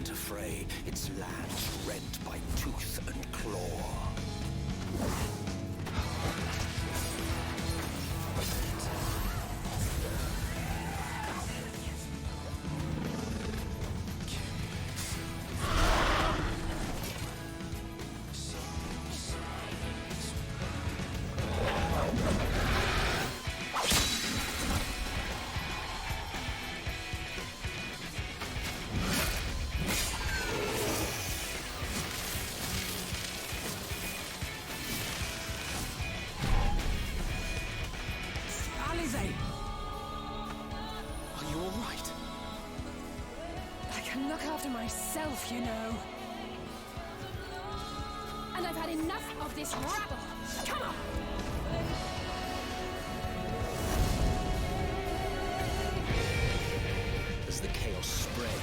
imminent affray, its lands rent by tooth and claw. Are you all right? I can look after myself, you know. And I've had enough of this rabble. Come on! As the chaos spread,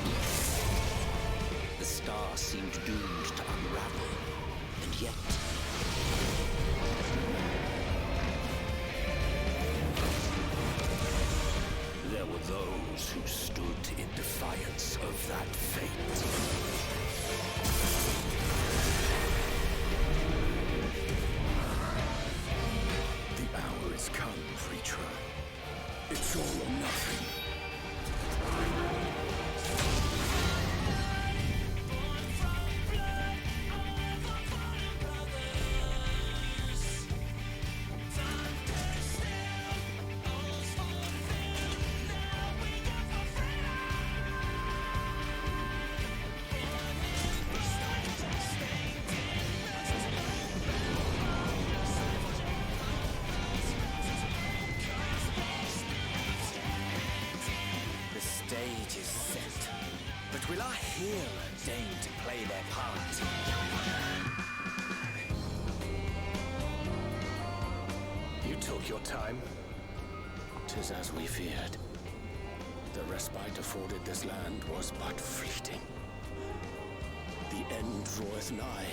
the star seemed doomed to unravel, and yet... there were those who stood in defiance of that fate. The hour is come, preacher. It's all or nothing. The stage is set, but will our hero deign to play their part? You took your time. 'Tis as we feared. The respite afforded this land was but fleeting. The end draweth nigh.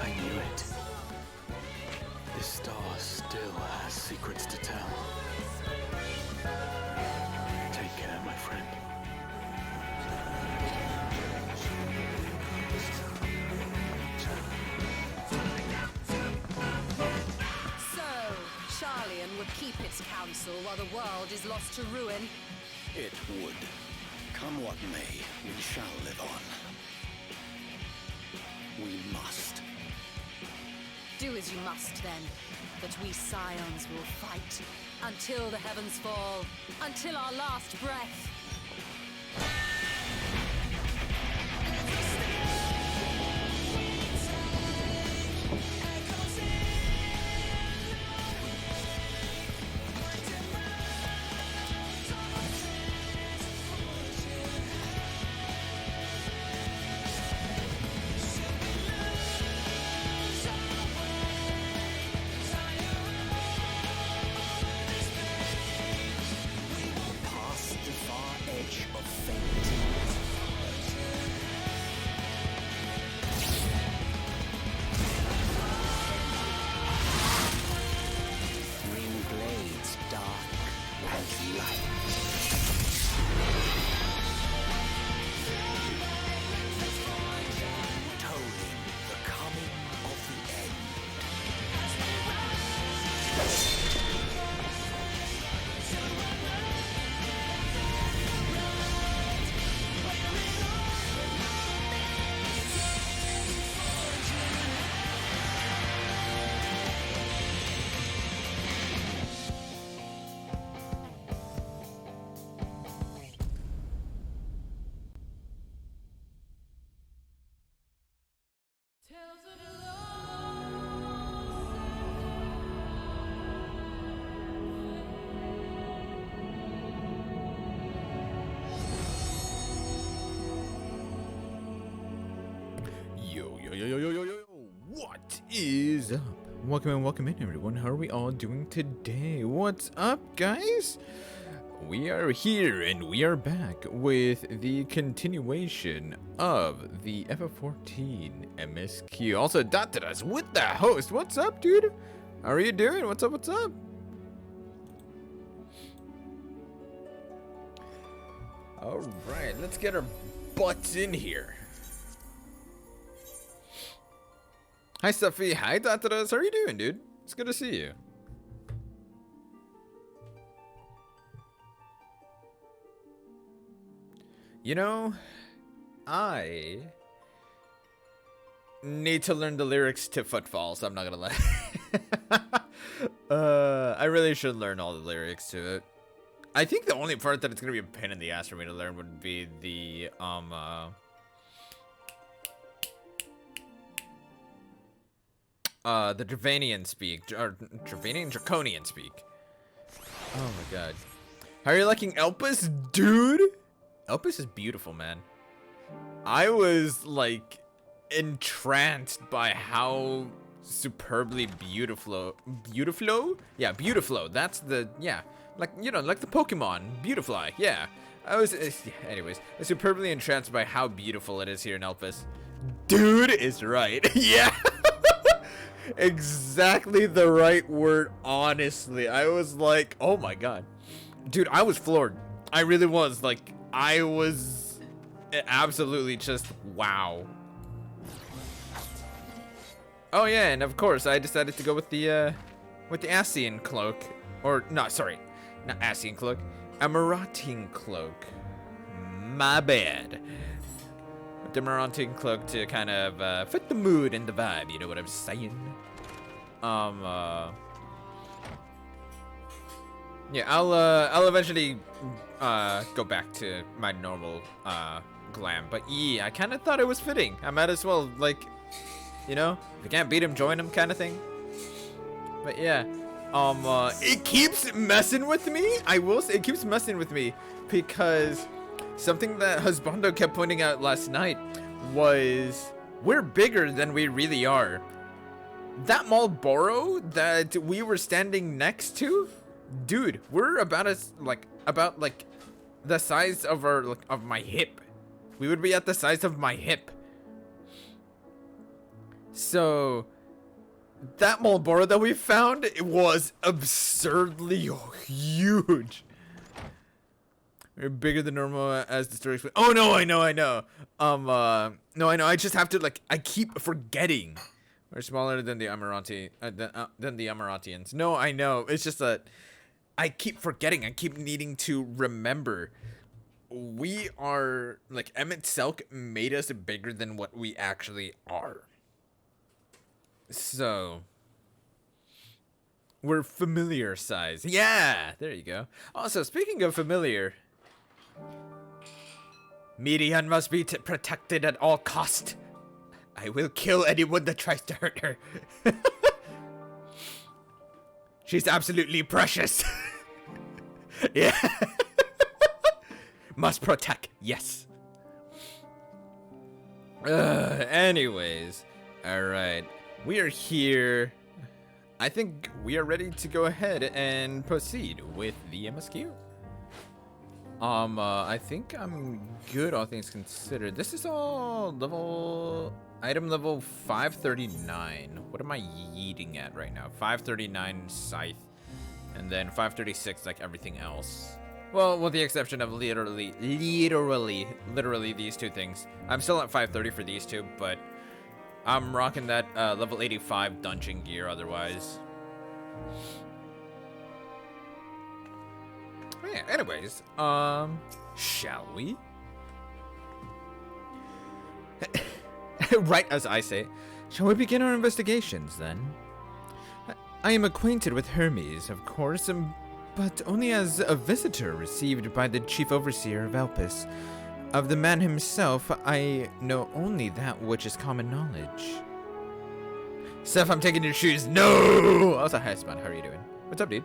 I knew it. This star still has secrets to tell. Take care, my friend. So, Charlian would keep its counsel while the world is lost to ruin. It would. Come what may, we shall live on. We must. Do as you must, then. But we scions will fight until the heavens fall, until our last breath. Past defy is up? Welcome in everyone. How are we all doing today? What's up, guys? We are here and we are back with the continuation of the FF14 MSQ. Also, Datadas with the host. What's up, dude? How are you doing? What's up? What's up? All right, let's get our butts in here. Hi, Stuffy. Hi, Datadas. How are you doing, dude? It's good to see you. You know, I need to learn the lyrics to Footfalls. I'm not gonna lie. I really should learn all the lyrics to it. I think the only part that it's gonna be a pain in the ass for me to learn would be the Dravanian speak, or Draconian speak. Oh my god. How are you liking Elpis, dude? Elpis is beautiful, man. I was like entranced by how superbly beautiful. Yeah, beautiful. That's the, yeah, like, you know, like the Pokemon, Beautifly. Yeah, I was, anyways, I was superbly entranced by how beautiful it is here in Elpis. Dude is right. Yeah. Exactly the right word, honestly. I was like, oh my god. Dude, I was floored. I really was. Like, I was absolutely just wow. Oh yeah, and of course I decided to go with the Asian cloak. Or no, sorry. Not Asian cloak. Emeratian cloak. My bad. The Emeratian cloak to kind of fit the mood and the vibe, you know what I'm saying? Yeah, I'll eventually go back to my normal glam, but yeah, I kind of thought it was fitting. I might as well, like, you know, if you can't beat him, join him, kind of thing. But yeah, it keeps messing with me. I will say, it keeps messing with me because something that Husbando kept pointing out last night was we're bigger than we really are. That Marlboro that we were standing next to, dude, we're about as like the size of our of my hip. We would be at the size of my hip. So that Marlboro that we found, it was absurdly huge. We're bigger than normal as the story explains. Oh no, I know. No, I know. I just have to, like, I keep forgetting. We're smaller than the Amaratians. No, I know. It's just that I keep forgetting. I keep needing to remember. We are, like, Emmett Selk made us bigger than what we actually are. So we're familiar size. Yeah, there you go. Also, speaking of familiar, Midian must be protected at all cost. I will kill anyone that tries to hurt her. She's absolutely precious. Yeah. Must protect. Yes. Anyways. Alright. We are here. I think we are ready to go ahead and proceed with the MSQ. I think I'm good, all things considered. This is all item level 539. What am I yeeting at right now? 539 scythe, and then 536 like everything else. Well, with the exception of literally these two things. I'm still at 530 for these two, but I'm rocking that level 85 dungeon gear otherwise. Yeah, anyways, shall we? Right as I say. Shall we begin our investigations, then? I am acquainted with Hermes, of course, but only as a visitor received by the chief overseer of Elpis. Of the man himself, I know only that which is common knowledge. Seth, I'm taking your shoes. No! Also, hi, Spawn. How are you doing? What's up, dude?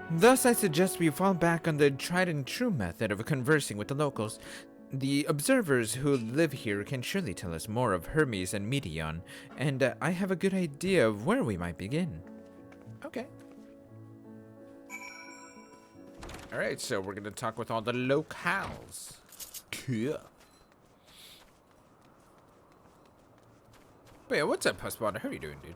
Thus, I suggest we fall back on the tried and true method of conversing with the locals. The observers who live here can surely tell us more of Hermes and Meteon, and I have a good idea of where we might begin. Okay. Alright, so we're gonna talk with all the locals. Cool. But yeah, what's up, Husband? How are you doing, dude?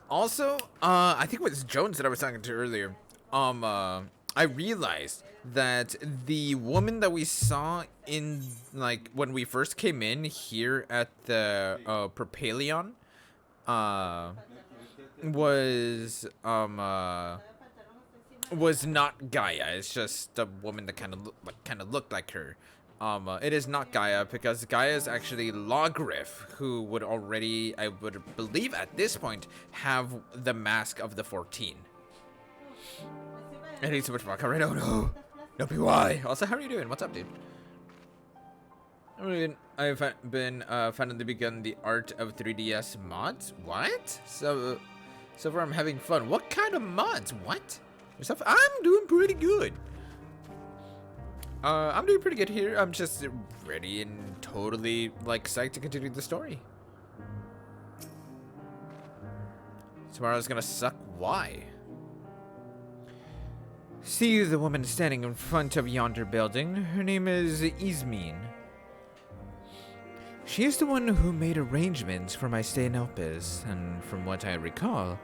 Also, I think it was Jones that I was talking to earlier. I realized that the woman that we saw in, like, when we first came in here at the, Propalion, was not Gaia. It's just a woman that kind of looked like her. It is not Gaia, because Gaia is actually Logriff, who would already, I would believe at this point, have the mask of the 14. I need so much vodka right now. No. No, why? Also, how are you doing? What's up, dude? I've been finally begun the art of 3DS mods. What? So far I'm having fun. What kind of mods? What? Yourself? I'm doing pretty good. I'm doing pretty good here. I'm just ready and totally, like, psyched to continue the story. Tomorrow's gonna suck. Why? See the woman standing in front of yonder building. Her name is Ismene. She is the one who made arrangements for my stay in Elpis, and from what I recall,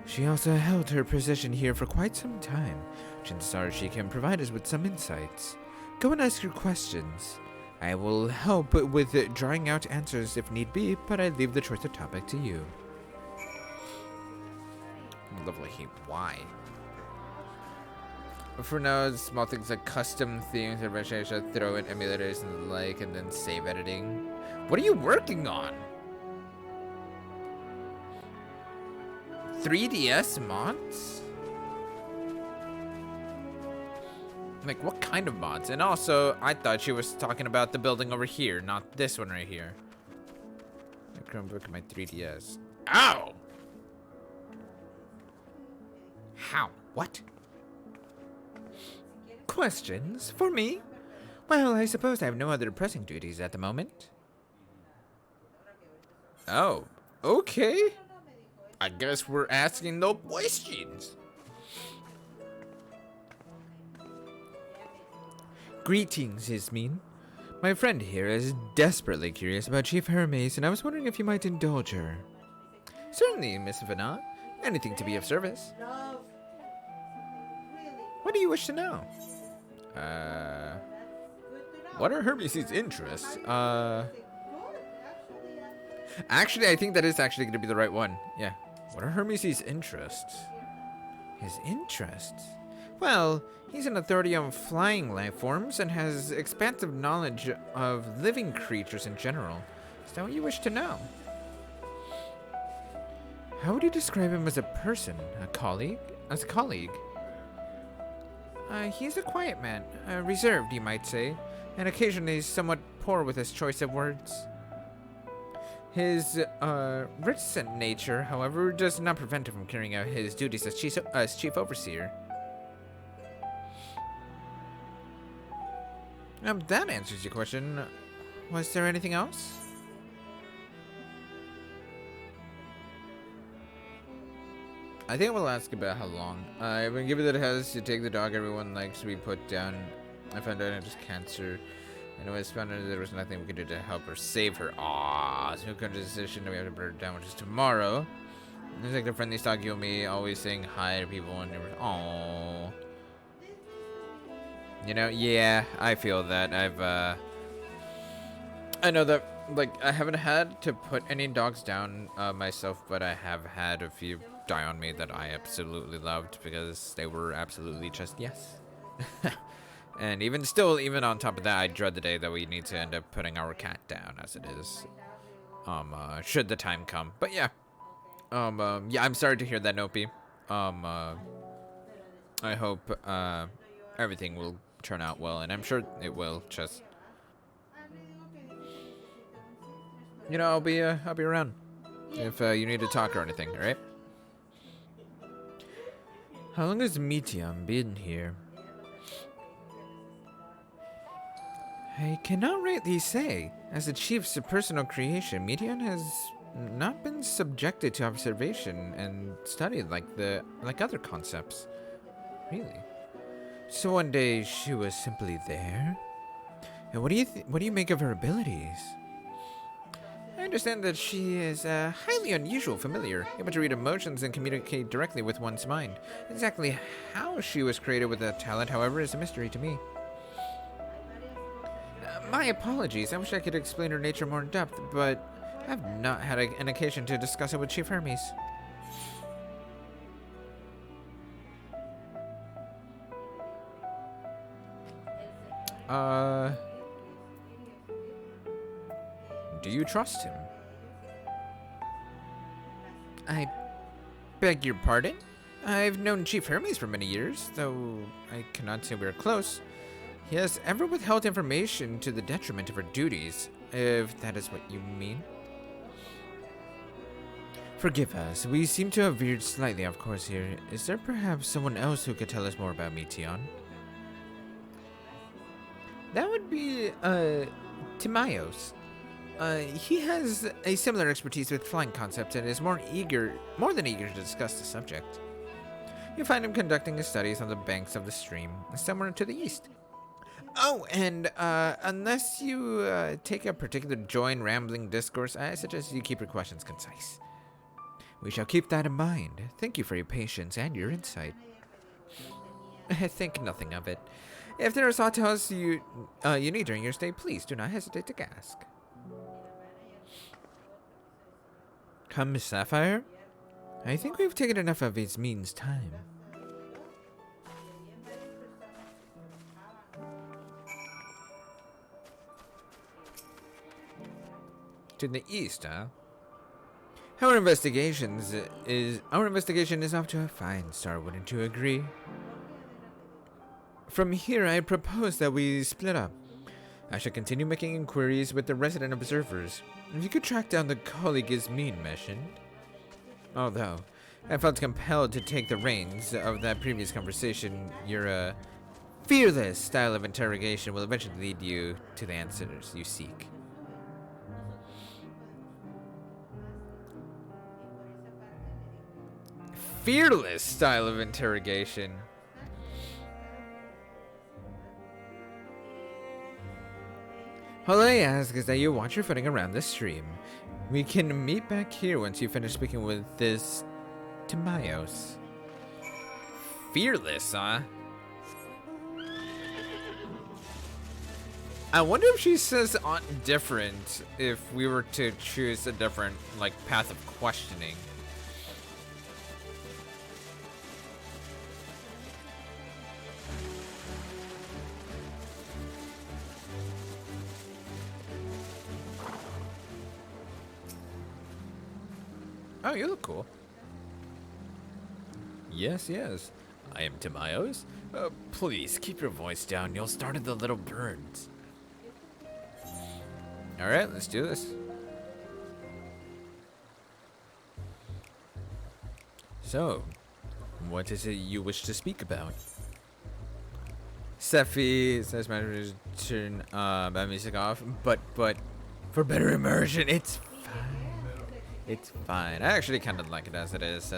she also held her position here for quite some time. Chances are she can provide us with some insights. Go and ask your questions. I will help with drawing out answers if need be, but I leave the choice of topic to you. Lovely heap. Why? For now, small things like custom themes, eventually I should throw in emulators and the like, and then save editing. What are you working on? 3DS mods? Like, what kind of mods? And also, I thought she was talking about the building over here, not this one right here. My Chromebook and my 3DS. Ow! How? What? Questions for me? Well, I suppose I have no other pressing duties at the moment. Oh, okay. I guess we're asking no questions. Greetings, Ismene. My friend here is desperately curious about Chief Hermes, and I was wondering if you might indulge her. Certainly, Miss Vanna. Anything to be of service. What do you wish to know? What are Hermes' interests? Actually, I think that is actually going to be the right one. Yeah. What are Hermes' interests? His interests? Well, he's an authority on flying life forms and has expansive knowledge of living creatures in general. Is that what you wish to know? How would you describe him as a person? A colleague? As a colleague? He's a quiet man. Reserved, you might say. And occasionally somewhat poor with his choice of words. His, reticent nature, however, does not prevent him from carrying out his duties as chief overseer. That answers your question. Was there anything else? I think we'll ask about how long. I've been given that it has to take the dog everyone likes to be put down. I found out it was cancer. And I found out there was nothing we could do to help her save her. Aww, so we come to the decision that we have to put her down, which is tomorrow. It's like the friendly dog you and me, always saying hi to people and never. Aww. You know, yeah, I feel that. I know that, like, I haven't had to put any dogs down myself, but I have had a few die on me that I absolutely loved because they were absolutely just yes. And even on top of that, I dread the day that we need to end up putting our cat down as it is. Should the time come. But yeah. Yeah, I'm sorry to hear that, Nopi. I hope everything will turn out well, and I'm sure it will. Just, you know, I'll be around if you need to talk or anything. All right. How long has Meteon been here? I cannot rightly say. As the chief's personal creation, Medion has not been subjected to observation and studied like other concepts. Really? So one day she was simply there? And what do you make of her abilities? I understand that she is a highly unusual familiar, able to read emotions and communicate directly with one's mind. Exactly how she was created with that talent, however, is a mystery to me. My apologies. I wish I could explain her nature more in depth, but I've not had an occasion to discuss it with Chief Hermes. Do you trust him? I beg your pardon? I've known Chief Hermes for many years, though I cannot say we're close. He has ever withheld information to the detriment of her duties, if that is what you mean. Forgive us, we seem to have veered slightly off course here. Is there perhaps someone else who could tell us more about Meteion? That would be, Timaeus. He has a similar expertise with flying concepts and is more than eager to discuss the subject. You find him conducting his studies on the banks of the stream, somewhere to the east. Oh, and unless you take a particular joy in rambling discourse, I suggest you keep your questions concise. We shall keep that in mind. Thank you for your patience and your insight. I think nothing of it. If there is aught else you need during your stay, please do not hesitate to ask. Come, Sapphire. I think we've taken enough of Yasmin's time. To the east, huh? Our investigation is off to a fine start, wouldn't you agree? From here, I propose that we split up. I shall continue making inquiries with the resident observers. If you could track down the colleague Yasmin mentioned. Although, I felt compelled to take the reins of that previous conversation, your fearless style of interrogation will eventually lead you to the answers you seek. Fearless style of interrogation. All I ask is that you watch your footing around the stream. We can meet back here once you finish speaking with this Timaeus. Fearless, huh? I wonder if she says different if we were to choose a different, path of questioning. Oh, you look cool. Yes, yes. I am Timaeus. Please, keep your voice down. You'll startle the little birds. Alright, let's do this. So, what is it you wish to speak about? Sephi says managers turn bad music off, but for better immersion, it's fine. It's fine. I actually kind of like it as it is,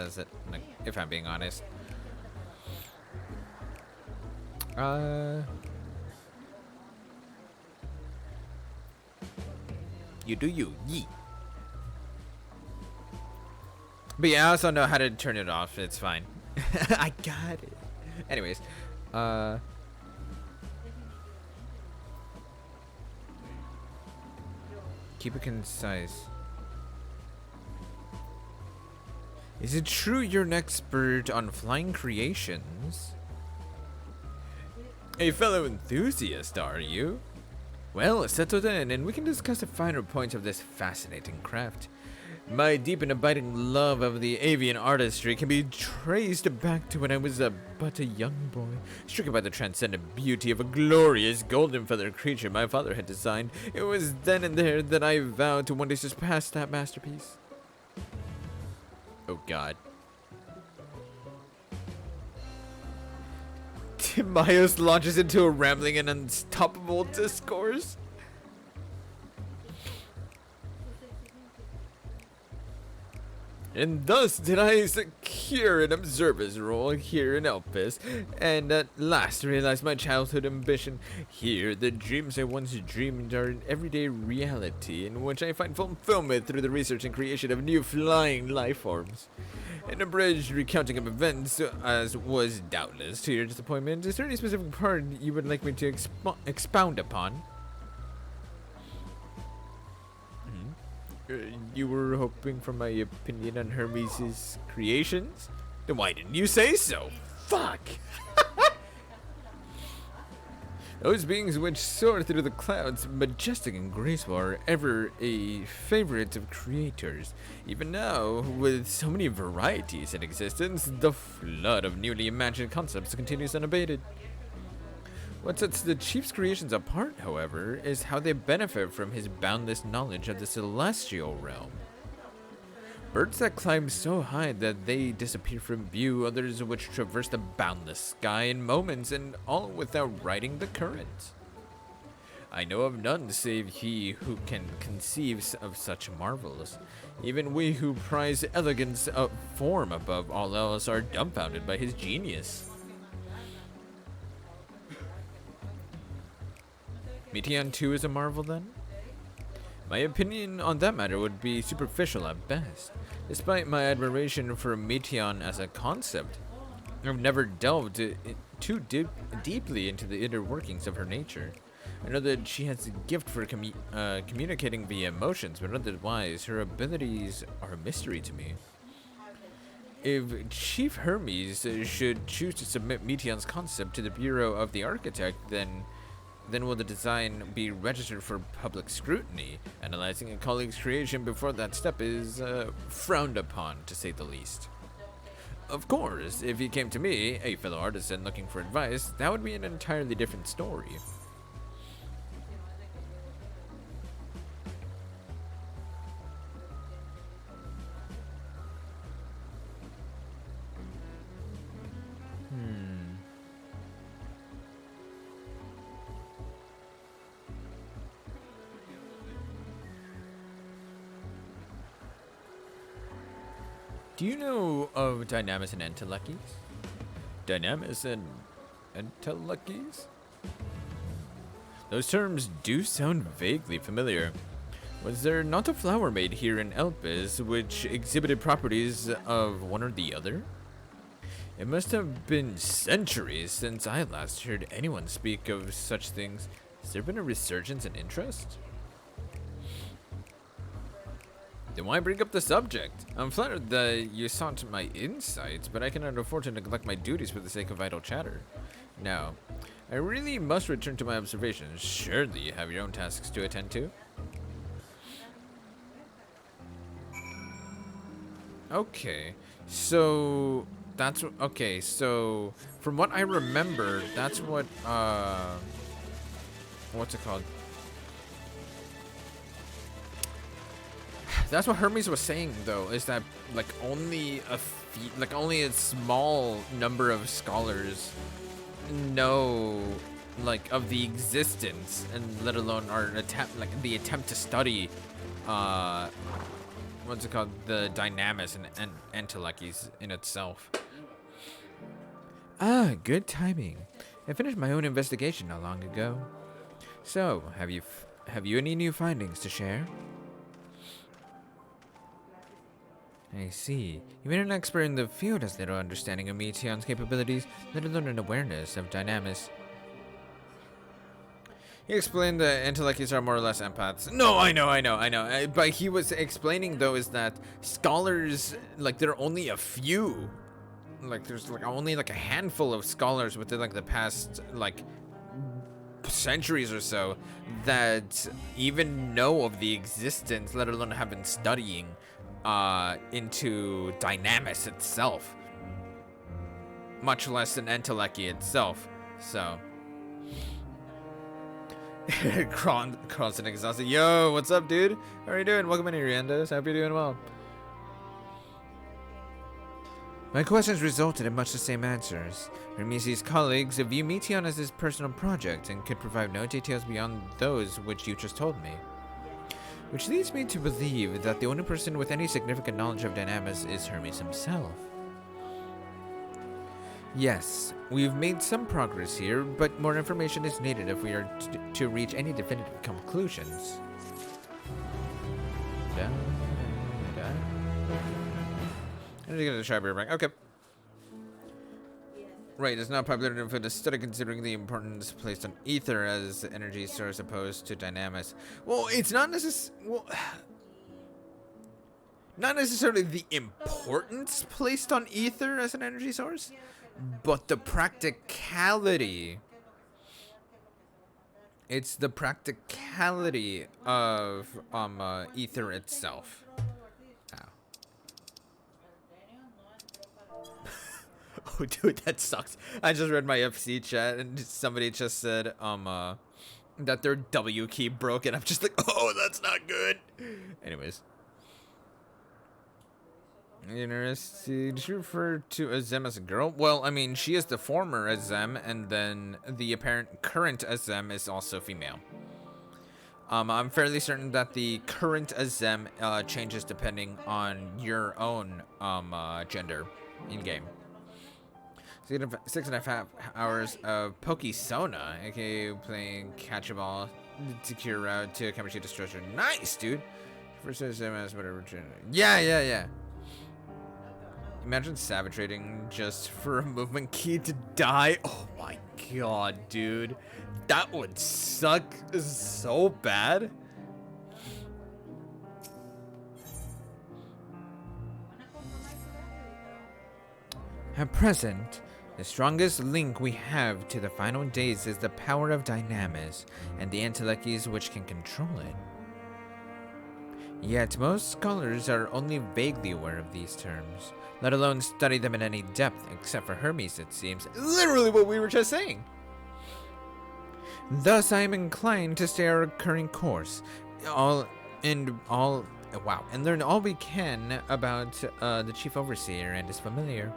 if I'm being honest. You do you, yeet. But yeah, I also know how to turn it off. It's fine. I got it. Anyways, keep it concise. Is it true you're an expert on flying creations? A fellow enthusiast, are you? Well, settle in and we can discuss the finer points of this fascinating craft. My deep and abiding love of the avian artistry can be traced back to when I was but a young boy, stricken by the transcendent beauty of a glorious golden feathered creature my father had designed. It was then and there that I vowed to one day surpass that masterpiece. Oh God. Miles launches into a rambling and unstoppable discourse. And thus did I secure an observer's role here in Elpis, and at last realize my childhood ambition. Here, the dreams I once dreamed are an everyday reality in which I find fulfillment through the research and creation of new flying life forms. An abridged recounting of events, as was doubtless to your disappointment, is there any specific part you would like me to expound upon? You were hoping for my opinion on Hermes' creations? Then why didn't you say so? Fuck! Those beings which soar through the clouds, majestic and graceful, are ever a favorite of creators. Even now, with so many varieties in existence, the flood of newly imagined concepts continues unabated. What sets the chief's creations apart, however, is how they benefit from his boundless knowledge of the celestial realm. Birds that climb so high that they disappear from view, others which traverse the boundless sky in moments, and all without riding the current. I know of none save he who can conceive of such marvels. Even we who prize elegance of form above all else are dumbfounded by his genius. Meteon 2 is a marvel, then? My opinion on that matter would be superficial at best. Despite my admiration for Meteon as a concept, I've never delved too deeply into the inner workings of her nature. I know that she has a gift for communicating via emotions, but otherwise, her abilities are a mystery to me. If Chief Hermes should choose to submit Meteon's concept to the Bureau of the Architect, then will the design be registered for public scrutiny? Analyzing a colleague's creation before that step is frowned upon, to say the least. Of course, if he came to me, a fellow artisan looking for advice, that would be an entirely different story. Do you know of Dynamis and Entelechy? Dynamis and Entelechy? Those terms do sound vaguely familiar. Was there not a flower made here in Elpis which exhibited properties of one or the other? It must have been centuries since I last heard anyone speak of such things. Has there been a resurgence in interest? Then why bring up the subject? I'm flattered that you sought my insights, but I cannot afford to neglect my duties for the sake of idle chatter. Now, I really must return to my observations. Surely you have your own tasks to attend to. Okay, so that's okay. So from what I remember, that's what what's it called? That's what Hermes was saying, though, is that like only a small number of scholars know like of the existence, and let alone the attempt to study what's it called, the Dynamis and Entelechy in itself. Ah, good timing. I finished my own investigation not long ago. So, have you any new findings to share? I see. Even an expert in the field has little understanding of Meteon's capabilities, let alone an awareness of Dynamis. He explained that Entelechy are more or less empaths. No, I know. But he was explaining, though, is that scholars, like, there are only a few. Like, there's like only like a handful of scholars within like the past like centuries or so that even know of the existence, let alone have been studying into Dynamis itself, much less an Entelechy itself. So Cross and exhausted. Yo, what's up, dude? How are you doing? Welcome in, Riendos. I hope you're doing well. My questions resulted in much the same answers. Hermes' colleagues view Meteon as his personal project and could provide no details beyond those which you just told me. Which leads me to believe that the only person with any significant knowledge of Dynamis is Hermes himself. Yes, we've made some progress here, but more information is needed if we are to reach any definitive conclusions. I need to get a try back. Okay. Right, it's not popular enough for the study considering the importance placed on ether as energy source opposed to Dynamis. Well, it's not not necessarily the importance placed on ether as an energy source, but the practicality. It's the practicality of ether itself. Oh, dude, that sucks. I just read my FC chat and somebody just said that their W key broke, and I'm just like, oh, that's not good. Anyways. Interesting. Did you refer to Azem as a girl? Well, I mean, she is the former Azem, and then the apparent current Azem is also female. I'm fairly certain that the current Azem changes depending on your own gender in-game. 6.5 hours of Pokesona, aka playing catch-a-ball, secure route to Kamashi Destruction. Nice, dude. First SMS, whatever. Yeah. Imagine savage rating just for a movement key to die. Oh my god, dude. That would suck so bad. At present, the strongest link we have to the final days is the power of Dynamis and the Entelekis which can control it. Yet most scholars are only vaguely aware of these terms, let alone study them in any depth, except for Hermes, it seems. Literally what we were just saying. Thus, I am inclined to stay our current course, and learn all we can about the Chief Overseer and his familiar.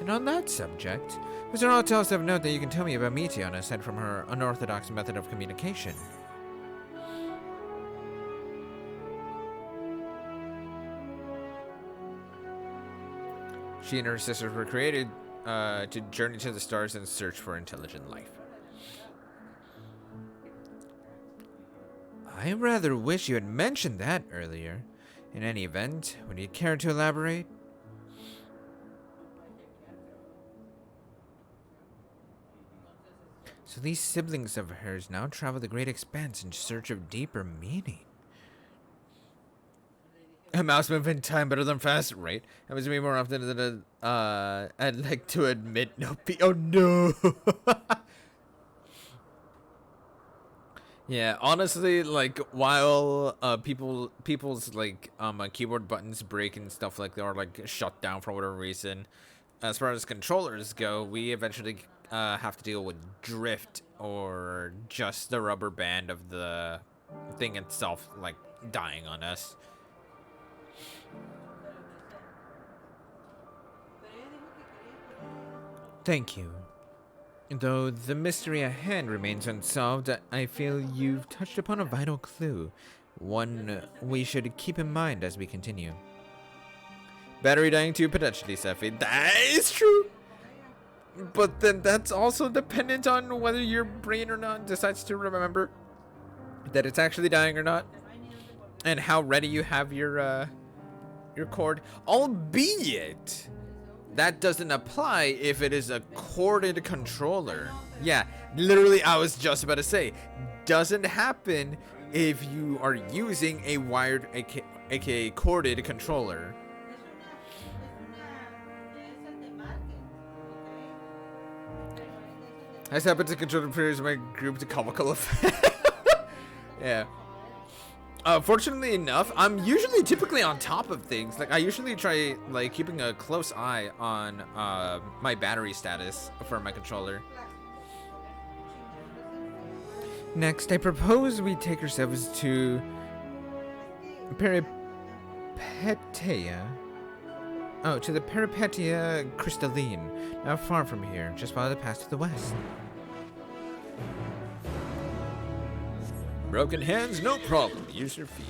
And on that subject, was there aught else of note that you can tell me about Meteon aside from her unorthodox method of communication? She and her sisters were created to journey to the stars and search for intelligent life. I rather wish you had mentioned that earlier. In any event, would you care to elaborate? So these siblings of hers now travel the great expanse in search of deeper meaning. A mouse move in time better than fast, right? Happens to me more often than I'd like to admit. Oh no! Yeah, honestly, like while people's like keyboard buttons break and stuff like that, or like shut down for whatever reason, as far as controllers go, we eventually have to deal with drift or just the rubber band of the thing itself like dying on us. Thank you. Though the mystery at hand remains unsolved, I feel you've touched upon a vital clue, one we should keep in mind as we continue. Battery dying too, potentially, Sephi. That is true! But then that's also dependent on whether your brain or not decides to remember that it's actually dying or not, and how ready you have your cord. Albeit, that doesn't apply if it is a corded controller. Yeah, literally, I was just about to say, doesn't happen if you are using a wired, aka corded controller. I just happen to control the players of my group to comical effect. Yeah. Fortunately enough, I'm usually typically on top of things. Like I usually try like keeping a close eye on my battery status for my controller. Next, I propose we take ourselves to Peripeteia. Oh, to the Peripetia Crystalline, not far from here, just follow the path to the west. Broken hands, no problem. Use your feet.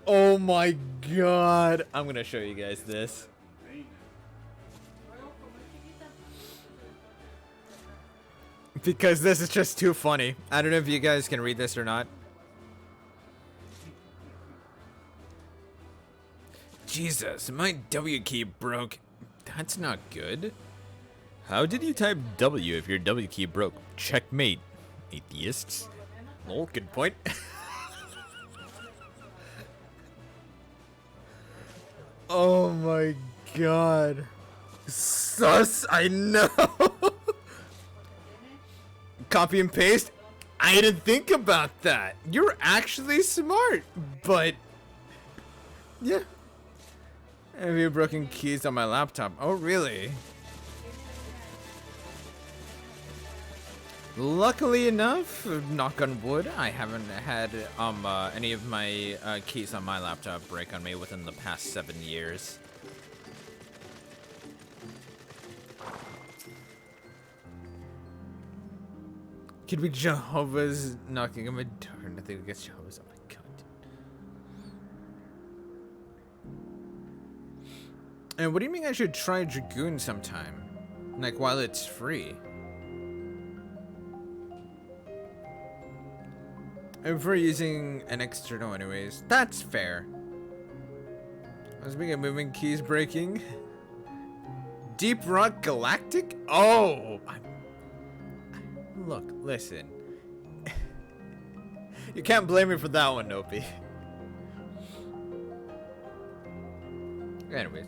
Oh my god. I'm gonna show you guys this. Because this is just too funny. I don't know if you guys can read this or not. Jesus, my W key broke. That's not good. How did you type W if your W key broke? Checkmate, atheists. Oh, good point. Oh my god. Sus, I know. Copy and paste? I didn't think about that. You're actually smart, but yeah. Have you broken keys on my laptop? Oh, really? Luckily enough, knock on wood, I haven't had any of my keys on my laptop break on me within the past 7 years. Could be Jehovah's knocking on my door. Nothing against Jehovah's. Oh my god. And what do you mean I should try Dragoon sometime? Like while it's free? And for using an external anyways. That's fair. I was being a moving keys breaking. Deep Rock Galactic? Oh! Look, listen. You can't blame me for that one, Nopi. Anyways.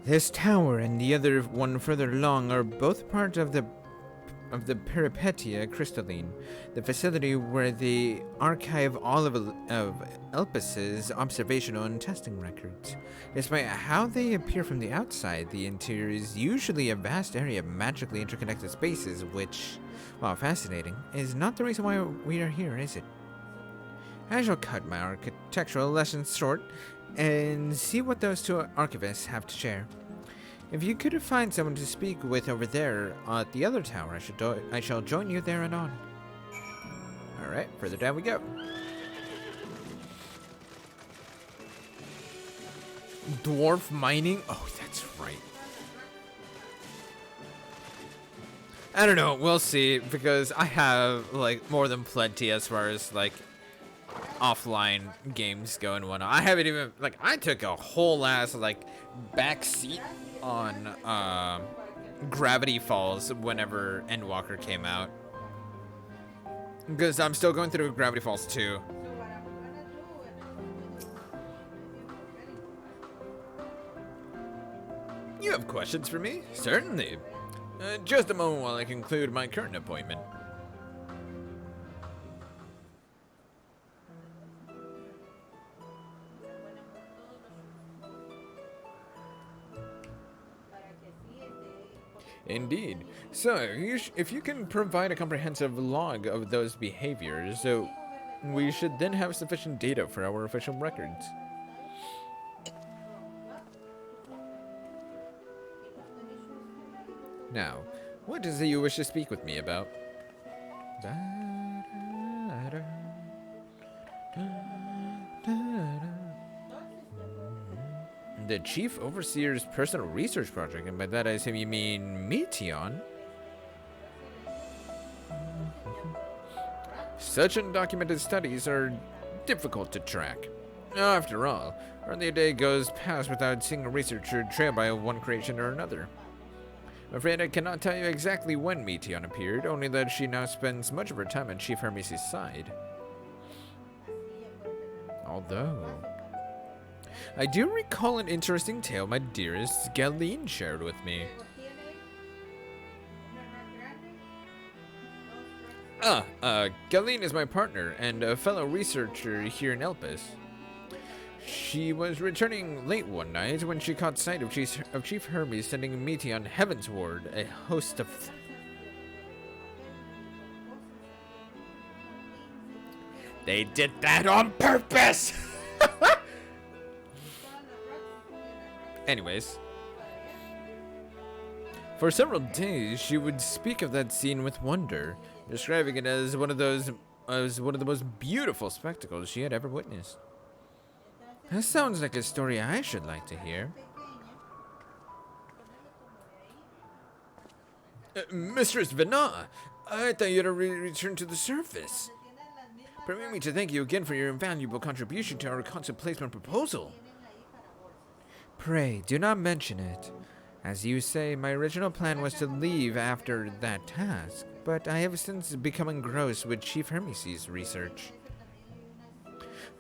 This tower and the other one further along are both part of the Peripetia Crystalline, the facility where they archive all of Elpis's observational and testing records. Despite how they appear from the outside, the interior is usually a vast area of magically interconnected spaces, which, while fascinating, is not the reason why we are here, is it? I shall cut my architectural lessons short and see what those two archivists have to share. If you could find someone to speak with over there at the other tower, I shall join you there and on. Alright, further down we go. Dwarf mining? Oh, that's right. I don't know, we'll see, because I have, like, more than plenty as far as, like, offline games go and whatnot. I haven't even, like, I took a whole ass, like, back seat on Gravity Falls whenever Endwalker came out, because I'm still going through Gravity Falls 2. You have questions for me? Certainly. Just a moment while I conclude my current appointment. Indeed. So, if you can provide a comprehensive log of those behaviors, we should then have sufficient data for our official records. Now, what is it you wish to speak with me about? The Chief Overseer's personal research project, and by that I assume you mean Meteon? Such undocumented studies are difficult to track. After all, hardly a day goes past without seeing a researcher trailed by one creation or another. I'm afraid I cannot tell you exactly when Meteon appeared, only that she now spends much of her time at Chief Hermes' side. Although, I do recall an interesting tale my dearest Galeen shared with me. Galeen is my partner and a fellow researcher here in Elpis. She was returning late one night when she caught sight of Chief Hermes sending a meeting on Heavensward, a host of... They did that on purpose! Anyways. For several days, she would speak of that scene with wonder, describing it as one of the most beautiful spectacles she had ever witnessed. That sounds like a story I should like to hear. Mistress Vana, I thought you had already returned to the surface. Permit me to thank you again for your invaluable contribution to our concept placement proposal. Pray, do not mention it. As you say, my original plan was to leave after that task, but I have since become engrossed with Chief Hermes' research.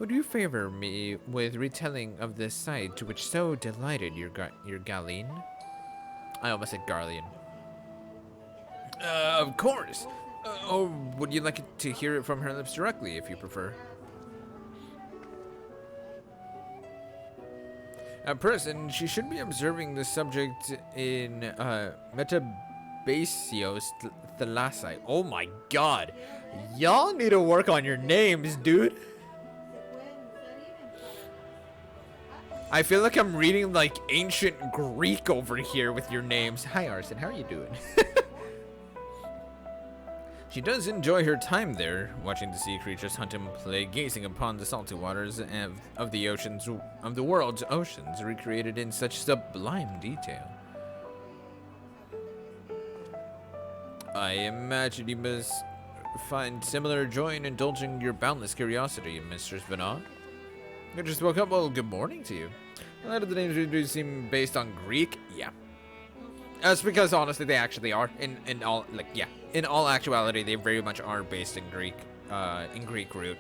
Would you favor me with retelling of the sight to which so delighted your Galeen? I almost said Garlean. Of course. Or would you like to hear it from her lips directly, if you prefer? At present, she should be observing the subject in Metabasios Thalassi. Oh my god. Y'all need to work on your names, dude. I feel like I'm reading like ancient Greek over here with your names. Hi Arson, how are you doing? She does enjoy her time there, watching the sea creatures hunt and play, gazing upon the salty waters of the oceans, of the world's oceans, recreated in such sublime detail. I imagine you must find similar joy in indulging your boundless curiosity, Mistress Vana. I just woke up. Well, good morning to you. A lot of the names do seem based on Greek. Yeah. That's because honestly they actually are. In all actuality they very much are based in Greek root.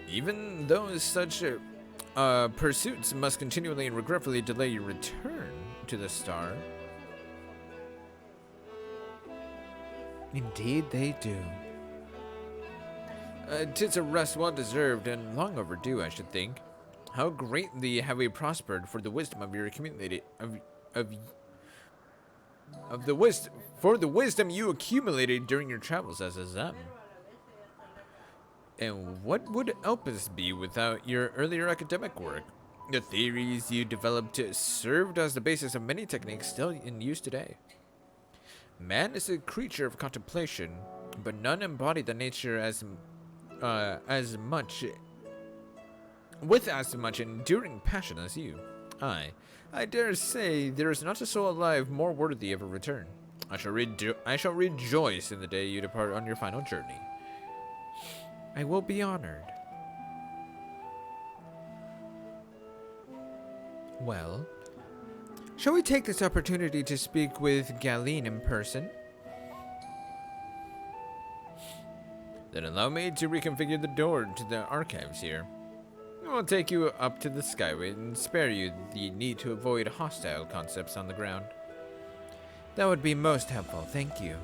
Even though such pursuits must continually and regretfully delay your return to the star. Indeed they do. 'Tis a rest well deserved and long overdue, I should think. How greatly have we prospered for the wisdom of your accumulated for the wisdom you accumulated during your travels as a Zem. And what would Elpis be without your earlier academic work? The theories you developed served as the basis of many techniques still in use today. Man is a creature of contemplation, but none embody the nature as much enduring passion as you. I dare say there is not a soul alive more worthy of a return. I shall rejoice in the day you depart on your final journey. I will be honored. Well, shall we take this opportunity to speak with Galeen in person? Then allow me to reconfigure the door to the archives here. We'll take you up to the Skyway and spare you the need to avoid hostile concepts on the ground. That would be most helpful, thank you.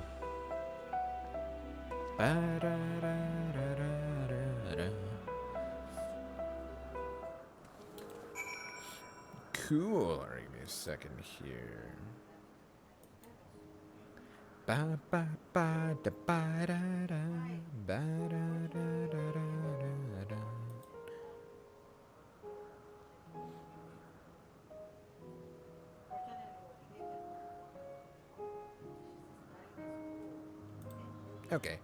Cool, alright, give me a second here. Ba ba ba da ba da da ba da da da da da. Okay.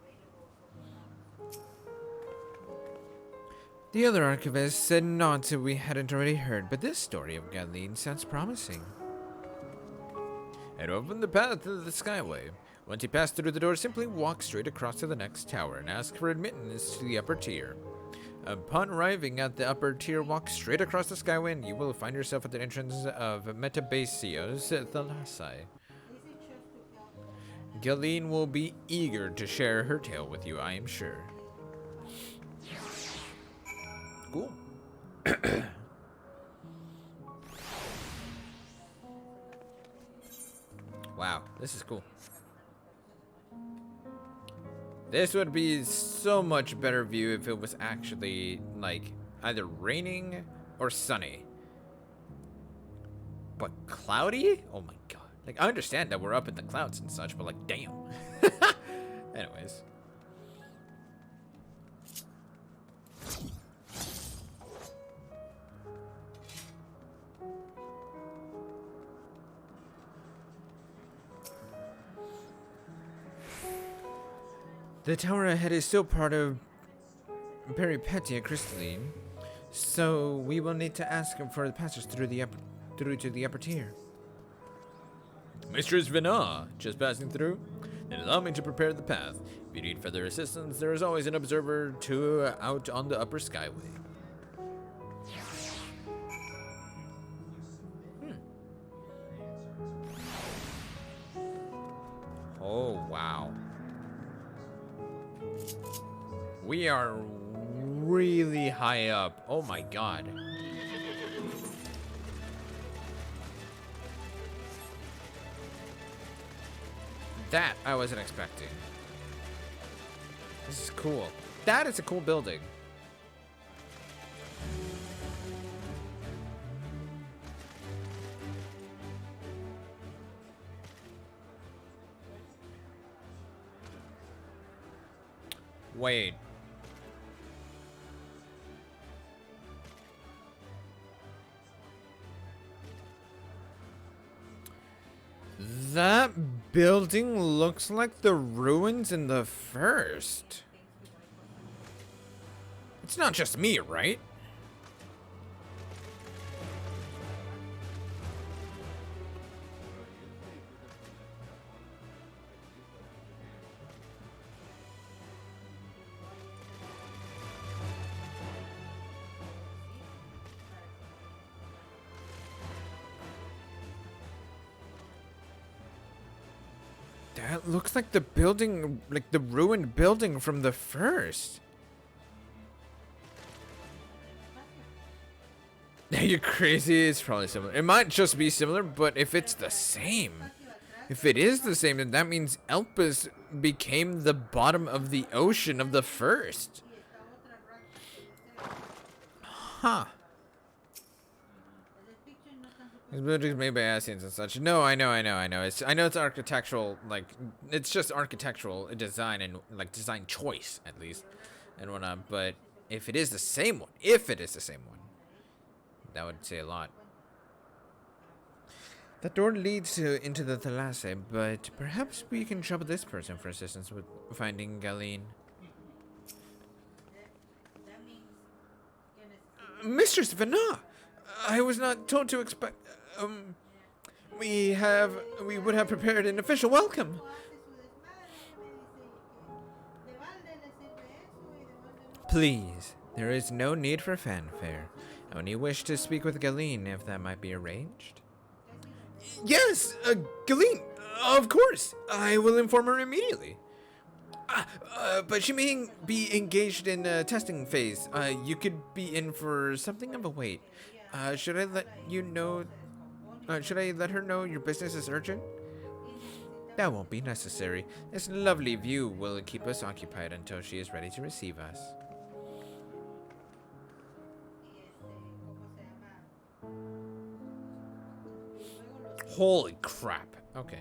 The other archivist said not that we hadn't already heard, but this story of Galeen sounds promising. And open the path to the Skyway. Once you pass through the door, simply walk straight across to the next tower and ask for admittance to the upper tier. Upon arriving at the upper tier, walk straight across the Skyway and you will find yourself at the entrance of Metabasios Thalassi. Galeen will be eager to share her tale with you, I am sure. Cool. Wow, this is cool. This would be so much better view if it was actually like either raining or sunny. But cloudy? Oh my god. Like, I understand that we're up in the clouds and such, but like, damn. Anyways. The tower ahead is still part of Peripetia Crystalline, so we will need to ask for the passage through to the upper tier. Mistress Vina, just passing through, and allow me to prepare the path. If you need further assistance, there is always an observer out on the upper skyway. Oh wow. We are really high up. Oh my god. That I wasn't expecting. This is cool. That is a cool building. Wait. That building looks like the ruins in the first. It's not just me, right? That looks like the building, like the ruined building from the first. You're crazy. It's probably similar. It might just be similar, but if it's the same, if it is the same, then that means Elpis became the bottom of the ocean of the first. Huh. These buildings made by Asians and such. No, I know. I know it's architectural, like, it's just architectural design and, like, design choice, at least, and whatnot. But if it is the same one, that would say a lot. That door leads into the Thalasse, but perhaps we can trouble this person for assistance with finding Galeen. Mistress Vana! I was not told to expect... we would have prepared an official welcome. Please, there is no need for fanfare. I only wish to speak with Galeen, if that might be arranged. Yes, Galeen, of course. I will inform her immediately. But she may be engaged in a testing phase. You could be in for something of a wait. Should I let you know? Should I let her know your business is urgent? That won't be necessary. This lovely view will keep us occupied until she is ready to receive us. Holy crap. Okay.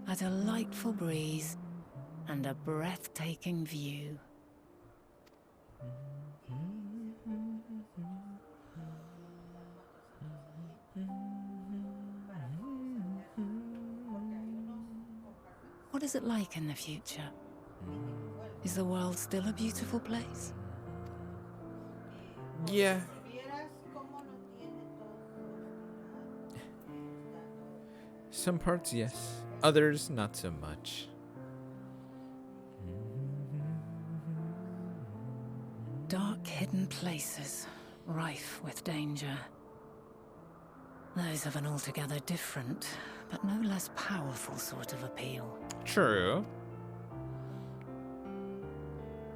A delightful breeze and a breathtaking view. What is it like in the future? Is the world still a beautiful place? Yeah. Some parts, yes. Others, not so much. Dark, hidden places, rife with danger. Those have an altogether different, but no less powerful sort of appeal. True.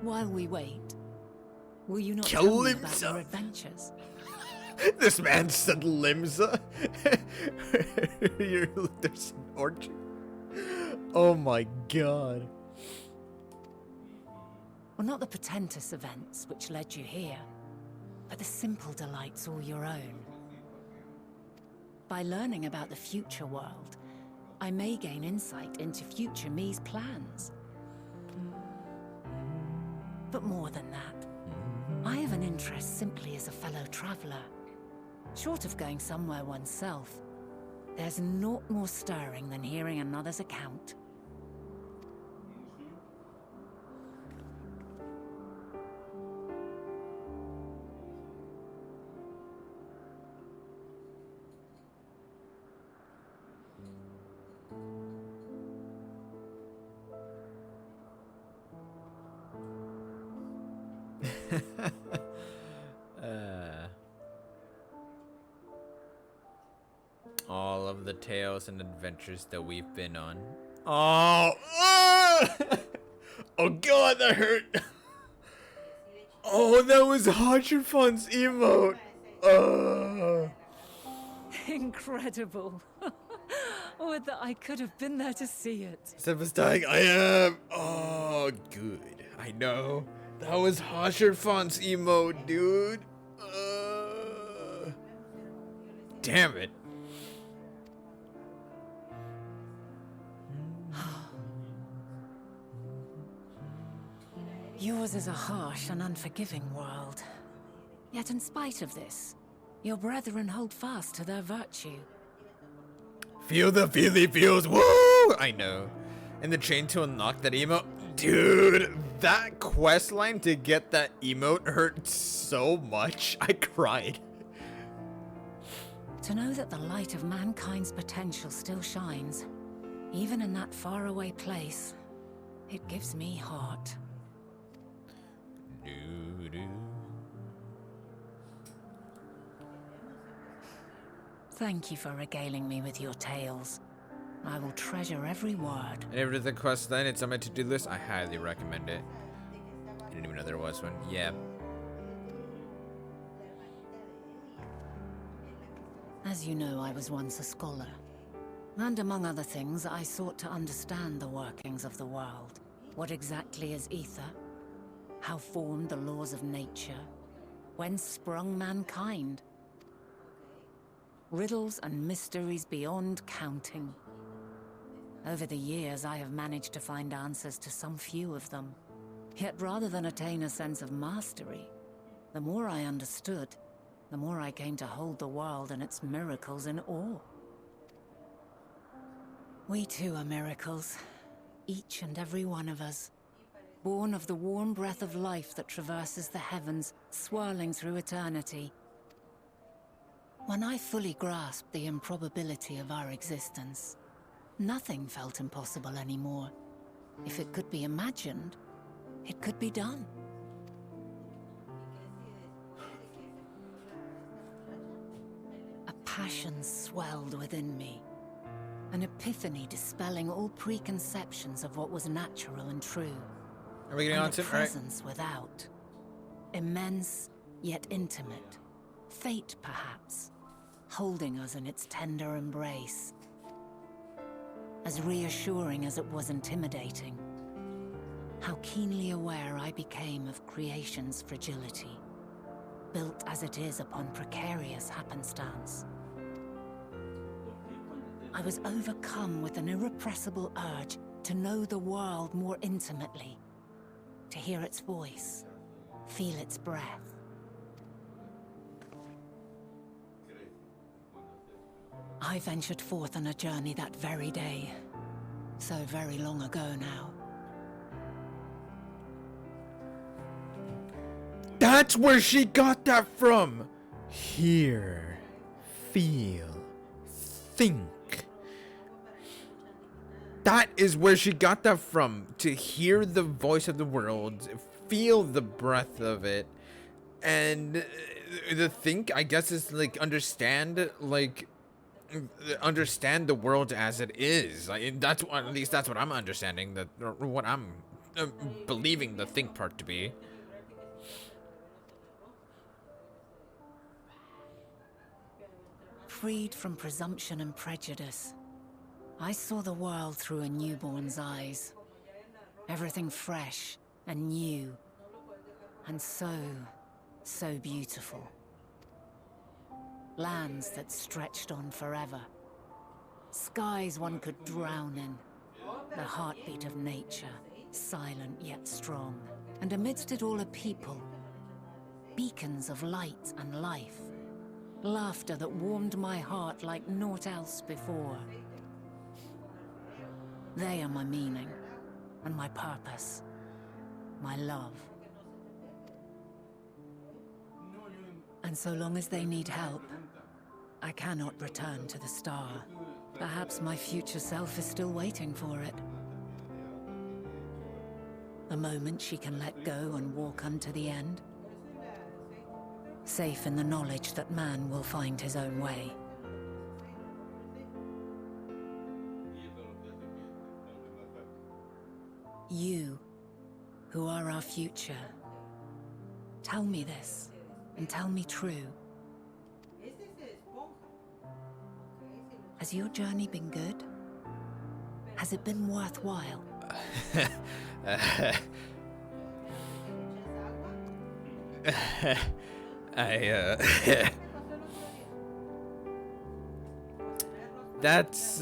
While we wait, Will you not tell me about Calypso. your adventures? This man said Limsa. There's an orchard. Oh my god. Well, not the portentous events which led you here, but the simple delights all your own. By learning about the future world, I may gain insight into future me's plans. But more than that, I have an interest simply as a fellow traveler. Short of going somewhere oneself, there's naught more stirring than hearing another's account. All of the tales and adventures that we've been on. Oh, oh god, that hurt. Oh, that was Hodgerfun's emote. Incredible. Would that I could have been there to see it. Seth was dying. I am. Oh, good. I know. That was Hodgerfun's emote, dude. Damn it. Yours is a harsh and unforgiving world. Yet in spite of this, your brethren hold fast to their virtue. Feel the feely feels. Woo! I know. And the chain to unlock that emote. Dude, that quest line to get that emote hurt so much. I cried. To know that the light of mankind's potential still shines, even in that faraway place, it gives me heart. Thank you for regaling me with your tales. I will treasure every word. And if the quest line, it's on my to-do list. I highly recommend it. I didn't even know there was one. Yeah. As you know, I was once a scholar. And among other things, I sought to understand the workings of the world. What exactly is ether? How formed the laws of nature? Whence sprung mankind? Riddles and mysteries beyond counting. Over the years, I have managed to find answers to some few of them. Yet rather than attain a sense of mastery, the more I understood, the more I came to hold the world and its miracles in awe. We too are miracles, each and every one of us, born of the warm breath of life that traverses the heavens, swirling through eternity. When I fully grasped the improbability of our existence, nothing felt impossible anymore. If it could be imagined, it could be done. A passion swelled within me, an epiphany dispelling all preconceptions of what was natural and true. Are we getting on And to a it? All right. presence without, immense yet intimate, fate perhaps, holding us in its tender embrace. As reassuring as it was intimidating, how keenly aware I became of creation's fragility, built as it is upon precarious happenstance. I was overcome with an irrepressible urge to know the world more intimately, to hear its voice, feel its breath. I ventured forth on a journey that very day, so very long ago now. That's where she got that from. Hear, feel, think. That is where she got that from. To hear the voice of the world, feel the breath of it, and the think, I guess, is like understand the world as it is. Like, that's what, at least that's what I'm understanding, that, or what I'm believing the think part to be. freed from presumption and prejudice. I saw the world through a newborn's eyes. Everything fresh and new. And so beautiful. Lands that stretched on forever. Skies one could drown in. The heartbeat of nature, silent yet strong. And amidst it all a people. Beacons of light and life. Laughter that warmed my heart like naught else before. They are my meaning, and my purpose. My love. And so long as they need help, I cannot return to the star. Perhaps my future self is still waiting for it. The moment she can let go and walk unto the end. Safe in the knowledge that man will find his own way. You, who are our future, tell me this, and tell me true. Has your journey been good? Has it been worthwhile? That's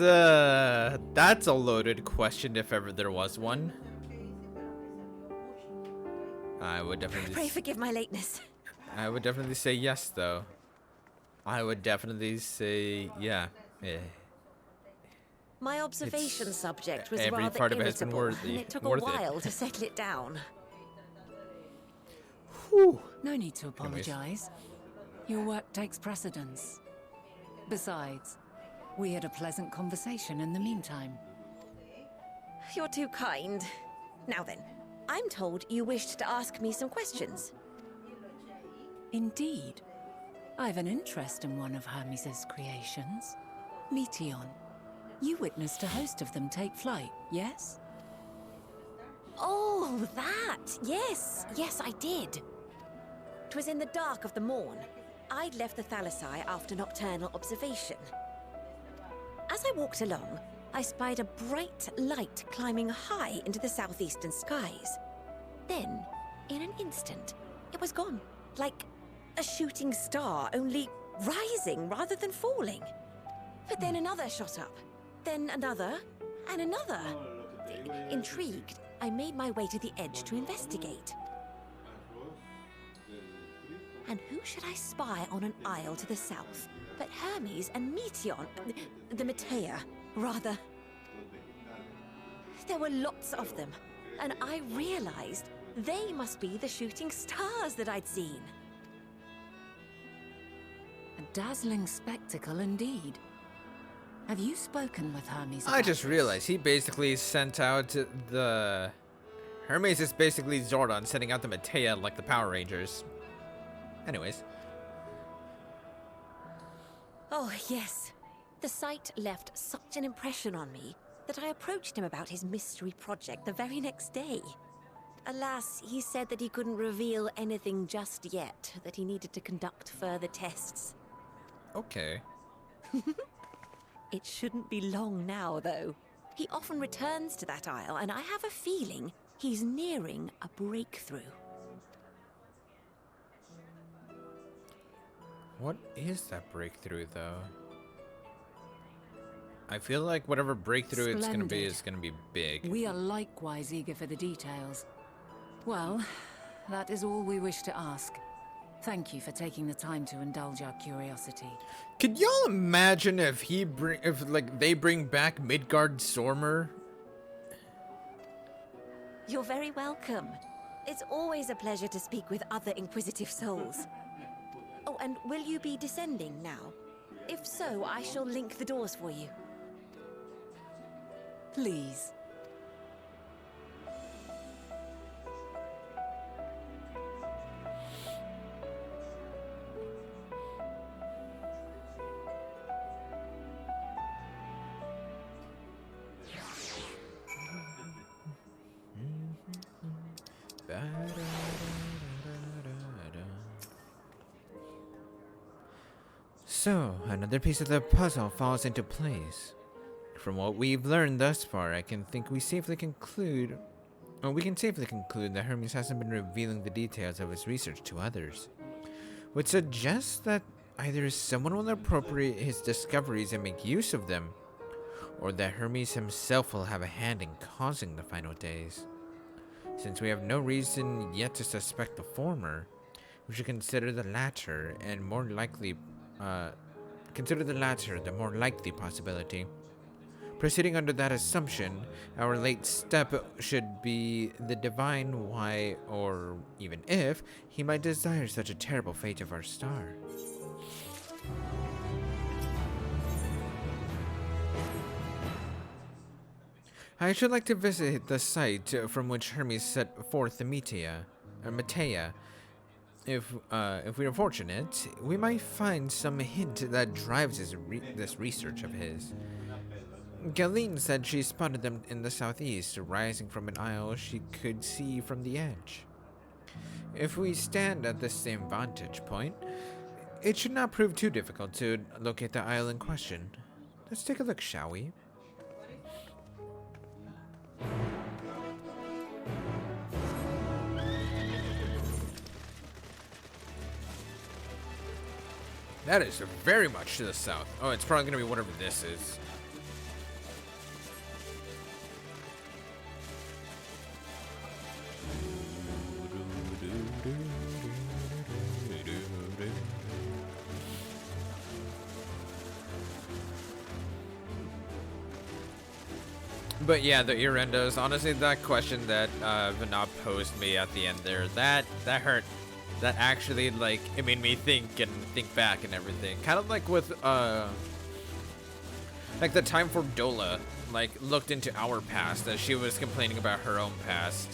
a loaded question if ever there was one. I would definitely Pray forgive my lateness. I would definitely say yes, though. I would definitely say yeah. My observation subject was every rather part of it has been irritable, and it took a worth it. while to settle it down. Whew. No need to apologize. Your work takes precedence. Besides, we had a pleasant conversation in the meantime. You're too kind. Now then, I'm told you wished to ask me some questions. Indeed. I've an interest in one of Hermes' creations. Meteon. You witnessed a host of them take flight, yes? Oh, that! Yes, I did. 'Twas in the dark of the morn. I'd left the Thalassai after nocturnal observation. As I walked along, I spied a bright light climbing high into the southeastern skies. Then, in an instant, it was gone. Like a shooting star, only rising rather than falling. But then another shot up. Then another, and another. Intrigued, I made my way to the edge to investigate. And who should I spy on an isle to the south but Hermes and Meteon, the Metea, rather. There were lots of them, and I realized they must be the shooting stars that I'd seen. A dazzling spectacle indeed. Have you spoken with Hermes? I just realized he basically sent out the... Hermes is basically Zordon sending out the Metea like the Power Rangers. Anyways. Oh, yes. The sight left such an impression on me that I approached him about his mystery project the very next day. Alas, he said that he couldn't reveal anything just yet, that he needed to conduct further tests. Okay. It shouldn't be long now, though. He often returns to that isle, and I have a feeling he's nearing a breakthrough. What is that breakthrough, though? I feel like whatever breakthrough it's gonna be is gonna be big. We are likewise eager for the details. Well, that is all we wish to ask. Thank you for taking the time to indulge our curiosity. Could y'all imagine if they bring back Midgard Stormer? You're very welcome. It's always a pleasure to speak with other inquisitive souls. Oh, and will you be descending now? If so, I shall link the doors for you. Please. So, another piece of the puzzle falls into place. From what we've learned thus far, we can safely conclude that Hermes hasn't been revealing the details of his research to others. Which suggests that either someone will appropriate his discoveries and make use of them, or that Hermes himself will have a hand in causing the final days. Since we have no reason yet to suspect the former, we should consider the latter the more likely possibility. Proceeding under that assumption, our late step should be the divine why, or even if, he might desire such a terrible fate of our star. I should like to visit the site from which Hermes set forth the Matea. If we are fortunate, we might find some hint that drives this research of his. Galeen said she spotted them in the southeast, rising from an isle she could see from the edge. If we stand at the same vantage point, it should not prove too difficult to locate the isle in question. Let's take a look, shall we? That is very much to the south. Oh, it's probably going to be whatever this is. But yeah, the Erendos, honestly, that question that Vinod posed me at the end there, that hurt. That actually, like, it made me think back and everything. Kind of like with, like the time for Dola, like, looked into our past as she was complaining about her own past.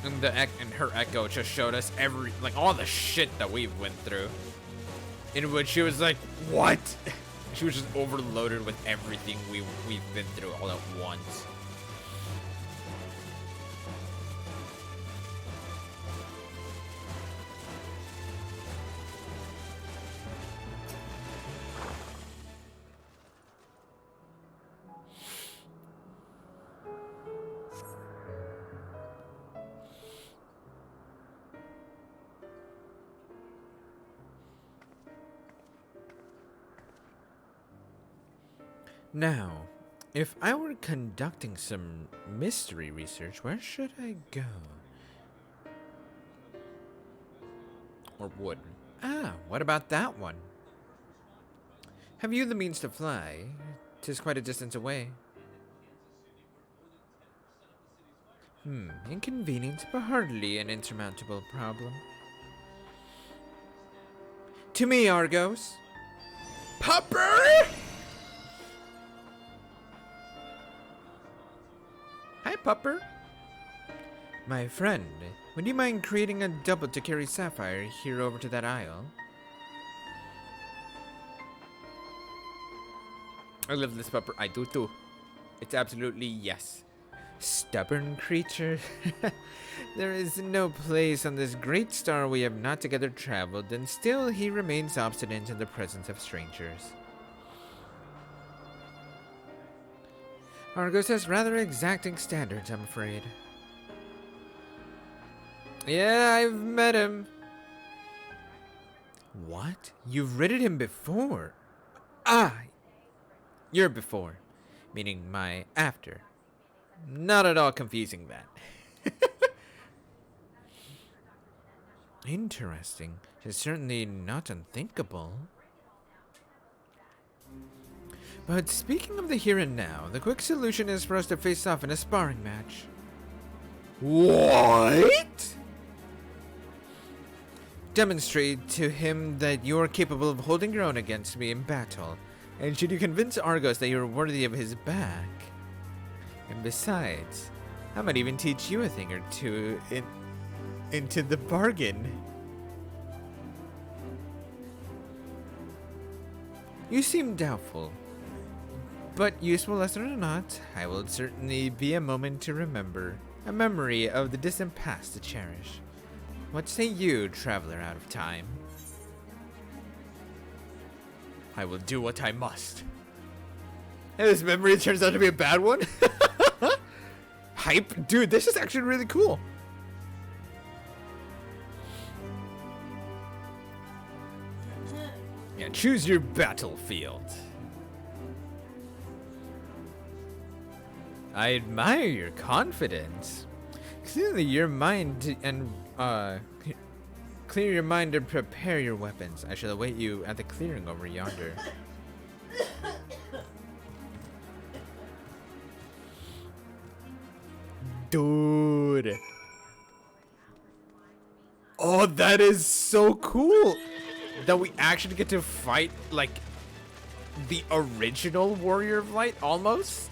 And her echo just showed us all the shit that we went through. In which she was like, what? She was just overloaded with everything we've been through all at once. Now, if I were conducting some mystery research, where should I go? Or would? What about that one? Have you the means to fly? 'Tis quite a distance away. Inconvenient, but hardly an insurmountable problem. To me, Argos. Pupper! Hi, Pupper. My friend, would you mind creating a double to carry Sapphire here over to that isle? I love this Pupper. I do too. It's absolutely yes. Stubborn creature. There is no place on this great star we have not together traveled, and still he remains obstinate in the presence of strangers. Argos has rather exacting standards, I'm afraid. Yeah, I've met him. What? You've ridden him before? You're before. Meaning my after. Not at all confusing that. Interesting. It's certainly not unthinkable. But speaking of the here and now, the quick solution is for us to face off in a sparring match. What? Demonstrate to him that you're capable of holding your own against me in battle, and should you convince Argos that you're worthy of his back. And besides, I might even teach you a thing or two into the bargain. You seem doubtful. But useful lesson or not, I will certainly be a moment to remember, a memory of the distant past to cherish. What say you, traveler out of time? I will do what I must. Hey, this memory turns out to be a bad one. Hype, dude. This is actually really cool. Yeah, choose your battlefield. I admire your confidence. Clearly your mind and clear your mind and prepare your weapons. I shall await you at the clearing over yonder. Dude. Oh, that is so cool that we actually get to fight like the original Warrior of Light almost.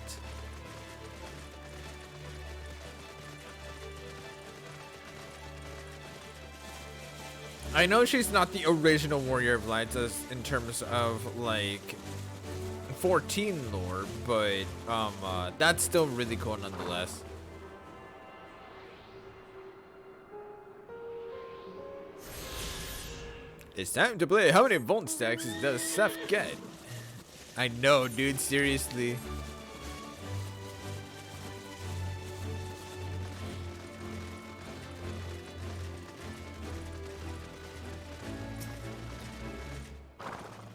I know she's not the original Warrior of Light as in terms of like 14 lore, but that's still really cool nonetheless. It's time to play. How many Volt stacks does Seth get? I know, dude, seriously.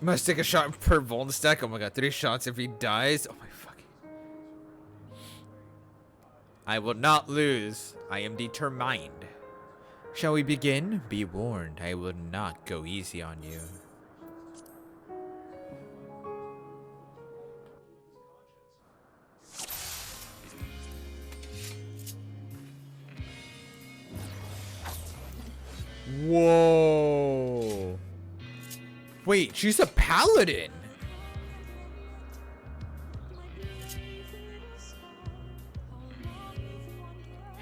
Must take a shot per Volt stack. Oh my god, 3 shots if he dies. Oh my fucking. I will not lose. I am determined. Shall we begin? Be warned, I will not go easy on you. Whoa. Wait, she's a paladin.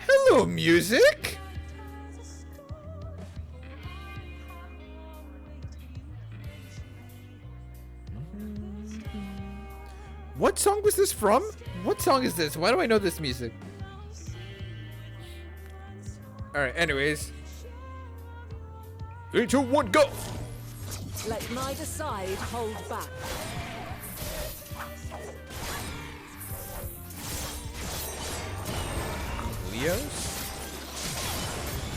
Hello, music. What song was this from? What song is this? Why do I know this music? Alright, anyways. 3, 2, 1, go! Let neither side hold back. Leos?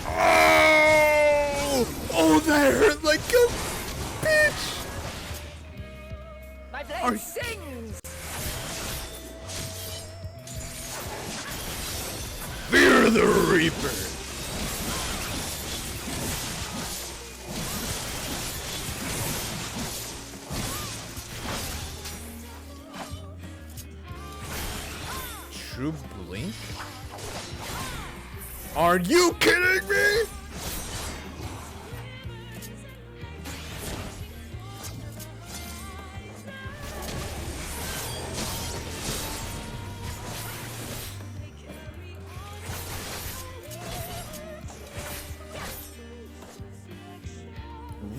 Oh! Oh, that hurt like a bitch! My blade sings! Fear the Reaper! True Blink? Are you kidding me?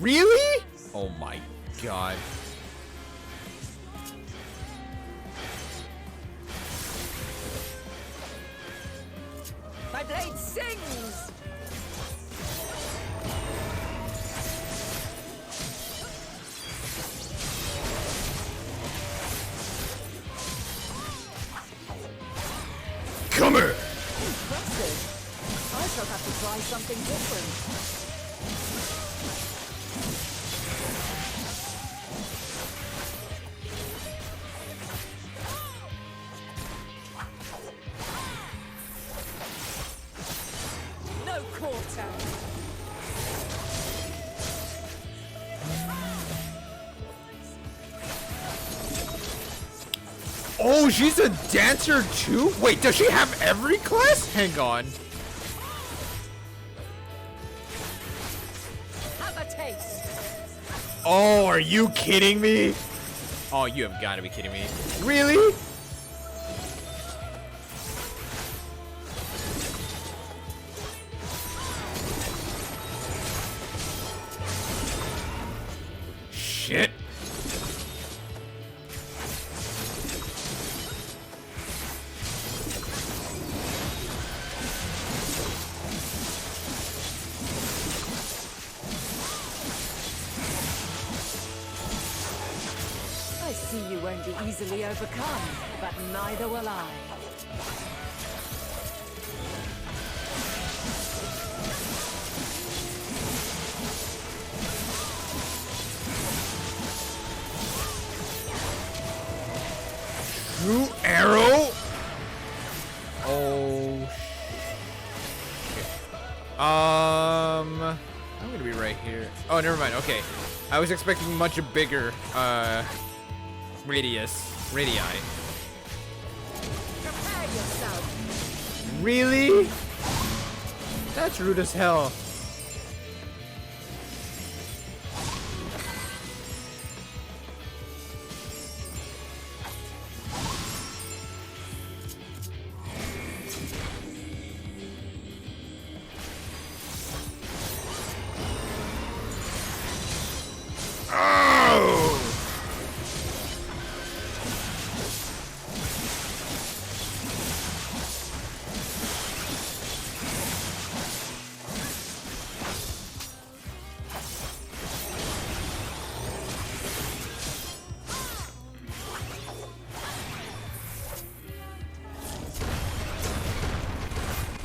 Really? Oh my god. My blade sings! Come here! Impressive. I shall have to try something different. No quarter. Oh, she's a dancer too? Wait, does she have every class? Hang on. Have a taste. Oh, are you kidding me? Oh, you have got to be kidding me. Really? Shit. won't be easily overcome, but neither will I. True arrow? Oh shit. I'm gonna be right here. Oh, never mind. Okay. I was expecting much bigger radii. Prepare yourself. Really? That's rude as hell.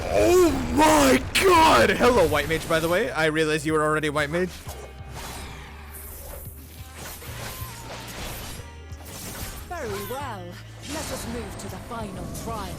Oh my god! Hello, White Mage, by the way. I realized you were already White Mage. Very well. Let us move to the final trial.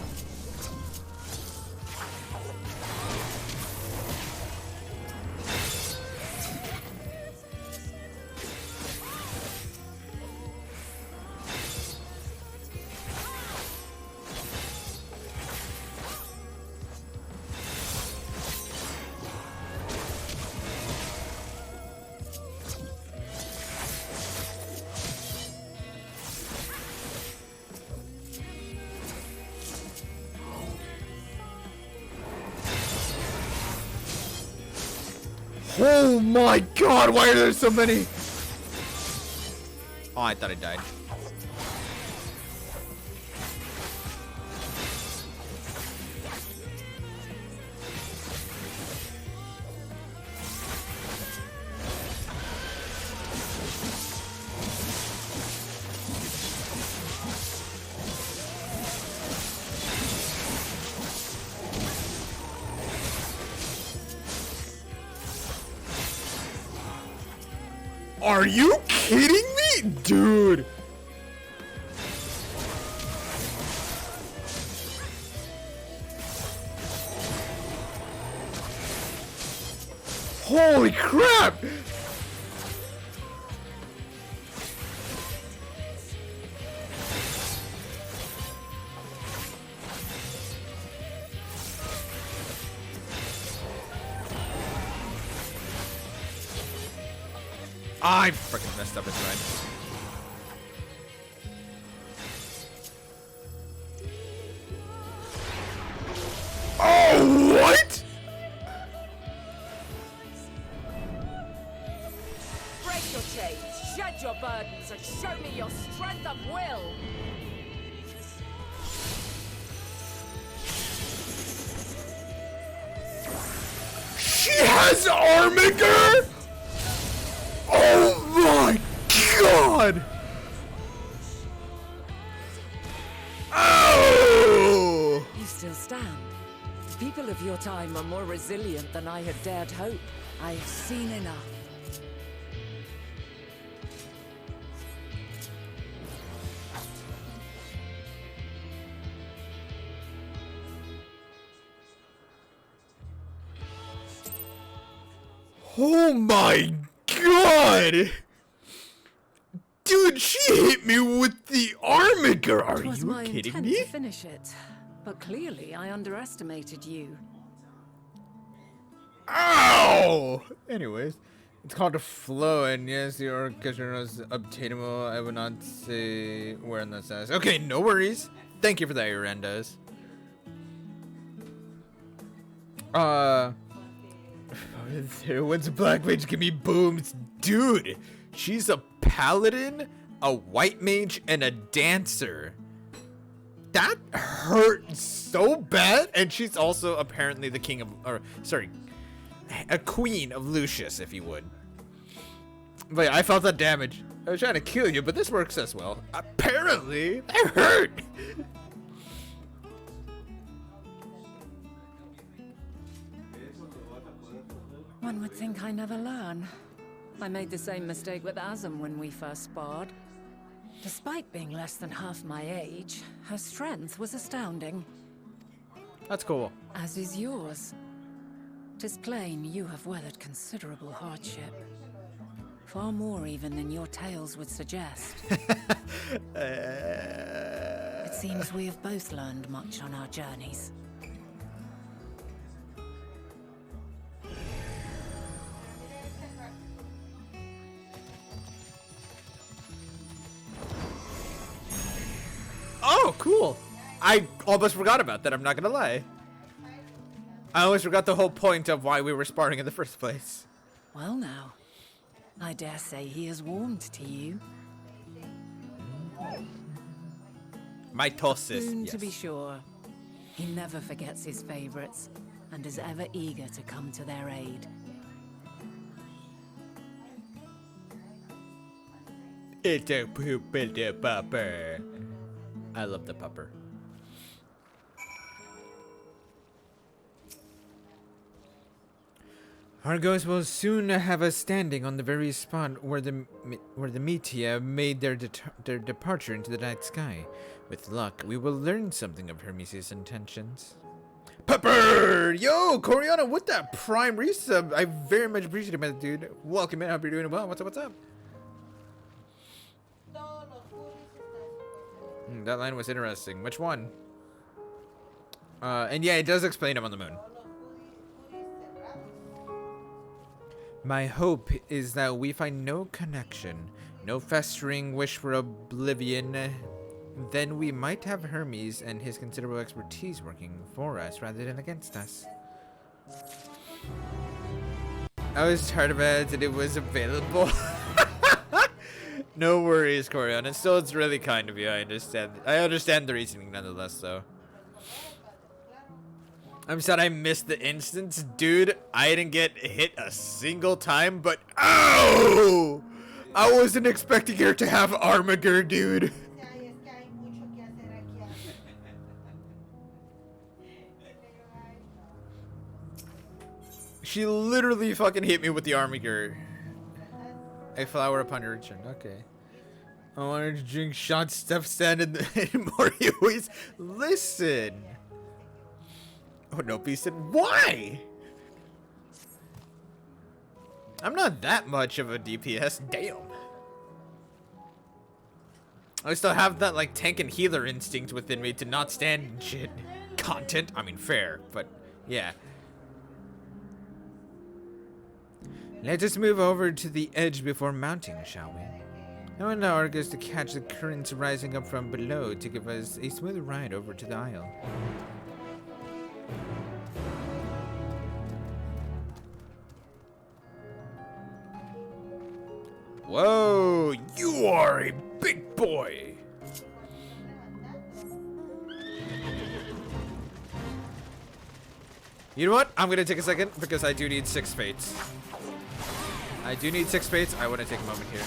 Oh my god, why are there so many? Oh, I thought I died. Are you kidding me? Dude. Holy crap! I freaking messed up his ride. Oh, what? Break your chains, shed your burdens, and show me your strength of will. She has Armiger? Oh my god! Oh! You still stand. People of your time are more resilient than I had dared hope. I have seen enough. Oh my god! Dude, she hit me with the Armiger! Are It was you my kidding intent me? to finish it, but clearly I underestimated you. Ow! Anyways, it's called a flow, and yes, your orchestra is obtainable. I would not say where in the sense. Okay, no worries. Thank you for that, Urandas. When's a black mage give me booms? Dude, she's a paladin, a white mage, and a dancer. That hurt so bad, and she's also apparently the king of, or sorry, a queen of Lucius, if you would. But yeah, I felt that damage. I was trying to kill you, but this works as well. Apparently, that hurt. One would think I never learn. I made the same mistake with Azam when we first sparred. Despite being less than half my age, her strength was astounding. That's cool. As is yours. 'Tis plain you have weathered considerable hardship. Far more even than your tales would suggest. It seems we have both learned much on our journeys. Oh, cool. I almost forgot about that, I'm not gonna lie. I always forgot the whole point of why we were sparring in the first place. Well now, I dare say he has warmed to you. Mitosis, Soon yes. to be sure. He never forgets his favorites, and is ever eager to come to their aid. It's a poopity pupper. I love the pupper. Argos will soon have us standing on the very spot where the Metia made their departure into the night sky. With luck, we will learn something of Hermes' intentions. Pepper! Yo, Coriana, with that prime resub. I very much appreciate it, man, dude. Welcome in. Hope you're doing well. What's up? What's up? That line was interesting. Which one? And yeah, it does explain him on the moon. My hope is that we find no connection, no festering wish for oblivion. Then we might have Hermes and his considerable expertise working for us rather than against us. I was tired of ads and it was available. No worries, Corian. Still, it's really kind of you. I understand. I understand the reasoning nonetheless, though. I'm sad I missed the instance. Dude, I didn't get hit a single time, but ow! I wasn't expecting her to have Armiger, dude. She literally fucking hit me with the Armiger. A flower upon your return. Okay. I wanted to drink shot stuff stand in Morio's. Listen. Oh no, he said, why? I'm not that much of a DPS. Damn. I still have that like tank and healer instinct within me to not stand in shit. Content, I mean fair, but yeah. Let us move over to the edge before mounting, shall we? I want Argus to catch the currents rising up from below to give us a smooth ride over to the isle. Whoa, you are a big boy. You know what? I'm gonna take a second because I do need 6 fates. I do need 6 fates. I want to take a moment here.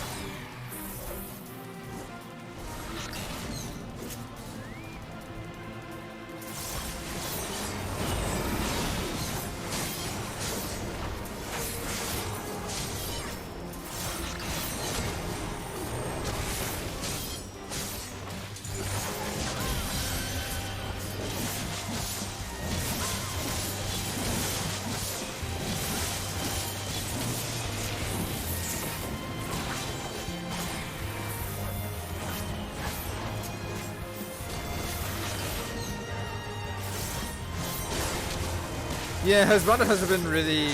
Yeah, Husband hasn't been really,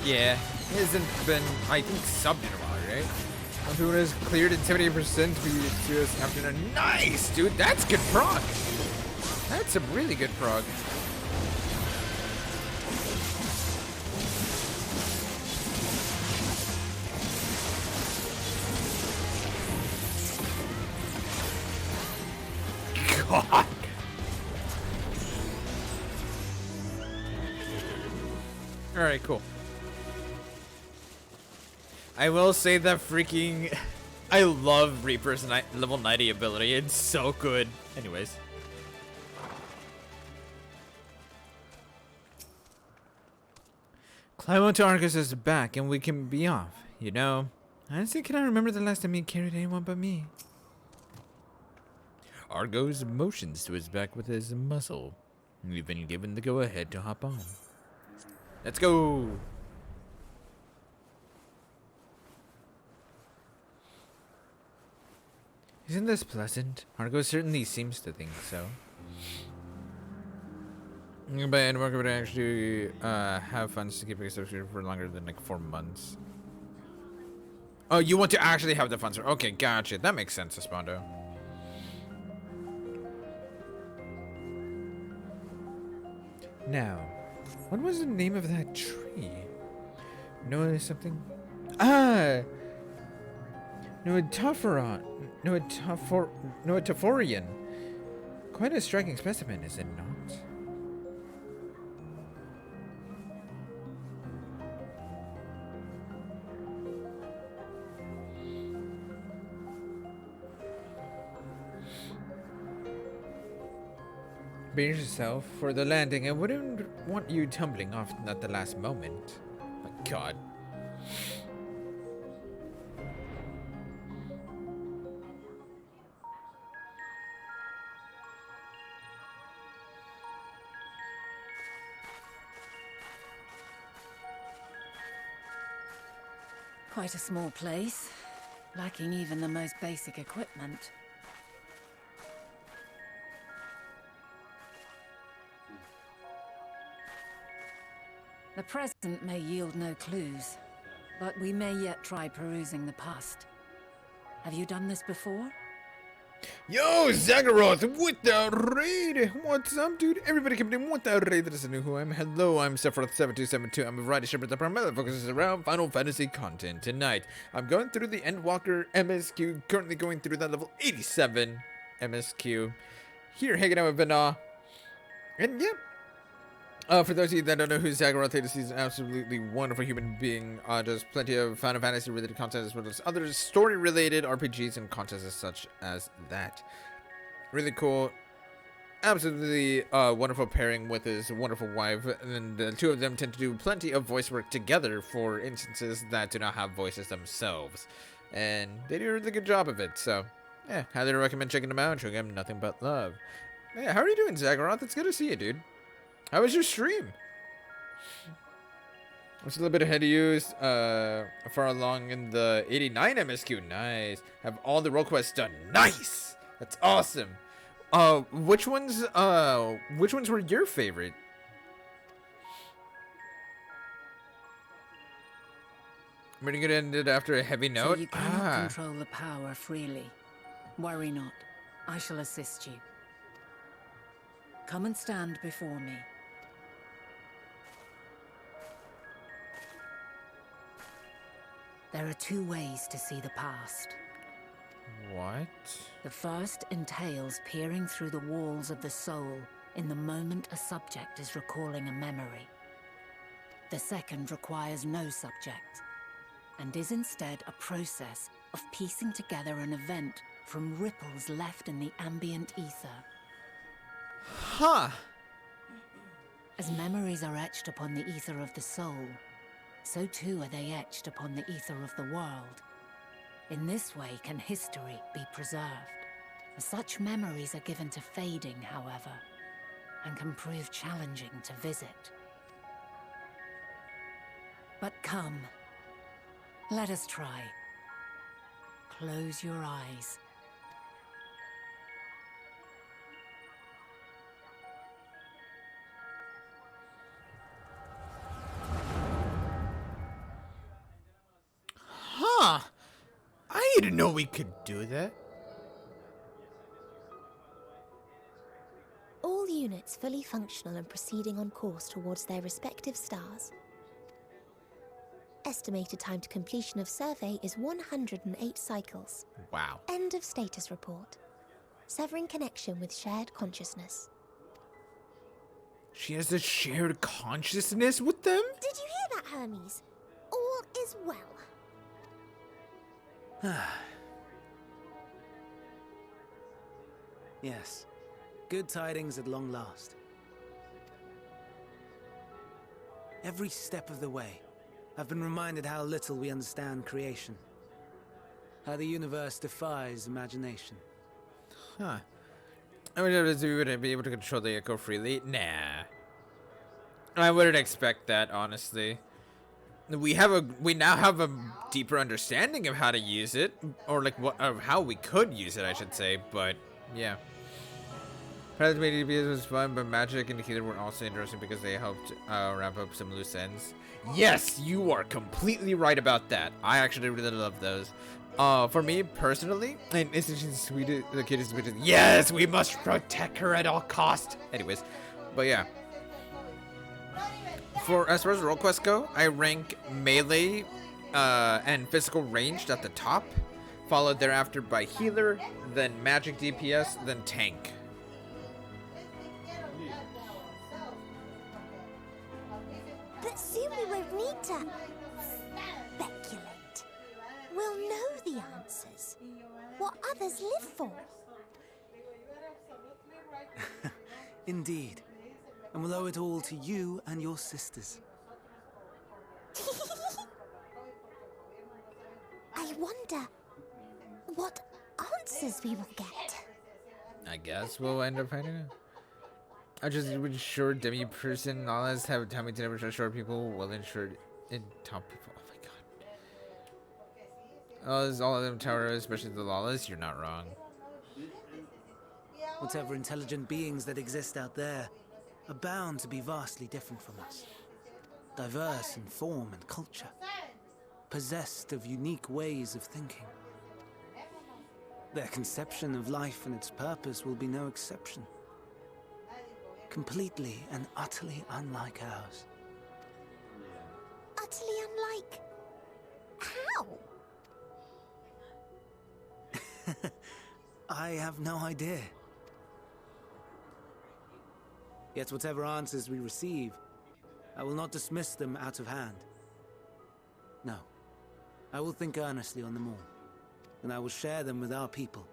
he hasn't been, I think, subbed in a while, right? Everyone has cleared at 78% for US afternoon. Nice, dude, that's good prog. That's a really good prog. God. Alright, cool. I will say that freaking... I love Reaper's level 90 ability. It's so good. Anyways. Climb onto Argus's back and we can be off. You know, honestly, can I remember the last time he carried anyone but me? Argos motions to his back with his muscle. We've been given the go-ahead to hop on. Let's go! Isn't this pleasant? Argo certainly seems to think so. But and we're going to actually have fun to keep associated for longer than like 4 months. Oh, you want to actually have the funds? Okay, gotcha. That makes sense, Espondo. Now, what was the name of that tree? Noah something? Ah! Noataphorian. Quite a striking specimen, is it not? Brace yourself for the landing. I wouldn't want you tumbling off at the last moment. My God. Quite a small place, lacking even the most basic equipment. The present may yield no clues, but we may yet try perusing the past. Have you done this before? Yo, Zagharoth, with the raid! What's up, dude? Everybody coming in with the raid that doesn't know who I am. Hello, I'm Sephiroth7272. I'm a variety shipper that primarily focuses around Final Fantasy content. Tonight, I'm going through the Endwalker MSQ, currently going through that level 87 MSQ. Here, hanging out with Vana. And yeah. For those of you that don't know who Zagharoth is, he's an absolutely wonderful human being. Does plenty of Final Fantasy related content as well as other story related RPGs and contests such as that. Really cool. Absolutely wonderful pairing with his wonderful wife. And the two of them tend to do plenty of voice work together for instances that do not have voices themselves. And they do a really good job of it. So, yeah, highly recommend checking them out. Showing them nothing but love. Yeah, how are you doing, Zagharoth? It's good to see you, dude. How was your stream? I was a little bit ahead of you, far along in the 89 MSQ. Nice. Have all the role quests done. Nice. That's awesome. Which ones were your favorite? We're gonna end it after a heavy note. So you cannot control the power freely. Worry not. I shall assist you. Come and stand before me. There are two ways to see the past. What? The first entails peering through the walls of the soul in the moment a subject is recalling a memory. The second requires no subject, and is instead a process of piecing together an event from ripples left in the ambient ether. Huh. As memories are etched upon the ether of the soul, so too are they etched upon the ether of the world. In this way can history be preserved. Such memories are given to fading, however, and can prove challenging to visit. But come, let us try. Close your eyes. Huh. I didn't know we could do that. All units fully functional and proceeding on course towards their respective stars. Estimated time to completion of survey is 108 cycles. Wow. End of status report. Severing connection with shared consciousness. She has a shared consciousness with them? Did you hear that, Hermes? All is well. Yes. Good tidings at long last. Every step of the way, I've been reminded how little we understand creation. How the universe defies imagination. Huh. I mean, we wouldn't be able to control the echo freely? Nah. I wouldn't expect that, honestly. We now have a deeper understanding of how to use it, or like how we could use it, I should say. But yeah. Pilot made it was fun, but magic and healer were also interesting because they helped wrap up some loose ends. Yes, you are completely right about that. I actually really love those. For me personally, and the kid is sweet. Yes, we must protect her at all cost. Anyways, but yeah. As far as role quests go, I rank melee and physical ranged at the top, followed thereafter by healer, then magic DPS, then tank. But soon we won't need to speculate. We'll know the answers. What others live for. Indeed. And we'll owe it all to you and your sisters. I wonder what answers we will get. I guess we'll end up finding out. I just would sure demi-person lawless have time to never short people well insured in top people. Oh my god. Oh, this all of them tower, especially the lawless. You're not wrong. Whatever intelligent beings that exist out there are bound to be vastly different from us. Diverse in form and culture. Possessed of unique ways of thinking. Their conception of life and its purpose will be no exception. Completely and utterly unlike ours. Utterly unlike... how? I have no idea. Yet whatever answers we receive, I will not dismiss them out of hand. No. I will think earnestly on them all, and I will share them with our people,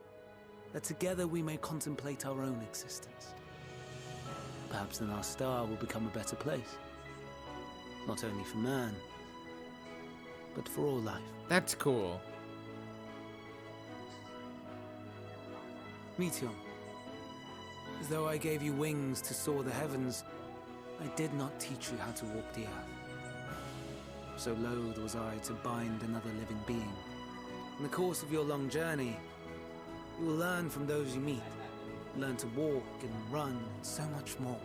that together we may contemplate our own existence. Perhaps then our star will become a better place. Not only for man, but for all life. That's cool. Meteor, as though I gave you wings to soar the heavens, I did not teach you how to walk the earth. So loath was I to bind another living being. In the course of your long journey, you will learn from those you meet. Learn to walk and run and so much more.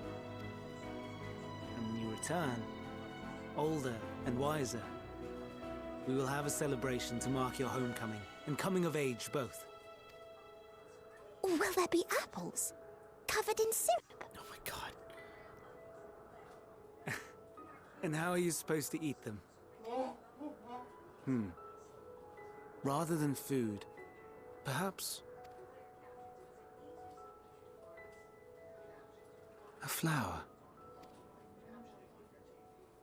And when you return, older and wiser, we will have a celebration to mark your homecoming and coming of age both. Will there be apples? Covered in syrup? Oh my god. And how are you supposed to eat them? Rather than food, perhaps a flower.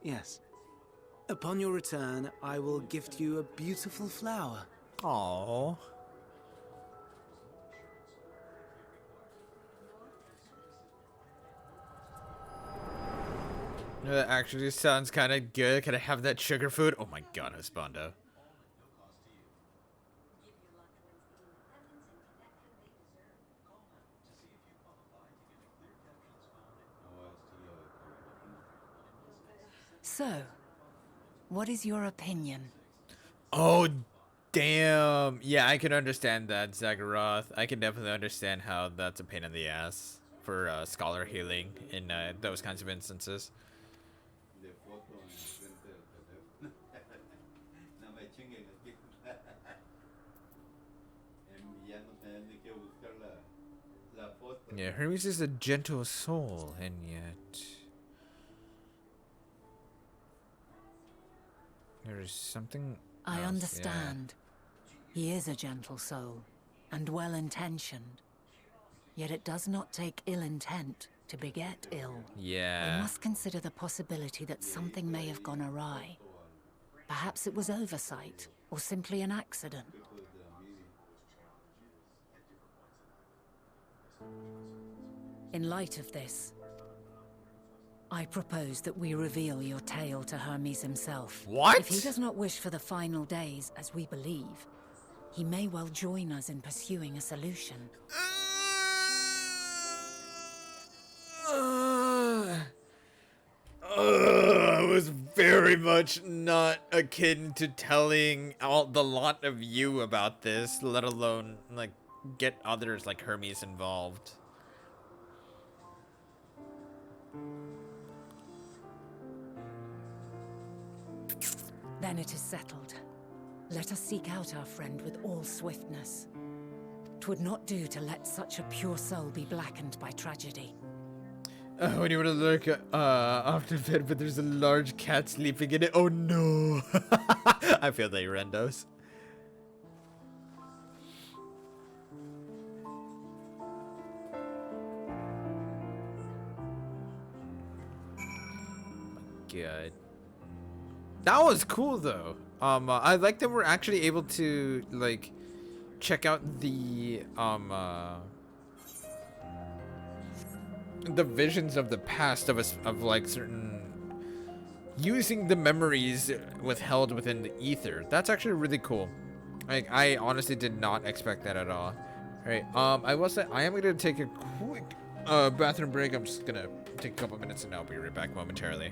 Yes. Upon your return, I will gift you a beautiful flower. Aww. That actually sounds kind of good. Can I have that sugar food? Oh my god, husbando. So, what is your opinion? Oh, damn. Yeah, I can understand that, Zagharoth. I can definitely understand how that's a pain in the ass for scholar healing in those kinds of instances. Yeah, Hermes is a gentle soul, and yet there is something I else, understand. He is a gentle soul, and well-intentioned. Yet it does not take ill intent to beget ill. Yeah. We must consider the possibility that something may have gone awry. Perhaps it was oversight, or simply an accident. In light of this, I propose that we reveal your tale to Hermes himself. What? If he does not wish for the final days, as we believe, he may well join us in pursuing a solution. It was very much not akin to telling all the lot of you about this, let alone like get others like Hermes involved. Then it is settled. Let us seek out our friend with all swiftness. 'Twould not do to let such a pure soul be blackened by tragedy. When you want to look off to bed, but there's a large cat sleeping in it. Oh no! I feel the Rendos. God, that was cool though. I like that we're actually able to like check out the visions of the past of like certain using the memories withheld within the ether. That's actually really cool. Like I honestly did not expect that at all. All right, I will say I am gonna take a quick bathroom break. I'm just gonna take a couple minutes and I'll be right back momentarily.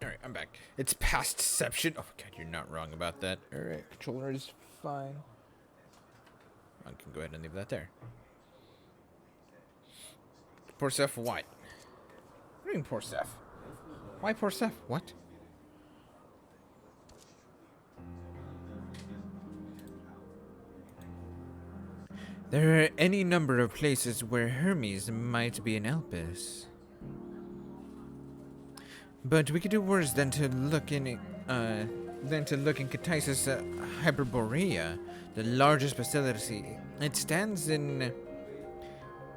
Alright, I'm back. It's past deception. Oh god, you're not wrong about that. Alright, controller is fine. I can go ahead and leave that there. Poor Seth, what? What do you mean poor Seth? Why poor Seth? What? There are any number of places where Hermes might be an Elpis. But we could do worse than to look in Katisis Hyperborea, the largest facility. It stands in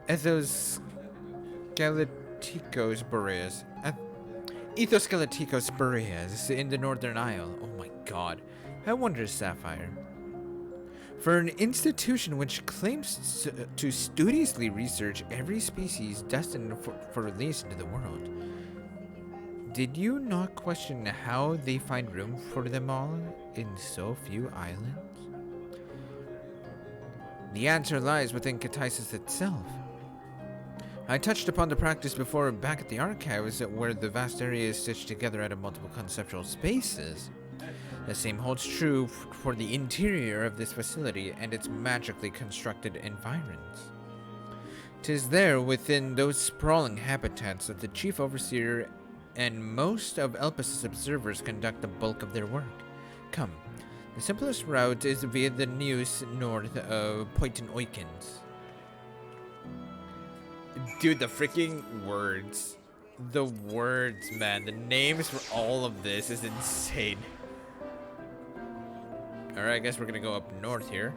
Ethosceletikos Boreas. Ethosceletikos Boreas in the Northern Isle. Oh my god. I wonder, Sapphire. For an institution which claims to studiously research every species destined for release into the world, did you not question how they find room for them all in so few islands? The answer lies within Katisis itself. I touched upon the practice before back at the archives, where the vast area is stitched together out of multiple conceptual spaces. The same holds true for the interior of this facility and its magically constructed environs. 'Tis there, within those sprawling habitats, that the Chief Overseer and most of Elpis's observers conduct the bulk of their work. Come, the simplest route is via the Neus north of Poiten-Oikens. Dude, the freaking words. The words, man. The names for all of this is insane. Alright, I guess we're gonna go up north here.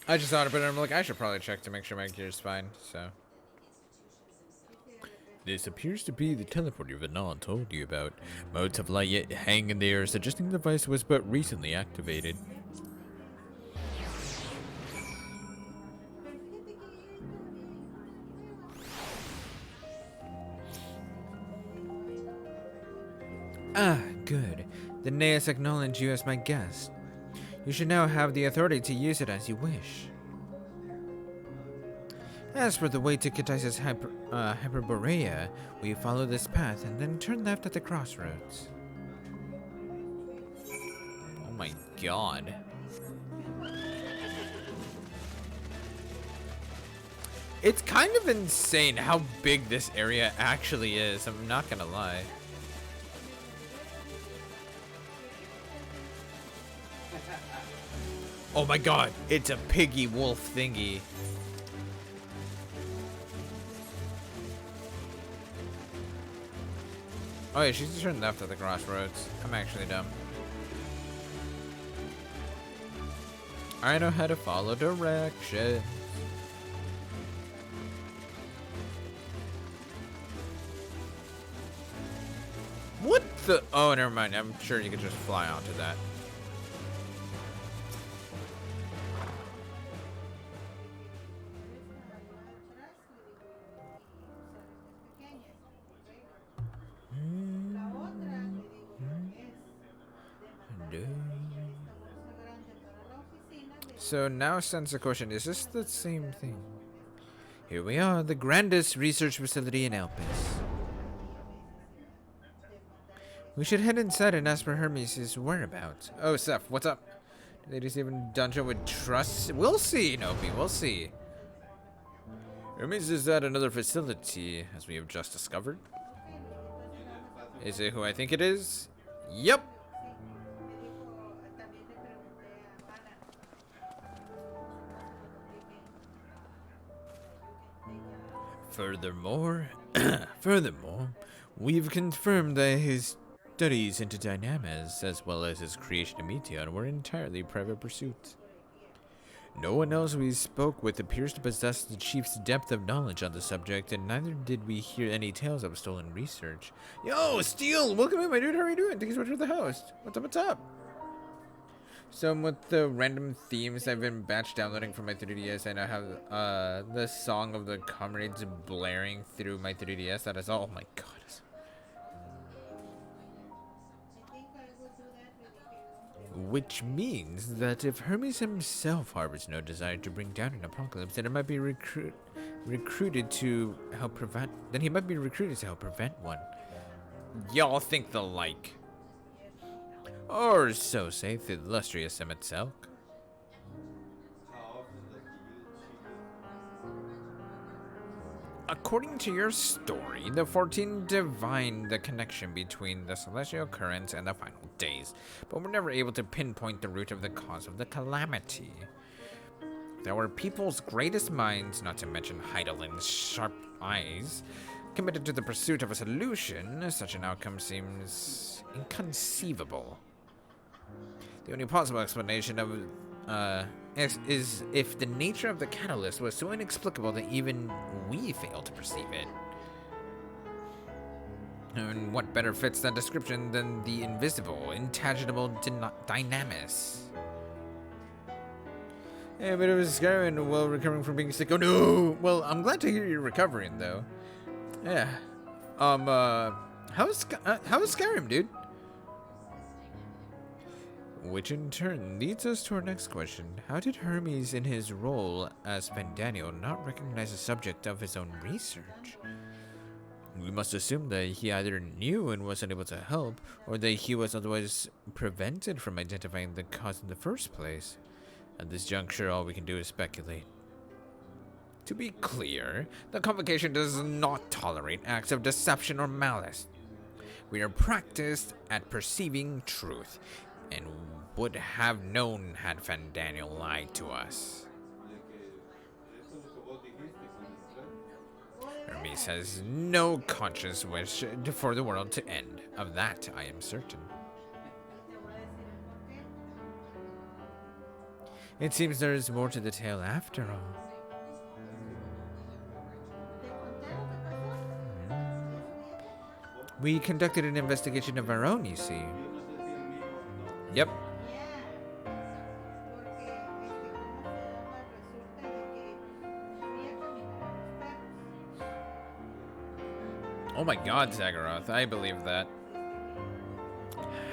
I just thought about it, I'm like, I should probably check to make sure my gear's fine, so. This appears to be the teleporter Vanan told you about. Modes of light yet hang in the air, suggesting the device was but recently activated. Ah, good. The Neus acknowledged you as my guest. You should now have the authority to use it as you wish. As for the way to Katisa's Berseria, we follow this path and then turn left at the crossroads. Oh my god. It's kind of insane how big this area actually is, I'm not gonna lie. Oh my god, it's a piggy wolf thingy. Oh yeah, she's turned left at the crossroads. I'm actually dumb. I know how to follow directions. What the? Oh, never mind. I'm sure you could just fly onto that. So now stands the question, is this the same thing? Here we are, the grandest research facility in Elpis. We should head inside and ask for Hermes' whereabouts. Oh, Seth, what's up? Do they just even dungeon with trust? We'll see, Nobi, we'll see. Hermes is at another facility, as we have just discovered. Is it who I think it is? Yep. Furthermore, we've confirmed that his studies into Dynamis, as well as his creation of Meteon, were entirely private pursuits. No one else we spoke with appears to possess the chief's depth of knowledge on the subject, and neither did we hear any tales of stolen research. Yo, Steel! Welcome in, my dude. How are you doing? Thank you so much for the host. What's up, what's up? So with the random themes I've been batch downloading from my 3DS, I now have the Song of the Comrades blaring through my 3DS. That is all. Oh my god. Which means that if Hermes himself harbors no desire to bring down an apocalypse, then it might be recruited to help prevent. Then he might be recruited to help prevent one. Y'all think the like. Or so saith the illustrious Emet-Selk. According to your story, the 14 divined the connection between the celestial currents and the final days, but were never able to pinpoint the root of the cause of the calamity. There were people's greatest minds, not to mention Heidelin's sharp eyes, committed to the pursuit of a solution. Such an outcome seems inconceivable. The only possible explanation of is if the nature of the catalyst was so inexplicable that even we fail to perceive it. And what better fits that description than the invisible, intangible dynamis? Yeah, but it was Skyrim while recovering from being sick. Oh no! Well, I'm glad to hear you're recovering, though. Yeah. How's Skyrim, dude? Which in turn leads us to our next question. How did Hermes, in his role as Fandaniel, not recognize the subject of his own research? We must assume that he either knew and was unable to help, or that he was otherwise prevented from identifying the cause in the first place. At this juncture, all we can do is speculate. To be clear, the convocation does not tolerate acts of deception or malice. We are practiced at perceiving truth, and would have known had Fandaniel lied to us. Hermes has no conscious wish for the world to end. Of that, I am certain. It seems there is more to the tale after all. We conducted an investigation of our own, you see. Yep. Oh my god, Zagoroth, I believe that.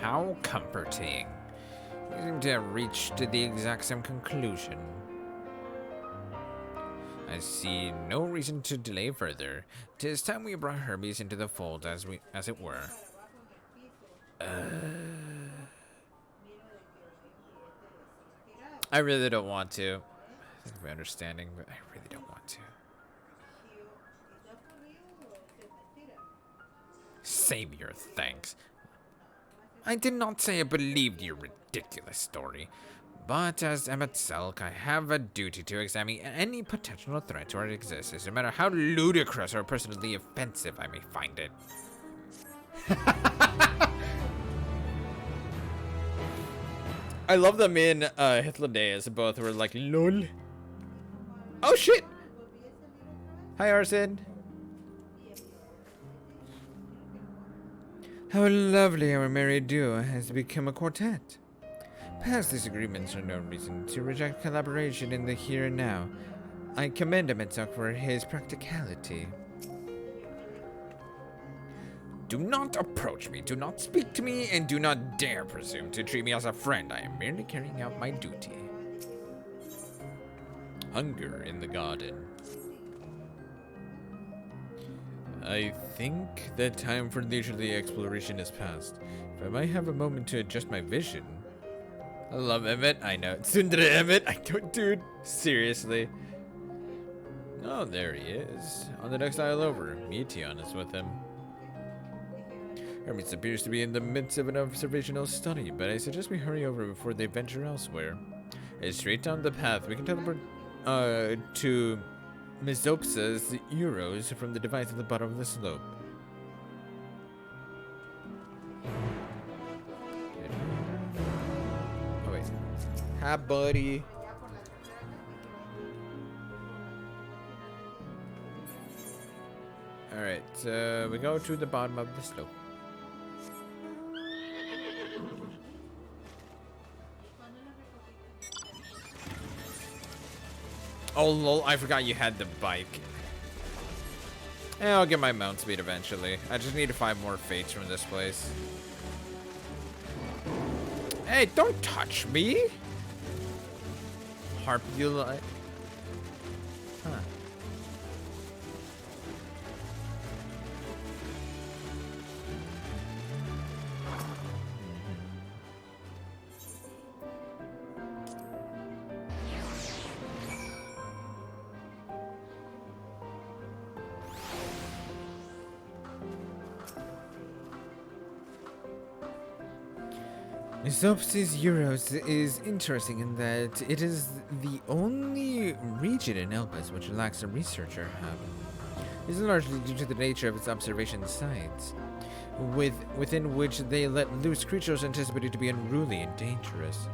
How comforting. You seem to have reached the exact same conclusion. I see no reason to delay further. 'Tis time we brought Hermes into the fold, as it were. I really don't want to. Thank you for understanding, but I really don't want to. Save your thanks. I did not say I believed your ridiculous story, but as Emmet Selk, I have a duty to examine any potential threat to our existence, no matter how ludicrous or personally offensive I may find it. I love them in Hitler Days. Both were like, lol. Oh shit! Hi, Arsen. How lovely our married duo has become a quartet. Past disagreements are no reason to reject collaboration in the here and now. I commend Emitzok for his practicality. Do not approach me, do not speak to me, and do not dare presume to treat me as a friend. I am merely carrying out my duty. Hunger in the garden. I think the time for leisurely exploration is past. If I might have a moment to adjust my vision. I love Emmett, I know. Tsundere Emmett, I don't, dude. Seriously. Oh, there he is. On the next aisle over, Meteon is with him. Hermes appears to be in the midst of an observational study, but I suggest we hurry over before they venture elsewhere. It's straight down the path. We can teleport to Mizopsa's Euros from the device at the bottom of the slope. Oh wait. Hi, buddy. Alright, we go to the bottom of the slope. Oh lol, I forgot you had the bike. Yeah, I'll get my mount speed eventually. I just need to find more fates from this place. Hey, don't touch me! Harpula. Huh. Zopsis Euros is interesting in that it is the only region in Elpis which lacks a researcher hub. This is largely due to the nature of its observation sites, within which they let loose creatures anticipated to be unruly and dangerous.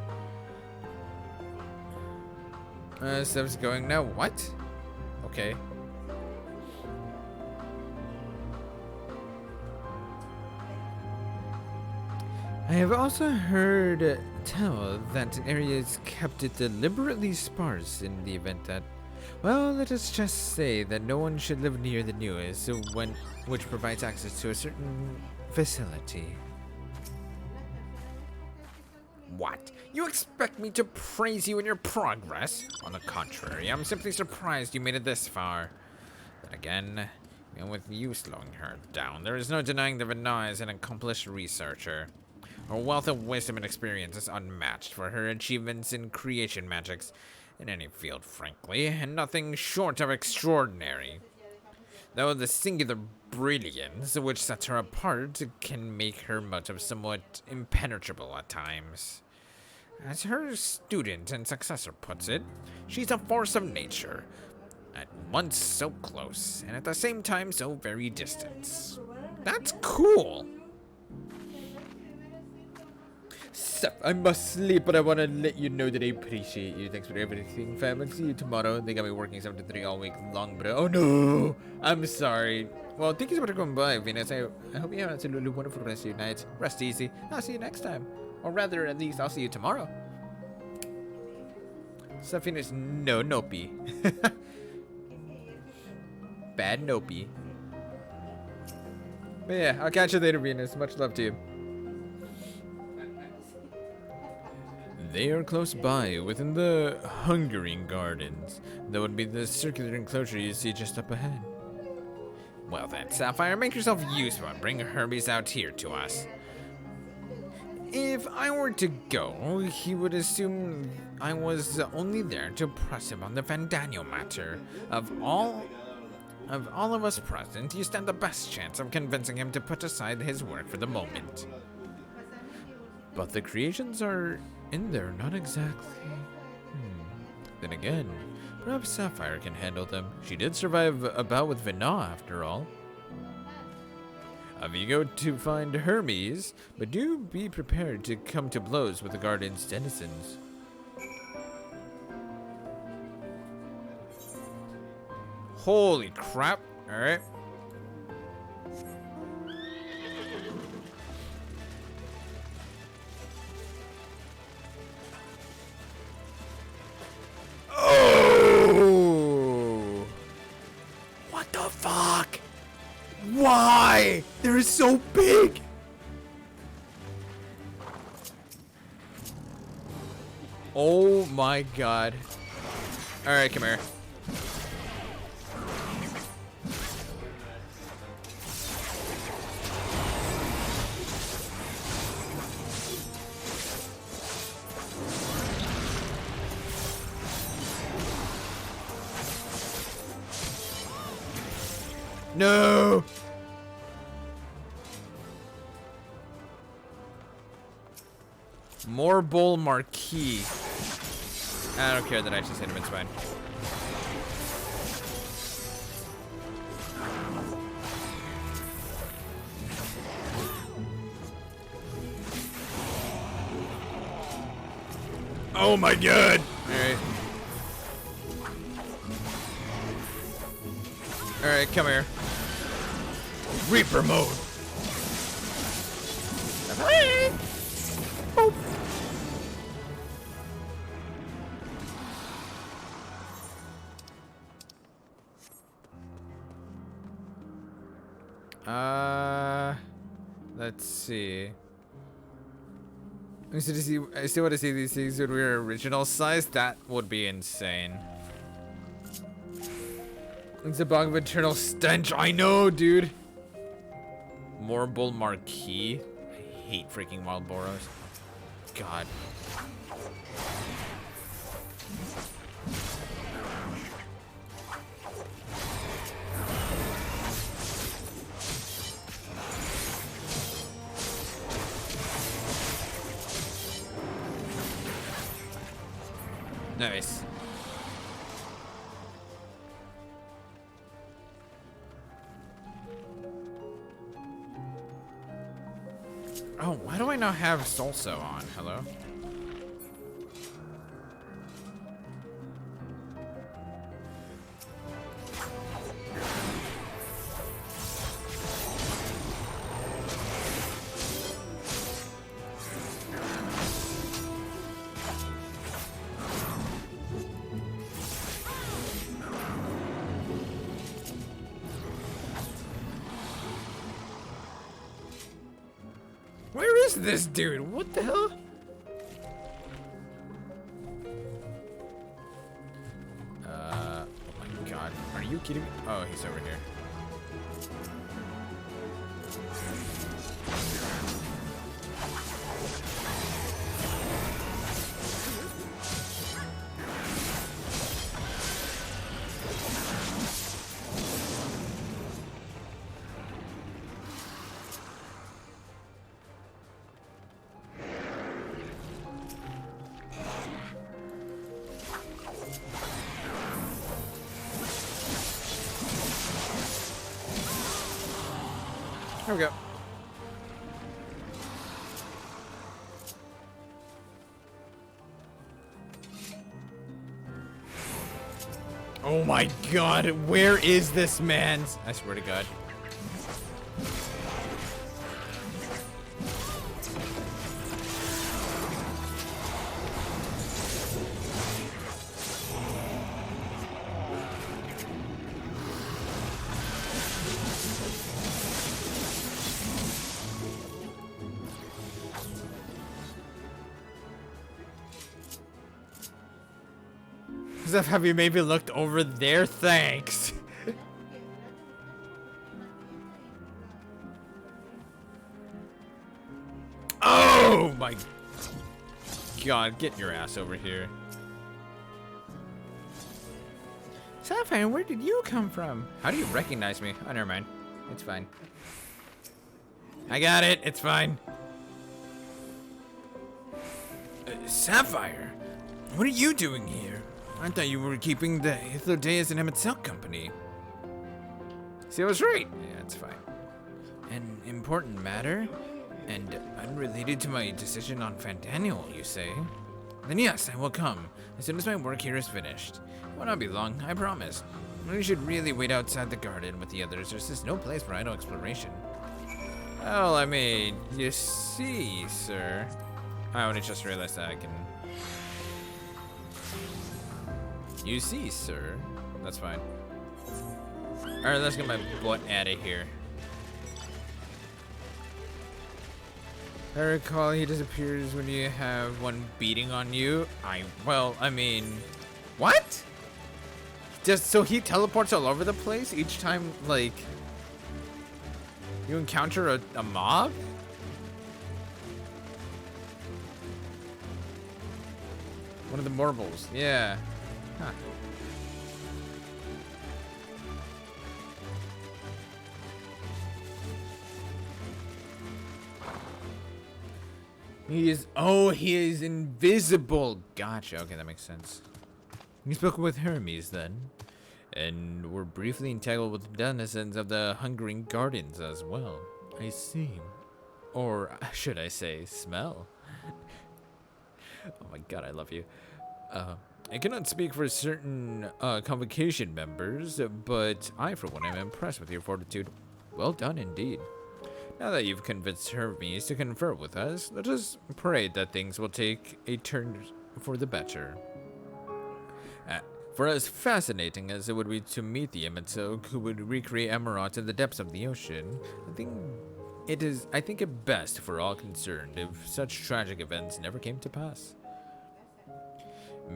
Stuff's going now. What? Okay. I have also heard tell that an area is kept deliberately sparse in the event that, well, let us just say that no one should live near the newest, which provides access to a certain facility. What? You expect me to praise you in your progress? On the contrary, I'm simply surprised you made it this far. Then again, even with you slowing her down, there is no denying that Vana is an accomplished researcher. Her wealth of wisdom and experience is unmatched for her achievements in creation magics in any field, frankly, and nothing short of extraordinary. Though the singular brilliance which sets her apart can make her motive somewhat impenetrable at times. As her student and successor puts it, she's a force of nature, at once so close and at the same time so very distant. That's cool! Seth, I must sleep, but I want to let you know that I appreciate you. Thanks for everything, fam. I'll see you tomorrow. They got me working 7 to 3 all week long, bro. Oh no! I'm sorry. Well, thank you so much for coming by, Venus. I hope you have an absolutely wonderful rest of your night. Rest easy. I'll see you next time. Or rather, at least, I'll see you tomorrow. Seth, Venus, no, Nopey. Bad Nopey. But yeah, I'll catch you later, Venus. Much love to you. They are close by, within the Hungering Gardens. That would be the circular enclosure you see just up ahead. Well then, Sapphire, make yourself useful and bring Hermes out here to us. If I were to go, he would assume I was only there to press him on the Fandanio matter. Of all of us present, you stand the best chance of convincing him to put aside his work for the moment. But the creations are in there, not exactly. Then again, perhaps Sapphire can handle them. She did survive a bout with Vana, after all. You go to find Hermes, but do be prepared to come to blows with the garden's denizens. Holy crap! All right. Oh! What the fuck? Why? They're so big! Oh my god. Alright, come here. No! More Bowl Marquis. I don't care that I just hit him, it's fine. Oh my god! Alright. Alright, come here. Reaper mode. Oh. Let's see. I still want to see these things when we're original size. That would be insane. It's a bog of eternal stench. I know, dude. Morbull Marquis. I hate freaking wild boros. God. Nice. Oh, why do I not have Solso on? Hello? this dude? What the hell? Oh my god. Are you kidding me? Oh, he's over here. There we go. Oh my god, where is this man? I swear to god. Zeph, have you maybe looked over there? Thanks. Oh my god, get your ass over here. Sapphire, where did you come from? How do you recognize me? Oh, never mind. It's fine. I got it. It's fine. Sapphire, what are you doing here? I thought you were keeping the Aetherdaeus and MSQ company. See, I was right. Yeah, it's fine. An important matter? And unrelated to my decision on Fandaniel, you say? Then yes, I will come, as soon as my work here is finished. It will not be long, I promise. We should really wait outside the garden with the others. There's just no place for idle exploration. Well, I mean, you see, sir. I only just realized that I can... You see, sir. That's fine. Alright, let's get my butt out of here. I recall he disappears when you have one beating on you. Well, I mean... What? Just so he teleports all over the place each time, like... You encounter a mob? One of the marbles, yeah. Huh. He is invisible. Gotcha. Okay, that makes sense. You spoke with Hermes then, and were briefly entangled with the denizens of the Hungering Gardens as well. I see. Or should I say, smell. Oh my god, I love you. I cannot speak for certain convocation members, but I, for one, am impressed with your fortitude. Well done indeed. Now that you've convinced Hermes to confer with us, let us pray that things will take a turn for the better. For as fascinating as it would be to meet the MSQ who would recreate Emerald in the depths of the ocean, I think it best for all concerned if such tragic events never came to pass.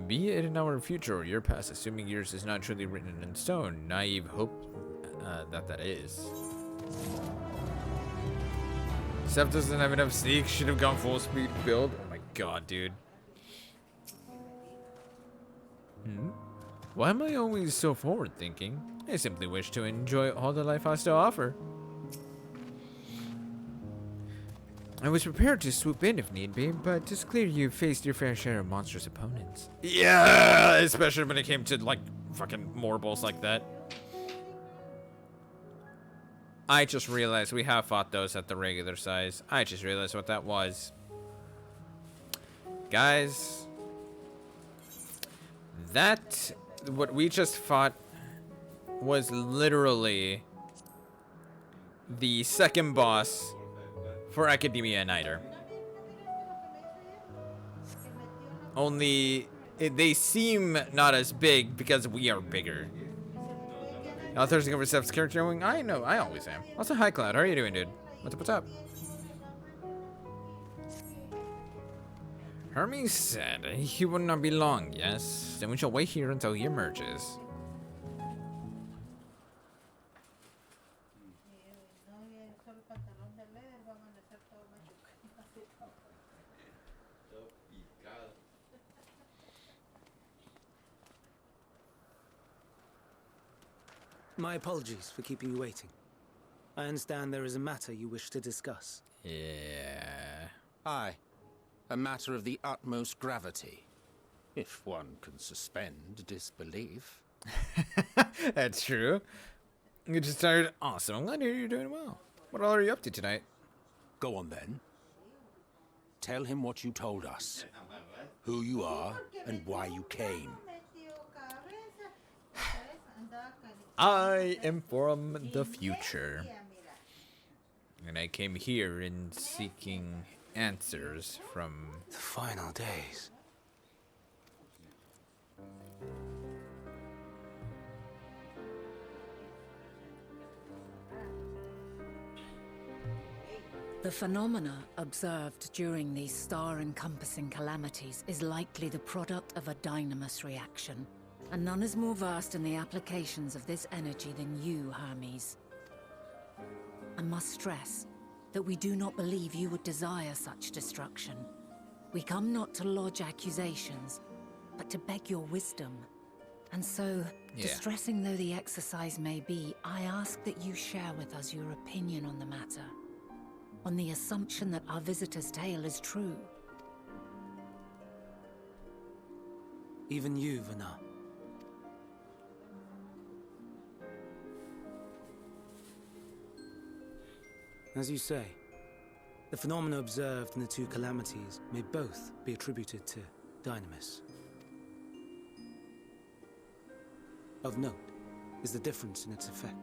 Be it in our future or your past, assuming yours is not truly written in stone, naive hope that is. Seth doesn't have enough sneak, should have gone full speed build. Oh my god, dude. Why am I always so forward thinking? I simply wish to enjoy all that life has to offer. I was prepared to swoop in if need be, but it's clear you've faced your fair share of monstrous opponents. Yeah, especially when it came to, like, fucking marbles like that. I just realized we have fought those at the regular size. I just realized what that was. Guys, what we just fought was literally the second boss for Academia Niter. Only they seem not as big because we are bigger. Now thirsting over Steph's character going, I know, I always am. Also, hi Cloud, how are you doing, dude? What's up, what's up? Hermes said he would not be long, yes? Then we shall wait here until he emerges. My apologies for keeping you waiting. I understand there is a matter you wish to discuss. Yeah. Aye. A matter of the utmost gravity. If one can suspend disbelief. That's true. You just started. Awesome. I'm glad to hear you're doing well. What all are you up to tonight? Go on then. Tell him what you told us. Who you are and why you came. I am from the future. And I came here in seeking answers from The final days. The phenomena observed during these star-encompassing calamities is likely the product of a dynamis reaction, and none is more versed in the applications of this energy than you, Hermes. I must stress that we do not believe you would desire such destruction. We come not to lodge accusations, but to beg your wisdom. And so, distressing though the exercise may be, I ask that you share with us your opinion on the matter, on the assumption that our visitor's tale is true. Even you, Vana. As you say, the phenomena observed in the two calamities may both be attributed to dynamis. Of note is the difference in its effect.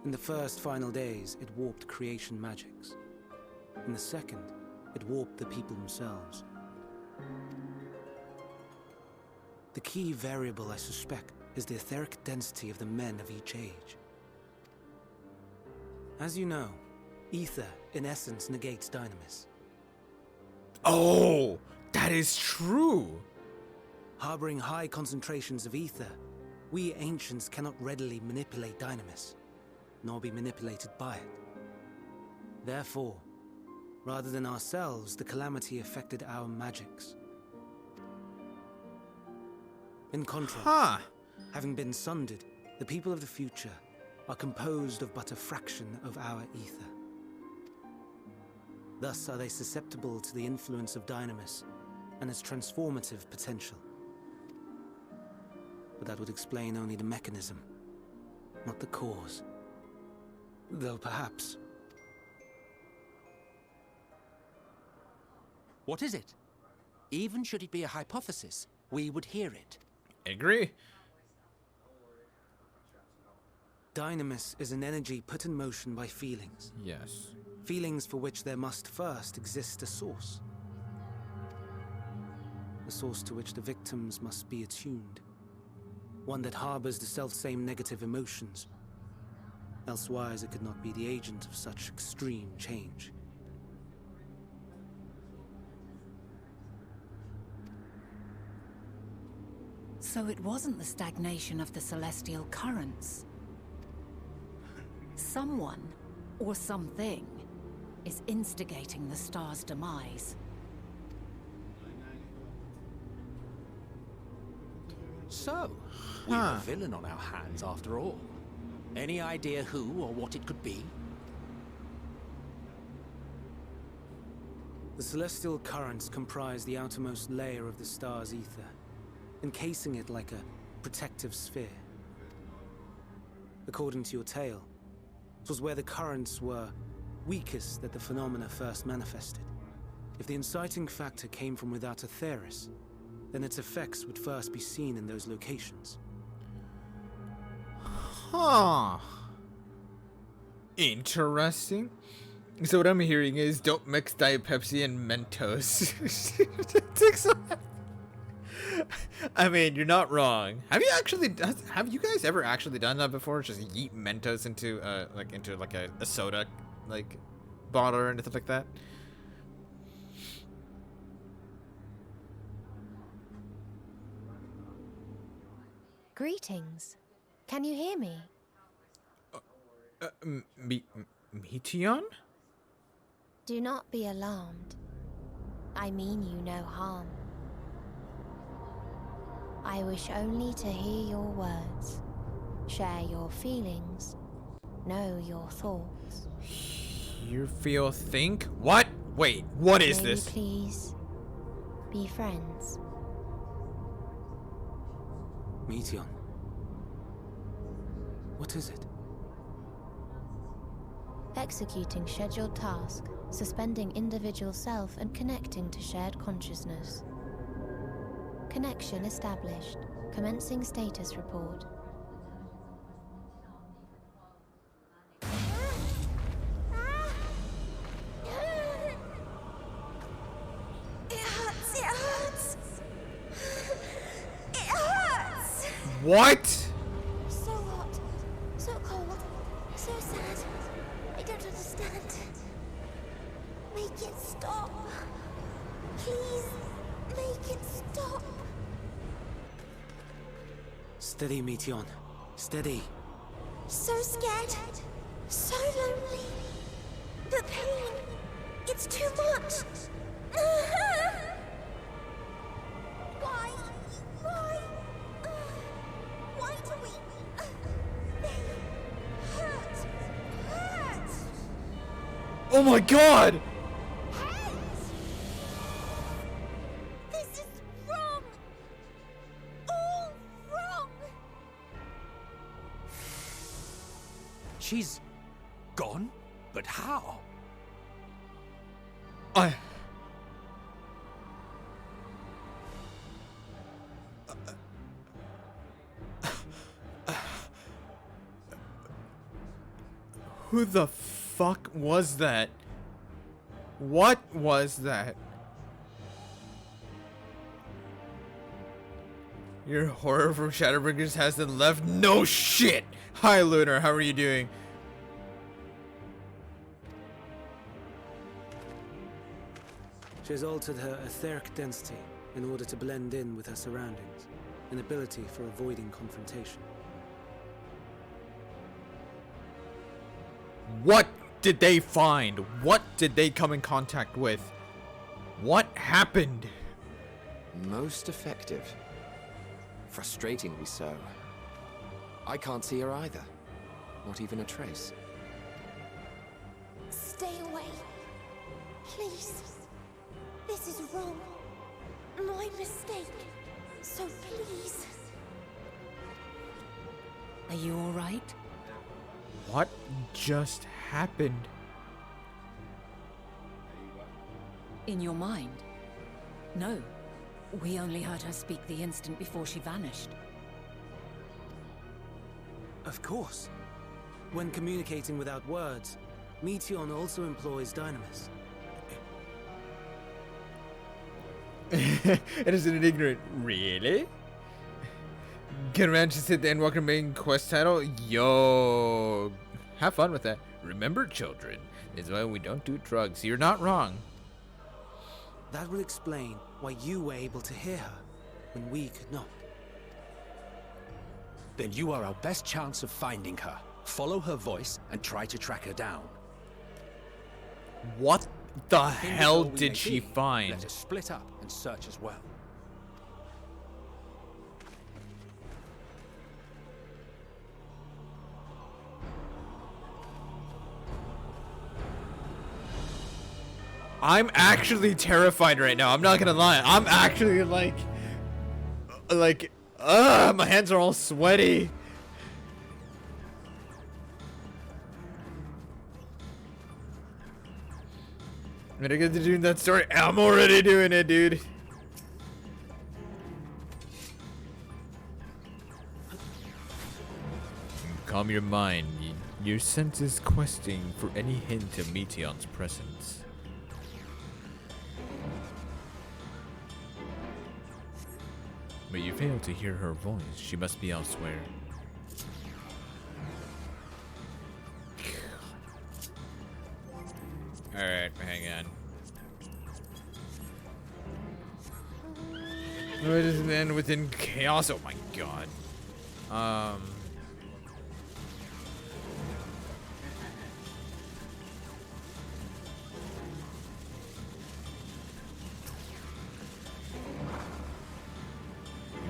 In the first final days, it warped creation magics. In the second, it warped the people themselves. The key variable, I suspect, is the etheric density of the men of each age. As you know, ether, in essence, negates dynamis. Oh, that is true. Harboring high concentrations of ether, we ancients cannot readily manipulate dynamis, nor be manipulated by it. Therefore, rather than ourselves, the calamity affected our magics. In contrast, having been sundered, the people of the future are composed of but a fraction of our ether. Thus are they susceptible to the influence of dynamis and its transformative potential. But that would explain only the mechanism, not the cause. Though perhaps... What is it? Even should it be a hypothesis, we would hear it. Agree. Dynamis is an energy put in motion by feelings. Yes. Feelings for which there must first exist a source. A source to which the victims must be attuned. One that harbors the self-same negative emotions. Elsewise, it could not be the agent of such extreme change. So it wasn't the stagnation of the celestial currents. Someone, or something, is instigating the star's demise. So, we have a villain on our hands after all. Any idea who or what it could be? The celestial currents comprise the outermost layer of the star's ether, encasing it like a protective sphere. According to your tale, it was where the currents were weakest that the phenomena first manifested. If the inciting factor came from without Aetheris, then its effects would first be seen in those locations. Huh. Interesting. So what I'm hearing is don't mix Diet Pepsi and Mentos. I mean, you're not wrong. Have you guys ever actually done that before? Just yeet Mentos into a soda bottle or anything like that? Greetings. Can you hear me? Meteon? Do not be alarmed. I mean you no harm. I wish only to hear your words, share your feelings, know your thoughts. Hear, feel, think? What? Wait, what is May we this? please be friends? Meteon. What is it? Executing scheduled task, suspending individual self and connecting to shared consciousness. Connection established. Commencing status report. It hurts, it hurts. It hurts. What? So hot, so cold, so sad. I don't understand. Make it stop. Please, make it stop. Steady, Meteon. Steady. So scared, so lonely. The pain, it's too much. Why? Why do we? They hurt. Oh my god! This is wrong. All wrong. She's gone? But how? Who the fuck was that? What was that? Your horror from Shadowbringers hasn't left? No shit! Hi Lunar, how are you doing? She has altered her etheric density in order to blend in with her surroundings, an ability for avoiding confrontation. What did they find? What did they come in contact with? What happened? Most effective. Frustratingly so. I can't see her either. Not even a trace. Stay away. Please. This is wrong. My mistake. So please. Are you all right? What just happened? In your mind? No. We only heard her speak the instant before she vanished. Of course. When communicating without words, Meteon also employs dynamis. It is an ignorant. Really? Get around to hit the Endwalker main quest title? Yo. Have fun with that. Remember, children, is why we don't do drugs. You're not wrong. That will explain why you were able to hear her when we could not. Then you are our best chance of finding her. Follow her voice and try to track her down. What the hell Indigo we did may she be, find? Let us split up and search as well. I'm actually terrified right now. I'm not gonna lie. I'm actually like, my hands are all sweaty. I'm gonna get to doing that story. I'm already doing it, dude. Calm your mind. Your senses questing for any hint of Meteon's presence. But you fail to hear her voice. She must be elsewhere. Alright, hang on. It doesn't end within chaos. Oh my god.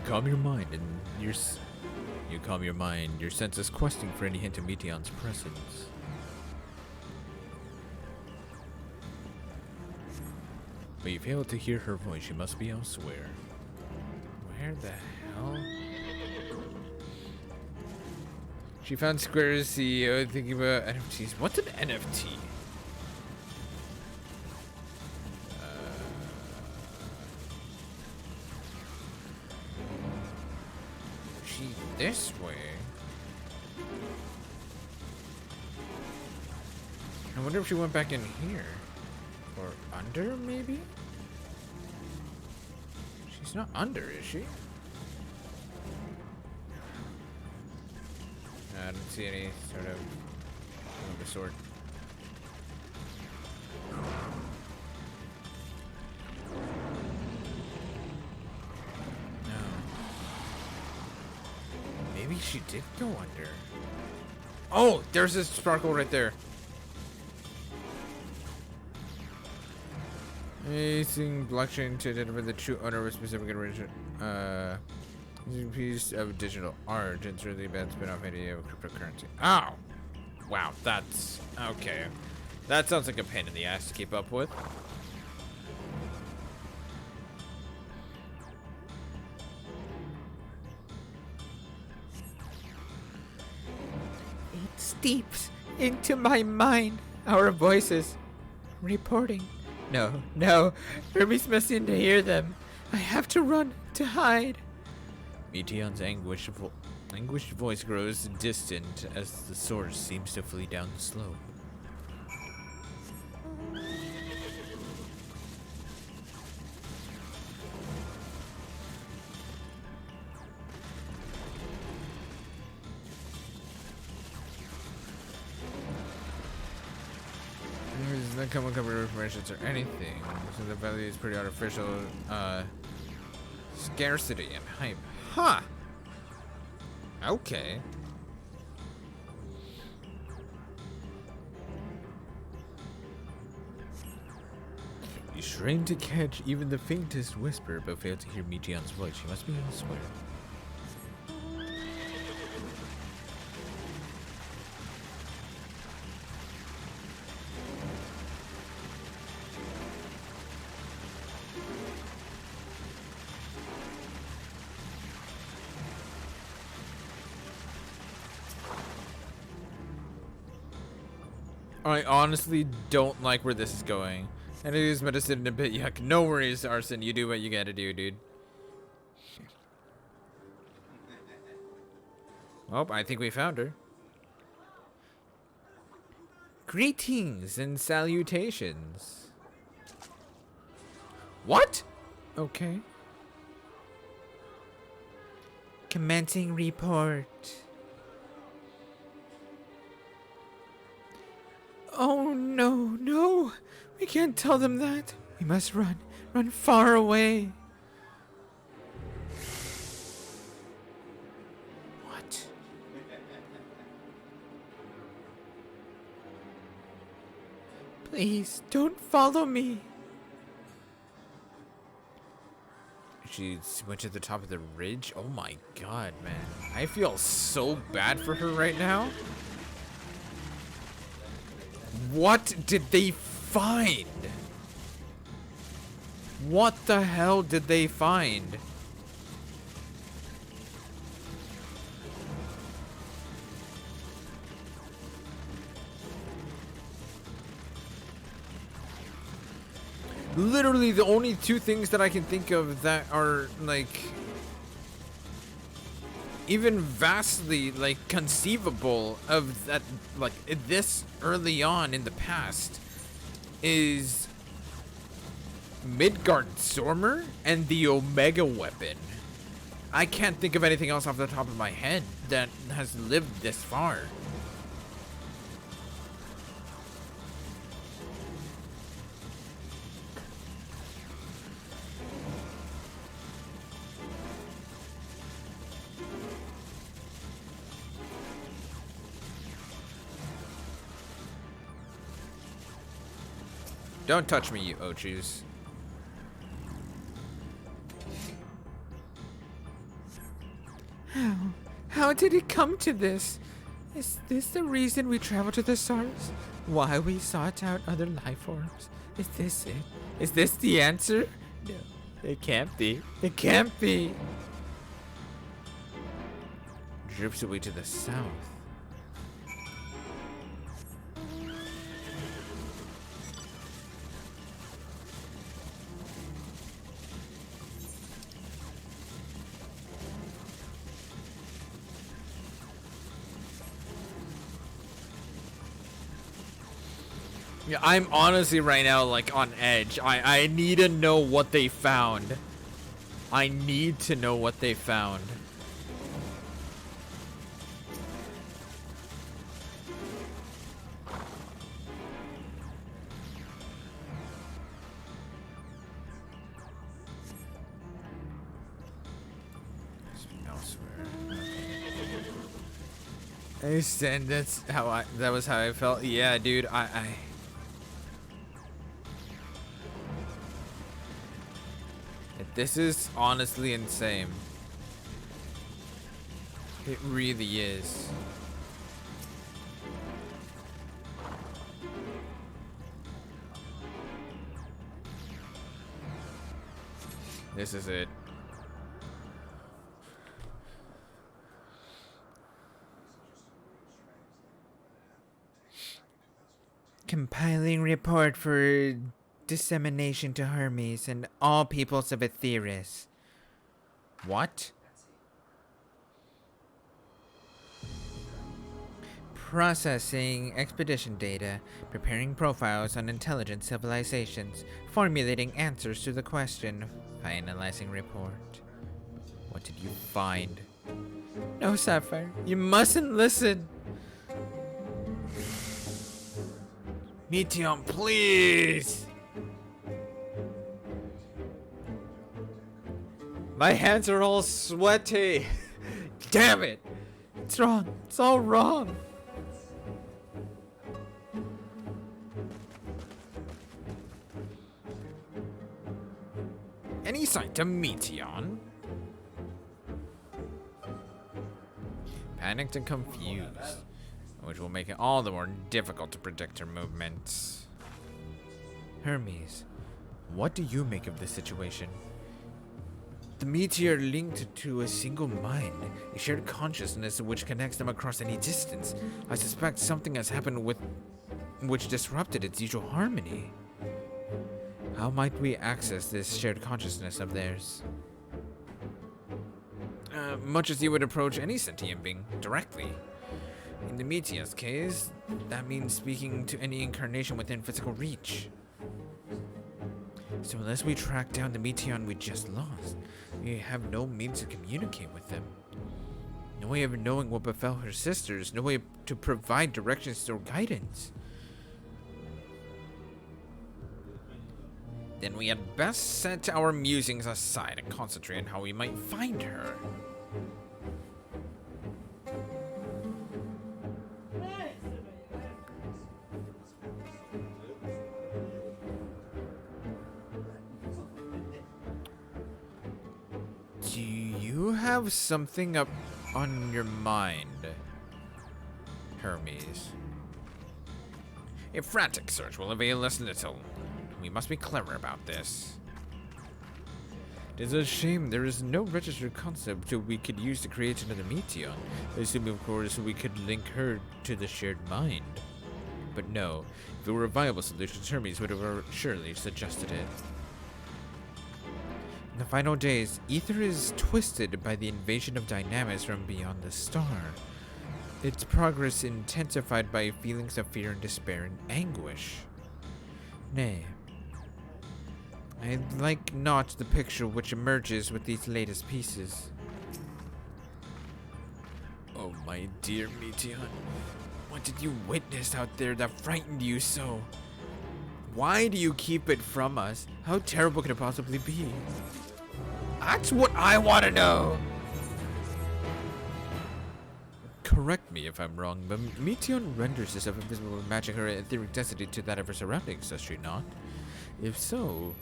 Calm your mind and you calm your mind, your senses questing for any hint of Meteon's presence. But you fail to hear her voice. She must be elsewhere. Where the hell? She found Square's CEO thinking about NFTs. What's an NFT? This way. I wonder if she went back in here. Or under, maybe? She's not under, is she? I don't see any sort of the sort. Maybe she did go under. Oh, there's this sparkle right there. Using blockchain to identify the true owner of a specific original piece of digital art. It's really a bad spin-off idea of cryptocurrency. Oh! Wow, that's... okay. That sounds like a pain in the ass to keep up with. Steeps into my mind our voices reporting. No, Hermes mustn't hear them. I have to run to hide. Meteon's anguished voice grows distant as the source seems to flee down the slope. There's not come cover informations or anything, so the value is pretty artificial. Scarcity and hype. Huh. Okay. You strain to catch even the faintest whisper, but fail to hear Meteon's voice. She must be elsewhere. I honestly don't like where this is going. And it is medicine in a bit. Yuck. No worries, Arson. You do what you gotta do, dude. Oh, I think we found her. Greetings and salutations. What? Okay. Commencing report. Oh, no. We can't tell them that. We must run. Run far away. What? Please, don't follow me. She went to the top of the ridge? Oh my god, man. I feel so bad for her right now. What did they find? What the hell did they find? Literally the only two things that I can think of that are like even vastly like conceivable of that, like this early on in the past, is Midgard Stormer and the Omega weapon. I can't think of anything else off the top of my head that has lived this far. Don't touch me, you Ochus. How did it come to this? Is this the reason we traveled to the stars? Why we sought out other life forms? Is this it? Is this the answer? No, it can't be. It can't be. Drifts away to the south. Yeah, I'm honestly right now like on edge. I need to know what they found. I need to know what they found. I understand. That was how I felt. Yeah, dude. This is honestly insane. It really is. This is it. Compiling report for dissemination to Hermes and all peoples of Aetheris. What? Processing expedition data, preparing profiles on intelligent civilizations, formulating answers to the question, finalizing report. What did you find? No, Sapphire, you mustn't listen. Meteon, please! My hands are all sweaty. Damn it! It's wrong. It's all wrong. Any sign to Meteon? Panicked and confused, which will make it all the more difficult to predict her movements. Hermes, what do you make of this situation? The meteor linked to a single mind, a shared consciousness which connects them across any distance. I suspect something has happened which disrupted its usual harmony. How might we access this shared consciousness of theirs? Much as you would approach any sentient being, directly. In the Meteor's case, that means speaking to any incarnation within physical reach. So unless we track down the Meteon we just lost, we have no means to communicate with them. No way of knowing what befell her sisters, no way to provide directions or guidance. Then we had best set our musings aside and concentrate on how we might find her. Do you have something up on your mind, Hermes? A frantic search will avail us little. We must be clever about this. It is a shame there is no registered concept we could use to create another Meteon, assuming of course we could link her to the shared mind. But no, if it were a viable solution, Hermes would have surely suggested it. In the final days, Ether is twisted by the invasion of dynamics from beyond the star. Its progress intensified by feelings of fear and despair and anguish. Nay, I like not the picture which emerges with these latest pieces. Oh my dear Meteon, what did you witness out there that frightened you so? Why do you keep it from us? How terrible could it possibly be? That's what I want to know! Correct me if I'm wrong, but Meteon renders herself invisible, matching her etheric density to that of her surroundings, does she not? If so,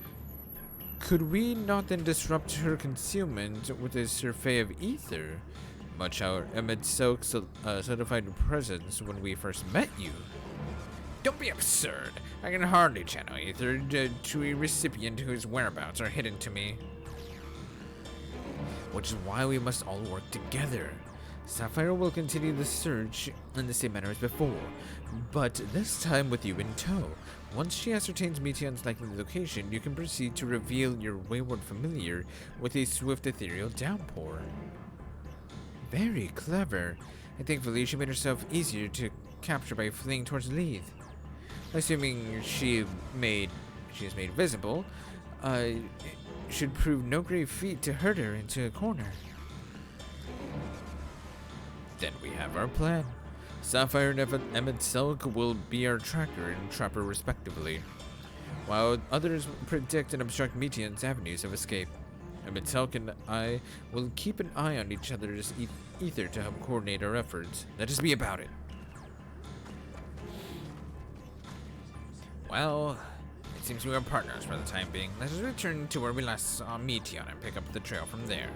could we not then disrupt her concealment with a survey of ether, much our MSQ certified presence when we first met you? Don't be absurd. I can hardly channel ether to a recipient whose whereabouts are hidden to me. Which is why we must all work together. Sapphire will continue the search in the same manner as before, but this time with you in tow. Once she ascertains Meteon's likely location, you can proceed to reveal your wayward familiar with a swift ethereal downpour. Very clever. And thankfully she made herself easier to capture by fleeing towards Leith. Assuming she is made visible, it should prove no great feat to herd her into a corner. Then we have our plan. Sapphire and MSQ will be our tracker and trapper respectively, while others predict and obstruct Meteon's avenues of escape. MSQ and I will keep an eye on each other's ether to help coordinate our efforts. Let us be about it. Well, it seems we are partners for the time being. Let us return to where we last saw Meteon and pick up the trail from there.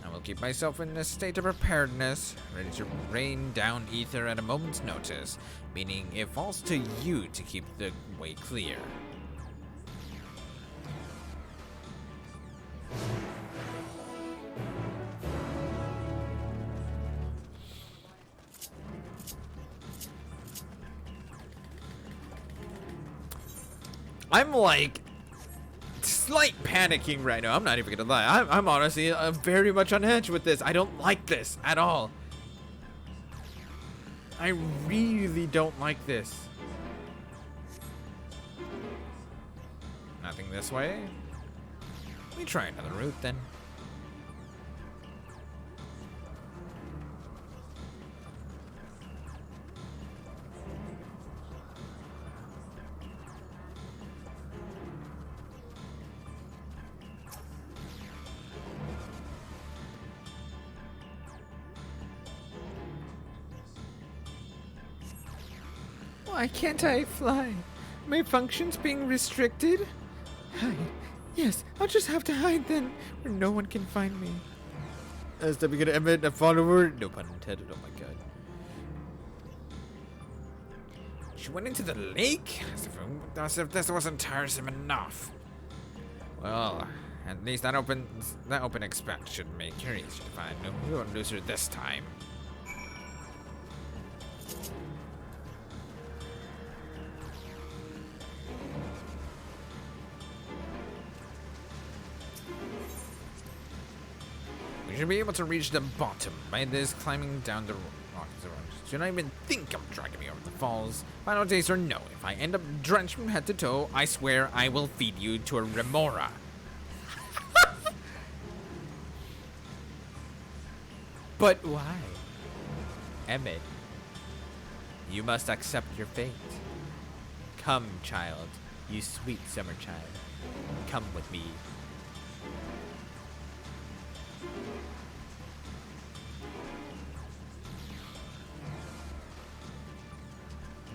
I will keep myself in a state of preparedness, ready to rain down ether at a moment's notice, meaning it falls to you to keep the way clear. I'm like slight panicking right now. I'm not even gonna lie. I'm honestly very much on edge with this. I don't like this at all. I really don't like this. Nothing this way. Let me try another route then. Why can't I fly? My functions being restricted? Hide. Yes, I'll just have to hide then, where no one can find me. Is that we gonna emit a follower? No pun intended, oh my god. She went into the lake? As if this wasn't tiresome enough. Well, at least that open expect should make her easy to find. No, we won't lose her this time. We should be able to reach the bottom by this climbing down the rocks. Do not even think of dragging me over the falls. Final taste or no, if I end up drenched from head to toe, I swear I will feed you to a remora. But why? Emmett, you must accept your fate. Come, child, you sweet summer child. Come with me.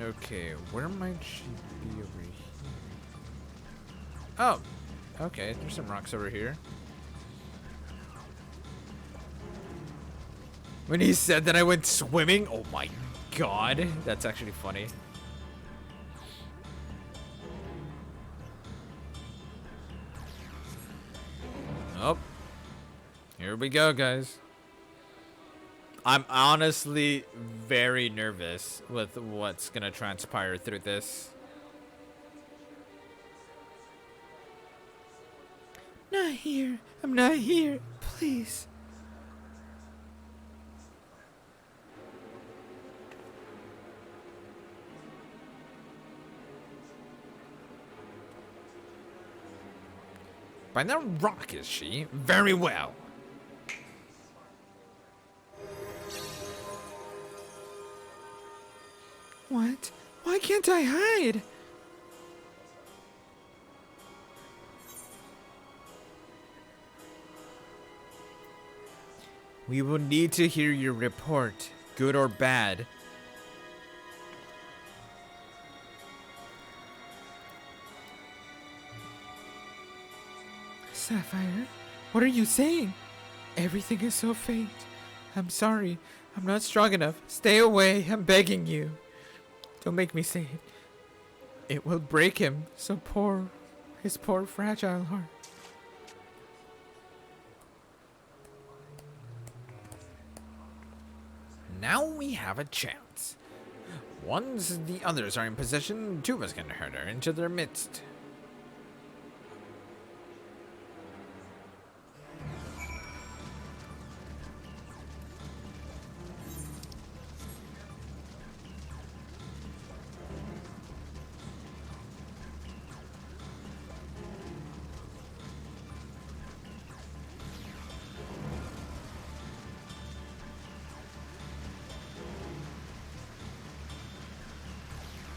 Okay, where might she be over here? Oh, okay, there's some rocks over here. When he said that I went swimming, oh my god, that's actually funny. Oh, here we go, guys. I'm honestly very nervous with what's gonna transpire through this. Not here. I'm not here. Please. By that rock, is she? Very well. What? Why can't I hide? We will need to hear your report, good or bad. Sapphire, what are you saying? Everything is so faint. I'm sorry. I'm not strong enough. Stay away. I'm begging you. Don't make me say it. It will break him. His poor fragile heart. Now we have a chance. Once the others are in position, two of us can herd her into their midst.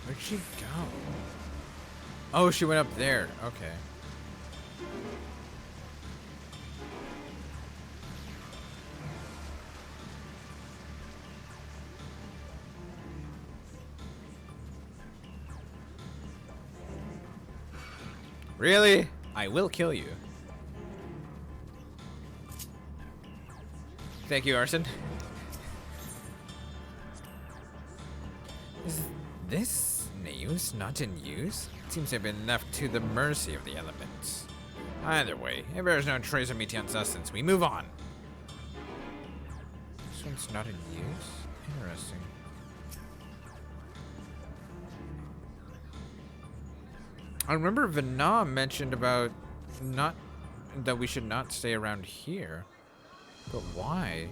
Where'd she go? Oh, she went up there. Okay. Really? I will kill you. Thank you, Arson. Is this news not in use? It seems to have been left to the mercy of the elements. Either way, it bears no trace of Meteon's sustenance. We move on. This one's not in use? Interesting. I remember Vana mentioned about that we should not stay around here. But why?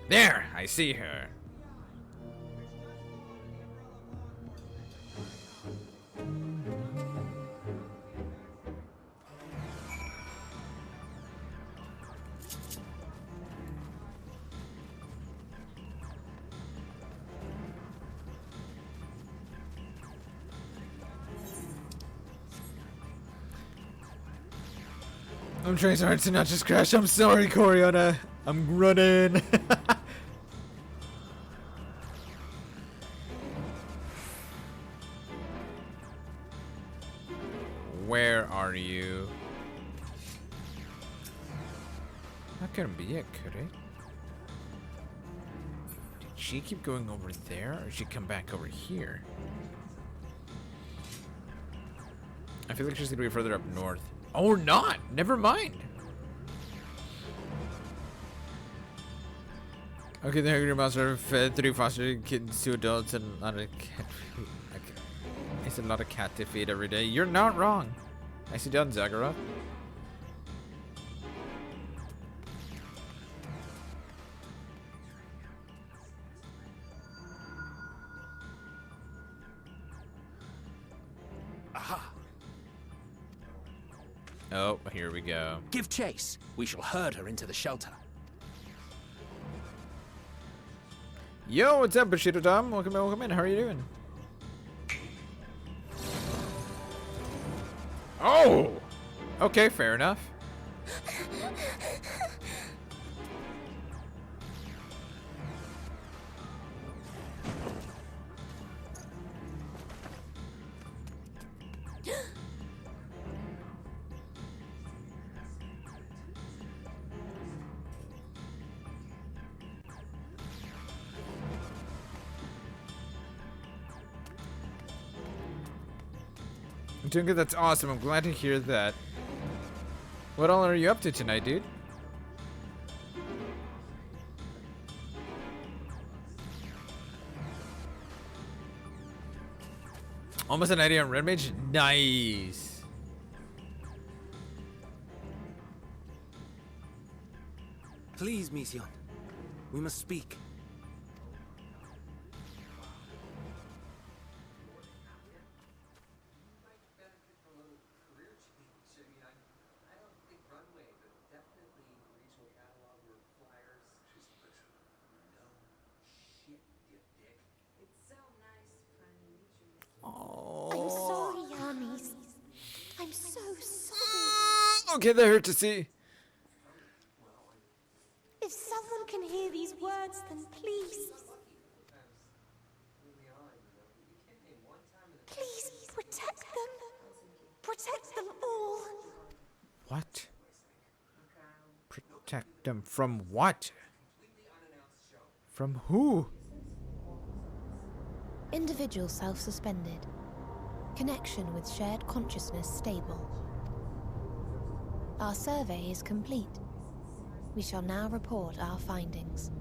There! I see her. I'm trying so hard to not just crash. I'm sorry, Coriana. I'm running. Where are you? That couldn't be it, could it? Did she keep going over there, or did she come back over here? I feel like she's gonna be further up north. Or not! Never mind! Okay, the Hungry Monster fed 3 foster kittens to adults and a lot of cat feed. It's a lot of cat to feed every day. You're not wrong. Nicely done, Zagara. Aha! Oh, here we go. Give chase. We shall herd her into the shelter. Yo, what's up, Bushido Tom? Welcome in, welcome in. How are you doing? Oh! Okay, fair enough. I'm doing good. That's awesome. I'm glad to hear that. What all are you up to tonight, dude? Almost a 90 on Red Mage? Nice. Please, Meteon. We must speak. I'm sorry, Hermes. I'm so sorry. Okay, that hurt to see. If someone can hear these words, then please. What? Protect them from what? From who? Individual self-suspended. Connection with shared consciousness stable. Our survey is complete. We shall now report our findings.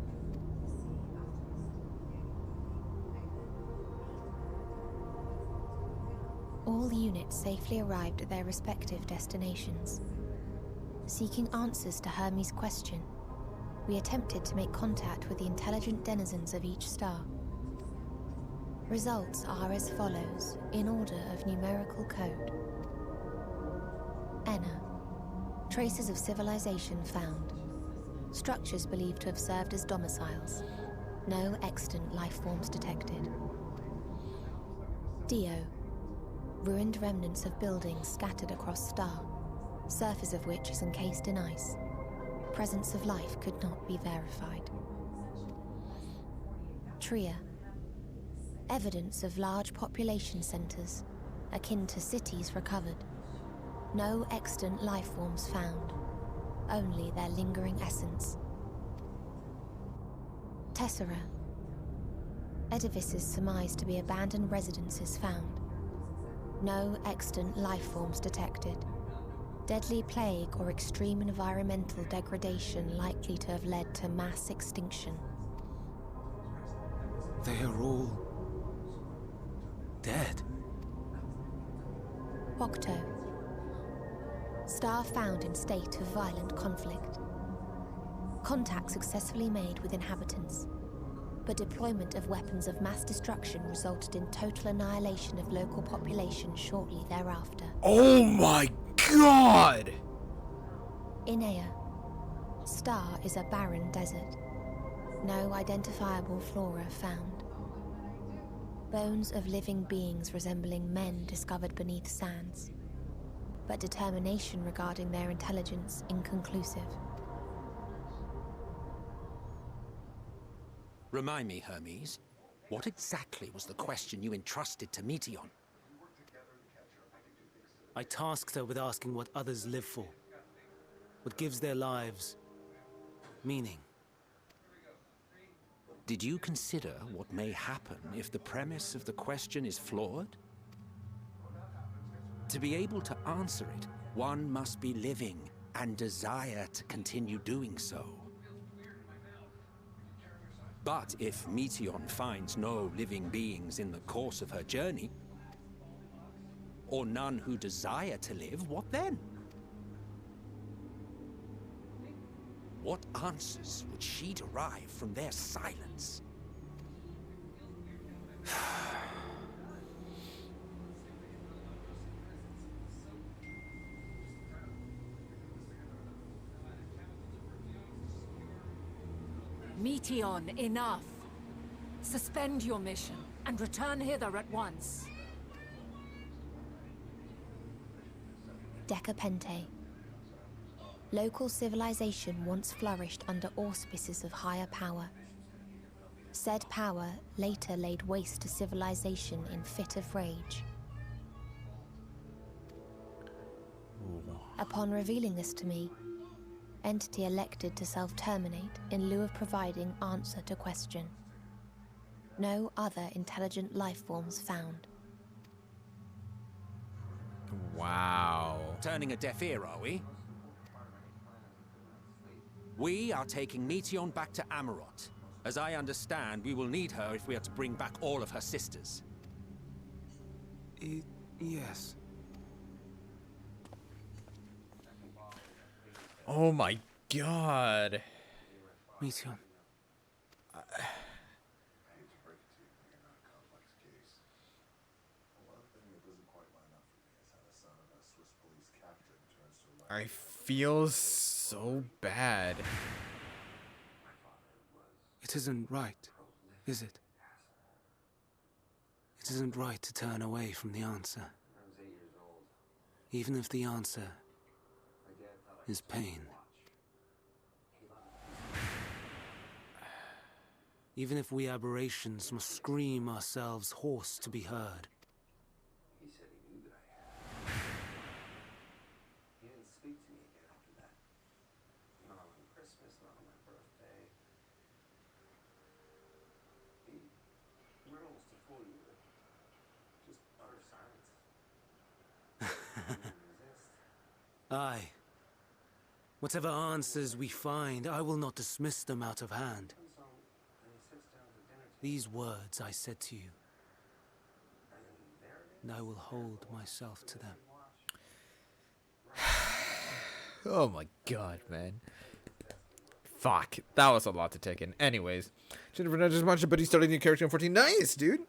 All units safely arrived at their respective destinations. Seeking answers to Hermes' question, we attempted to make contact with the intelligent denizens of each star. Results are as follows, in order of numerical code. Enna. Traces of civilization found. Structures believed to have served as domiciles. No extant life forms detected. Dio. Ruined remnants of buildings scattered across star, surface of which is encased in ice. Presence of life could not be verified. Tria. Evidence of large population centers, akin to cities recovered. No extant life forms found, only their lingering essence. Tessera. Edifices surmised to be abandoned residences found. No extant life forms detected. Deadly plague or extreme environmental degradation likely to have led to mass extinction. They are all dead. Octo. Star found in state of violent conflict. Contact successfully made with inhabitants, but deployment of weapons of mass destruction resulted in total annihilation of local population shortly thereafter. Oh my god! Inea. Star is a barren desert. No identifiable flora found. Bones of living beings resembling men discovered beneath sands, but determination regarding their intelligence inconclusive. Remind me, Hermes, what exactly was the question you entrusted to Meteon? I tasked her with asking what others live for. What gives their lives meaning. Did you consider what may happen if the premise of the question is flawed? To be able to answer it, one must be living and desire to continue doing so. But if Meteon finds no living beings in the course of her journey, or none who desire to live, what then? What answers would she derive from their silence? Meteon, enough! Suspend your mission and return hither at once. Decapente. Local civilization once flourished under auspices of higher power. Said power later laid waste to civilization in fit of rage. Upon revealing this to me, entity elected to self-terminate in lieu of providing answer to question. No other intelligent life forms found. Wow. Turning a deaf ear, are we? We are taking Meteon back to Amarot. As I understand, we will need her if we are to bring back all of her sisters. Yes. Oh my god. Meteon. I feel so bad. It isn't right, is it? It isn't right to turn away from the answer. Even if the answer is pain. Even if we aberrations must scream ourselves hoarse to be heard. Not on Christmas, not on my birthday. The riddles to fool you with. Just utter silence. Aye. Whatever answers we find, I will not dismiss them out of hand. These words I said to you, and I will hold myself to them. Oh my god, man. Fuck. That was a lot to take in. Anyways. Jennifer not just much, but he's starting a new character in 14. Nice, dude.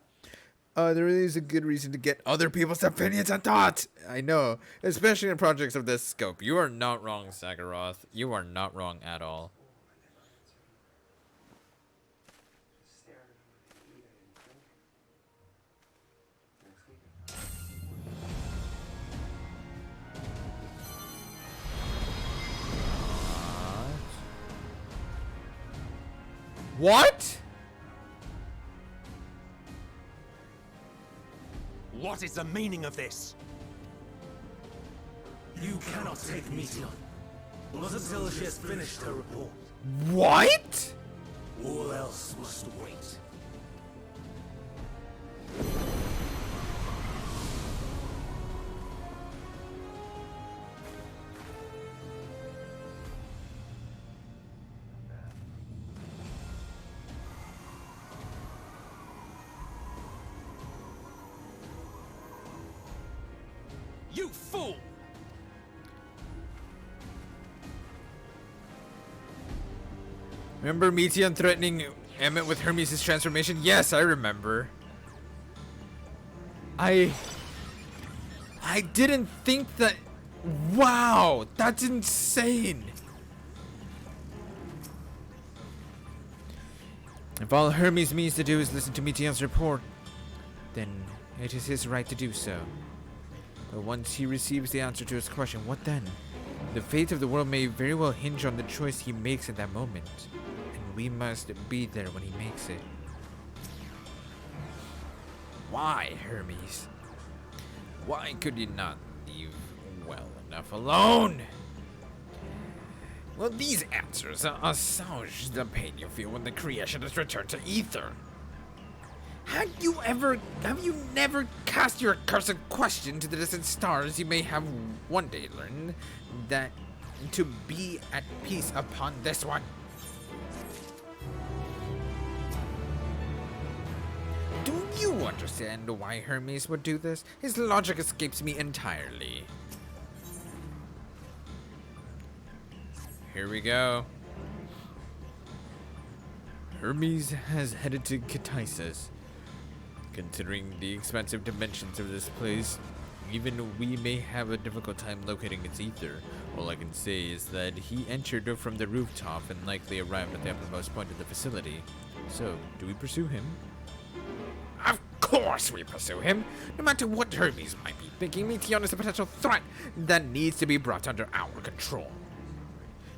There really is a good reason to get other people's opinions and thoughts. I know. Especially in projects of this scope. You are not wrong, Sagaroth. You are not wrong at all. What? What is the meaning of this? You cannot take Meteon. Not until she has finished her report. What? All else must wait. You fool! Remember Meteon threatening Emmett with Hermes' transformation? Yes, I remember. I didn't think that. Wow, that's insane. If all Hermes means to do is listen to Meteon's report, then it is his right to do so. But once he receives the answer to his question, what then? The fate of the world may very well hinge on the choice he makes at that moment. And we must be there when he makes it. Why, Hermes? Why could you not leave well enough alone? Well, these answers assuage the pain you feel when the creation is returned to ether. Have you never cast your accursed question to the distant stars? You may have one day learned that to be at peace upon this one. Do you understand why Hermes would do this? His logic escapes me entirely. Here we go. Hermes has headed to Katisis. Considering the expansive dimensions of this place, even we may have a difficult time locating its ether. All I can say is that he entered from the rooftop and likely arrived at the uppermost point of the facility. So, do we pursue him? Of course we pursue him! No matter what Hermes might be thinking, Meteon is a potential threat that needs to be brought under our control.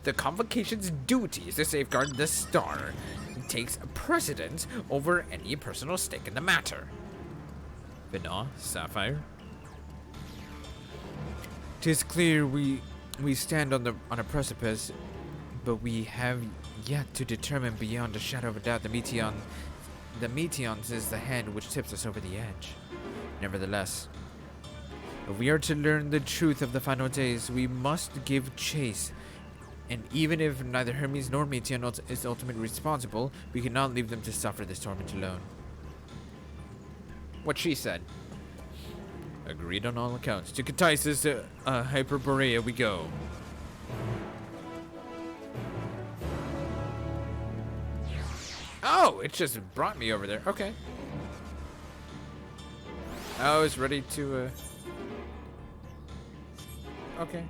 The Convocation's duty is to safeguard the star. Takes precedence over any personal stake in the matter. Vina, Sapphire. 'Tis clear we stand on a precipice, but we have yet to determine beyond a shadow of a doubt the Meteon's is the hand which tips us over the edge. Nevertheless, if we are to learn the truth of the final days, we must give chase. And even if neither Hermes nor Meteon is ultimately responsible, we cannot leave them to suffer this torment alone. What she said. Agreed on all accounts. To Katisis, Berseria we go. Oh, it just brought me over there. Okay. I was ready to, Okay.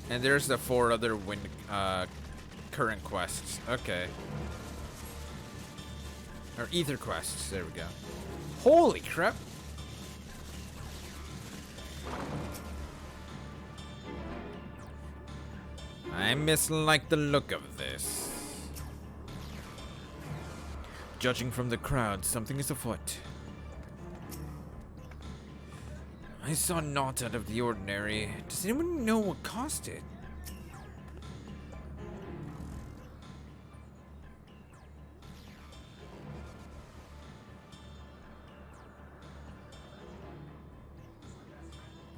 And there's the 4 other current quests. Okay. Or ether quests. There we go. Holy crap. I mislike the look of this. Judging from the crowd, something is afoot. I saw naught out of the ordinary. Does anyone know what caused it?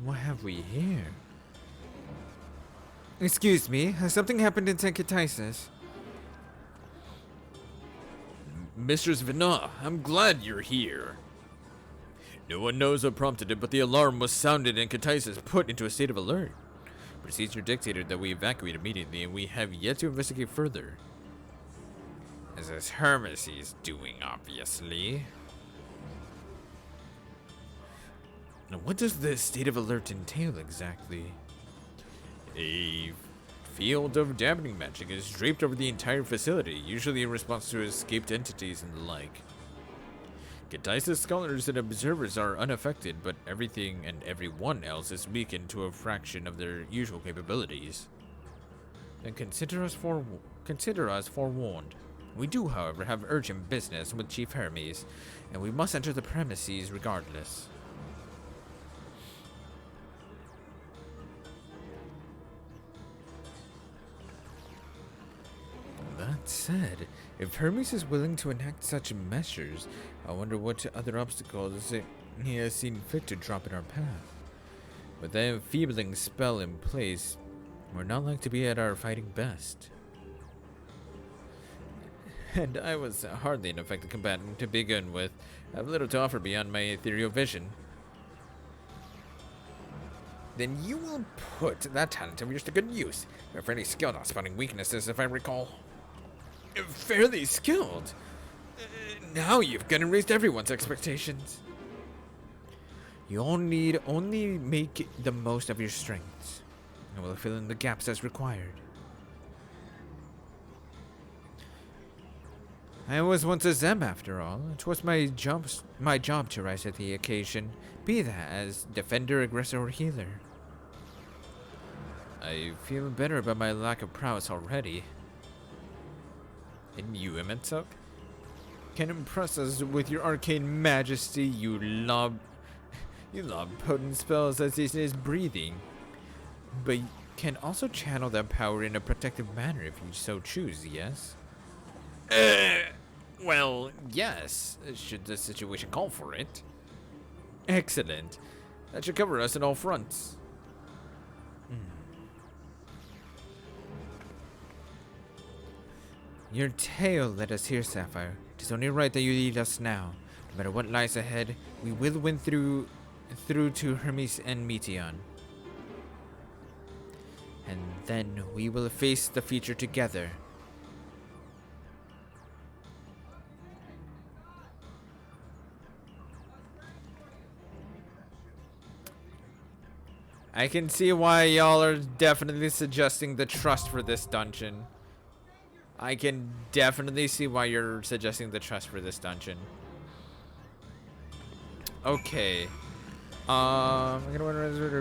What have we here? Excuse me, has something happened in Sanctitis? Mistress Vina, I'm glad you're here. No one knows what prompted it, but the alarm was sounded and Katisis put into a state of alert. Procedure dictated that we evacuate immediately, and we have yet to investigate further. As is Hermes doing, obviously. Now, what does the state of alert entail exactly? A field of dampening magic is draped over the entire facility, usually in response to escaped entities and the like. Katisis scholars and observers are unaffected, but everything and everyone else is weakened to a fraction of their usual capabilities. Then consider us forewarned. We do, however, have urgent business with Chief Hermes, and we must enter the premises regardless. That said, if Hermes is willing to enact such measures, I wonder what other obstacles he has seen fit to drop in our path. With the enfeebling spell in place, we're not like to be at our fighting best. And I was hardly an effective combatant to begin with. I have little to offer beyond my ethereal vision. Then you will put that talent of yours to good use. You're fairly skilled on spotting weaknesses, if I recall. Fairly skilled? Now you've gone and raised everyone's expectations. You all need only make the most of your strengths, and we'll fill in the gaps as required. I was once a Zem, after all. It was my job to rise to the occasion, be that as defender, aggressor, or healer. I feel better about my lack of prowess already. And you, Imensuk, can impress us with your arcane majesty. You lob potent spells as easy as breathing, but can also channel that power in a protective manner if you so choose. Yes. Well, yes, should the situation call for it. Excellent. That should cover us on all fronts. Your tale led us here, Sapphire. It is only right that you lead us now. No matter what lies ahead, we will win through to Hermes and Meteon. And then we will face the future together. I can see why y'all are definitely suggesting the trust for this dungeon. I can definitely see why you're suggesting the trust for this dungeon. Okay. I'm gonna wonder what I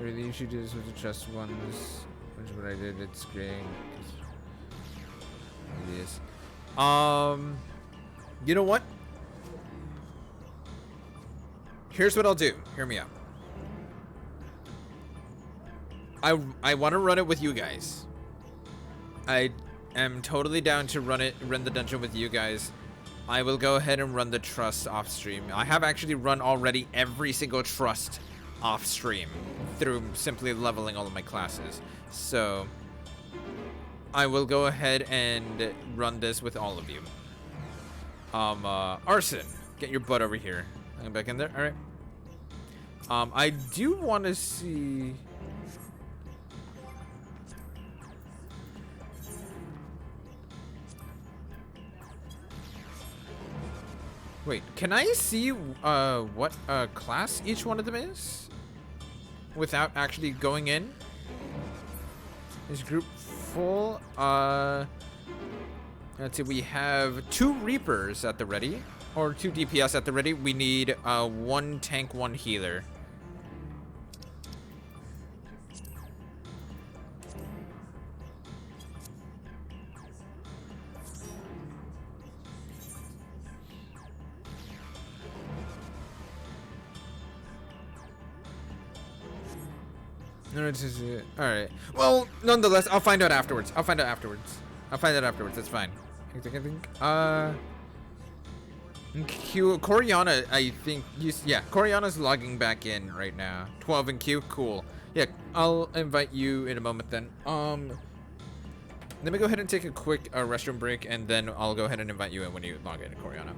really should do this with the trust ones. Which is what I did. It's great. Yes. You know what? Here's what I'll do. Hear me out. I want to run it with you guys. I am totally down to run the dungeon with you guys. I will go ahead and run the trust off stream. I have actually run already every single trust off stream through simply leveling all of my classes. So I will go ahead and run this with all of you. Arson, get your butt over here. I'm back in there. All right. I do want to see. Wait, can I see what class each one of them is without actually going in? Is group full? Let's see, we have 2 Reapers at the ready, or 2 DPS at the ready. We need 1 tank, 1 healer. All right. Well, nonetheless, I'll find out afterwards. I'll find out afterwards. That's fine. I think. Coriana, I think. Yeah, Coriana's logging back in right now. 12 in queue. Cool. Yeah, I'll invite you in a moment then. Let me go ahead and take a quick restroom break, and then I'll go ahead and invite you in when you log in, Coriana.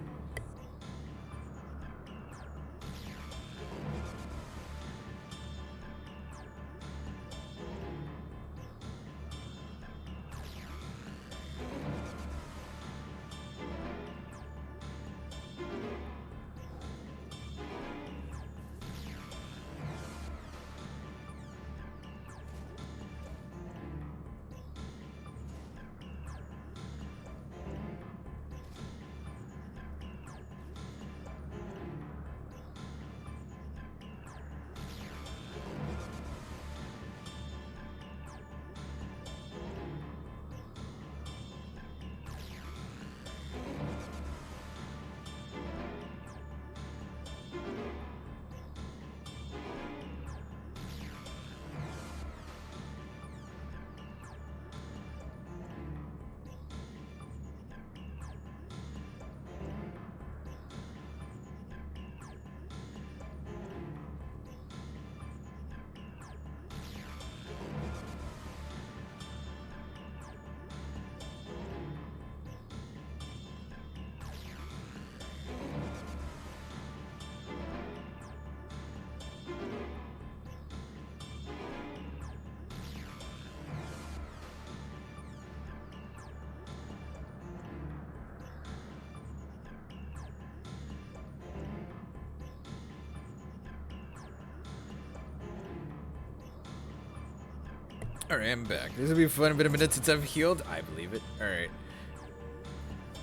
Alright, I'm back. This will be fun. Been a minute since I've healed. I believe it. Alright.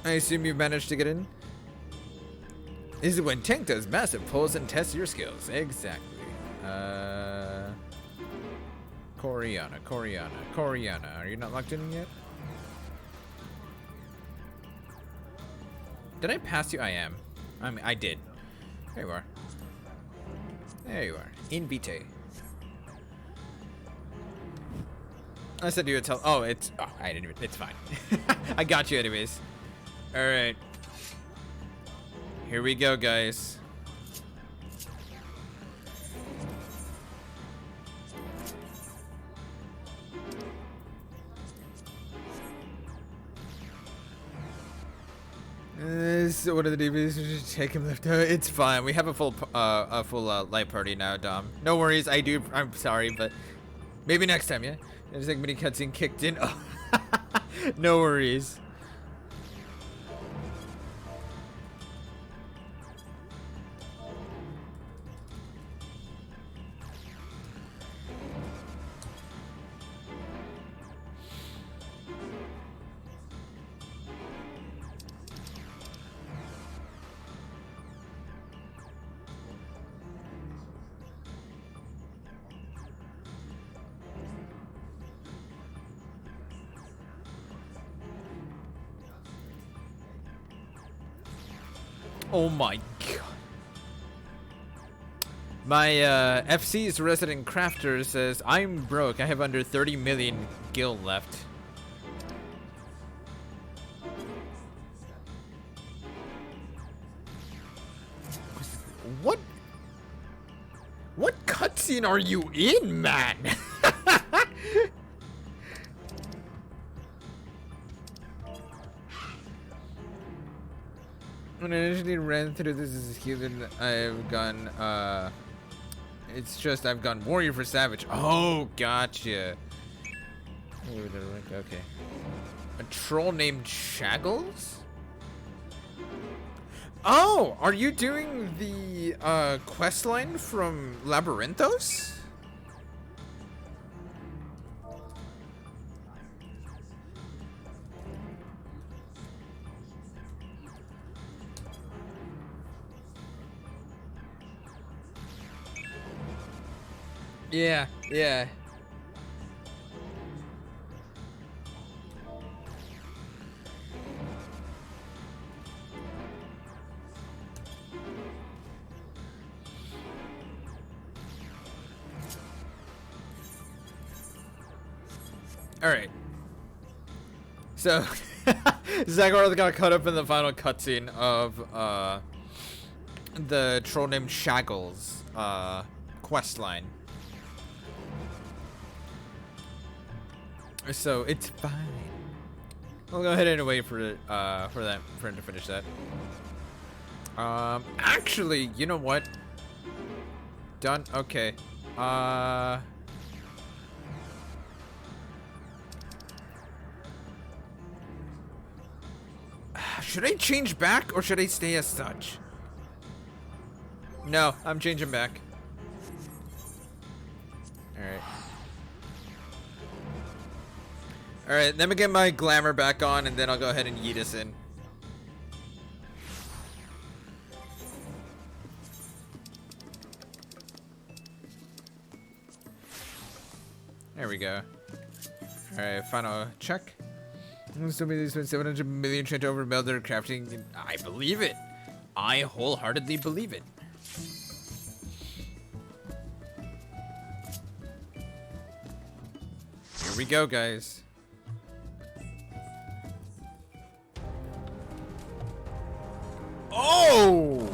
I assume you managed to get in? This is when Tank does massive pulls and tests your skills. Exactly. Coriana. Are you not locked in yet? Did I pass you? I am. I mean, I did. There you are. There you are. Invite. I said you would tell. Oh, it's. Oh, I didn't even. It's fine. I got you, anyways. All right. Here we go, guys. So what are the DVDs? Take him left. It's fine. We have a full light party now, Dom. No worries. I'm sorry, but maybe next time, yeah. There's like mini cutscene kicked in. Oh. No worries. Oh my god. My FC's resident crafter says, I'm broke. I have under 30 million gil left. What cutscene are you in, man? When I initially ran through this as a human, I've gone, it's just I've gone warrior for savage. Oh, gotcha. Okay. A troll named Shaggles? Oh, are you doing the quest line from Labyrinthos? Yeah, yeah. Alright. So, Zagor got caught up in the final cutscene of the troll named Shaggles quest line. So it's fine. I'll go ahead and wait for it for him to finish that. Actually, you know what? Done. Okay. Should I change back or should I stay as such? No, I'm changing back. Alright. Alright, let me get my glamour back on and then I'll go ahead and yeet us in. There we go. Alright, final check. Somebody spent 700 million trying to overbuild their crafting. I believe it. I wholeheartedly believe it. Here we go, guys. Oh!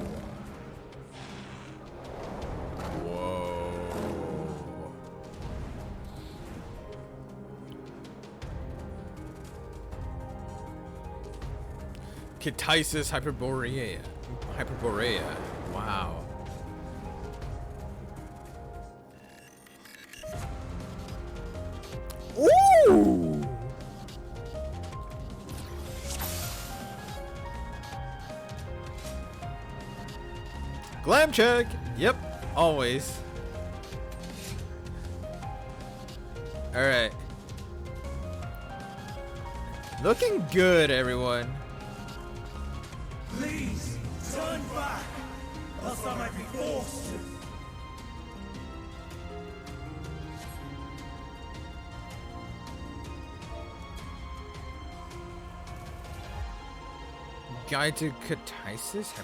Kitisis Hyperborea. Wow. Ooh! Glam check. Yep, always. All right. Looking good, everyone. Please, turn back, else I might be forced to. Guide to Kitisis?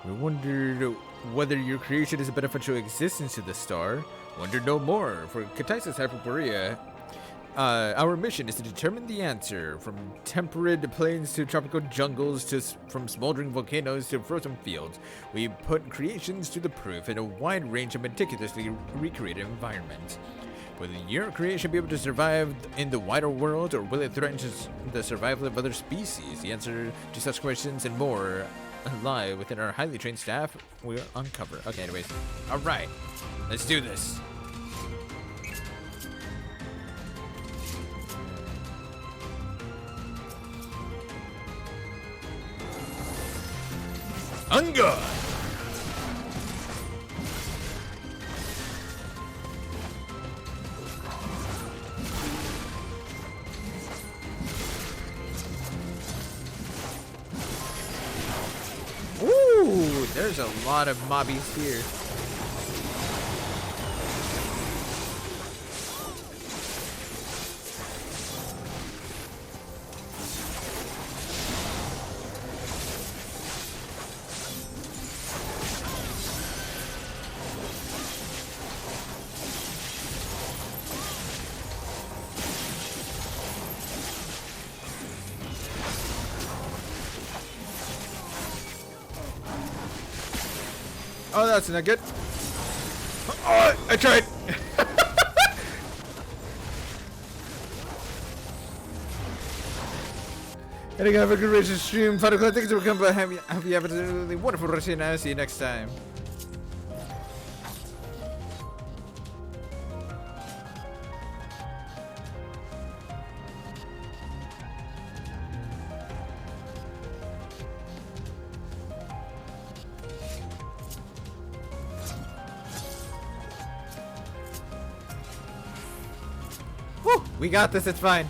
We wondered whether your creation is a beneficial existence to the star. Wonder no more. For Kitisis Hyperborea, our mission is to determine the answer. From temperate plains to tropical jungles, from smoldering volcanoes to frozen fields, we put creations to the proof in a wide range of meticulously recreated environments. Will your creation be able to survive in the wider world, or will it threaten the survival of other species? The answer to such questions and more lie within our highly trained staff. We'll uncover. Okay, anyways. Alright. Let's do this. Unga! Ooh, there's a lot of mobbies here. Oh, that's not good. Oh, I tried. And again, have a good racing stream. Final call. Thanks for coming by. Hope you have a really wonderful racing night. See you next time. Woo, we got this, it's fine.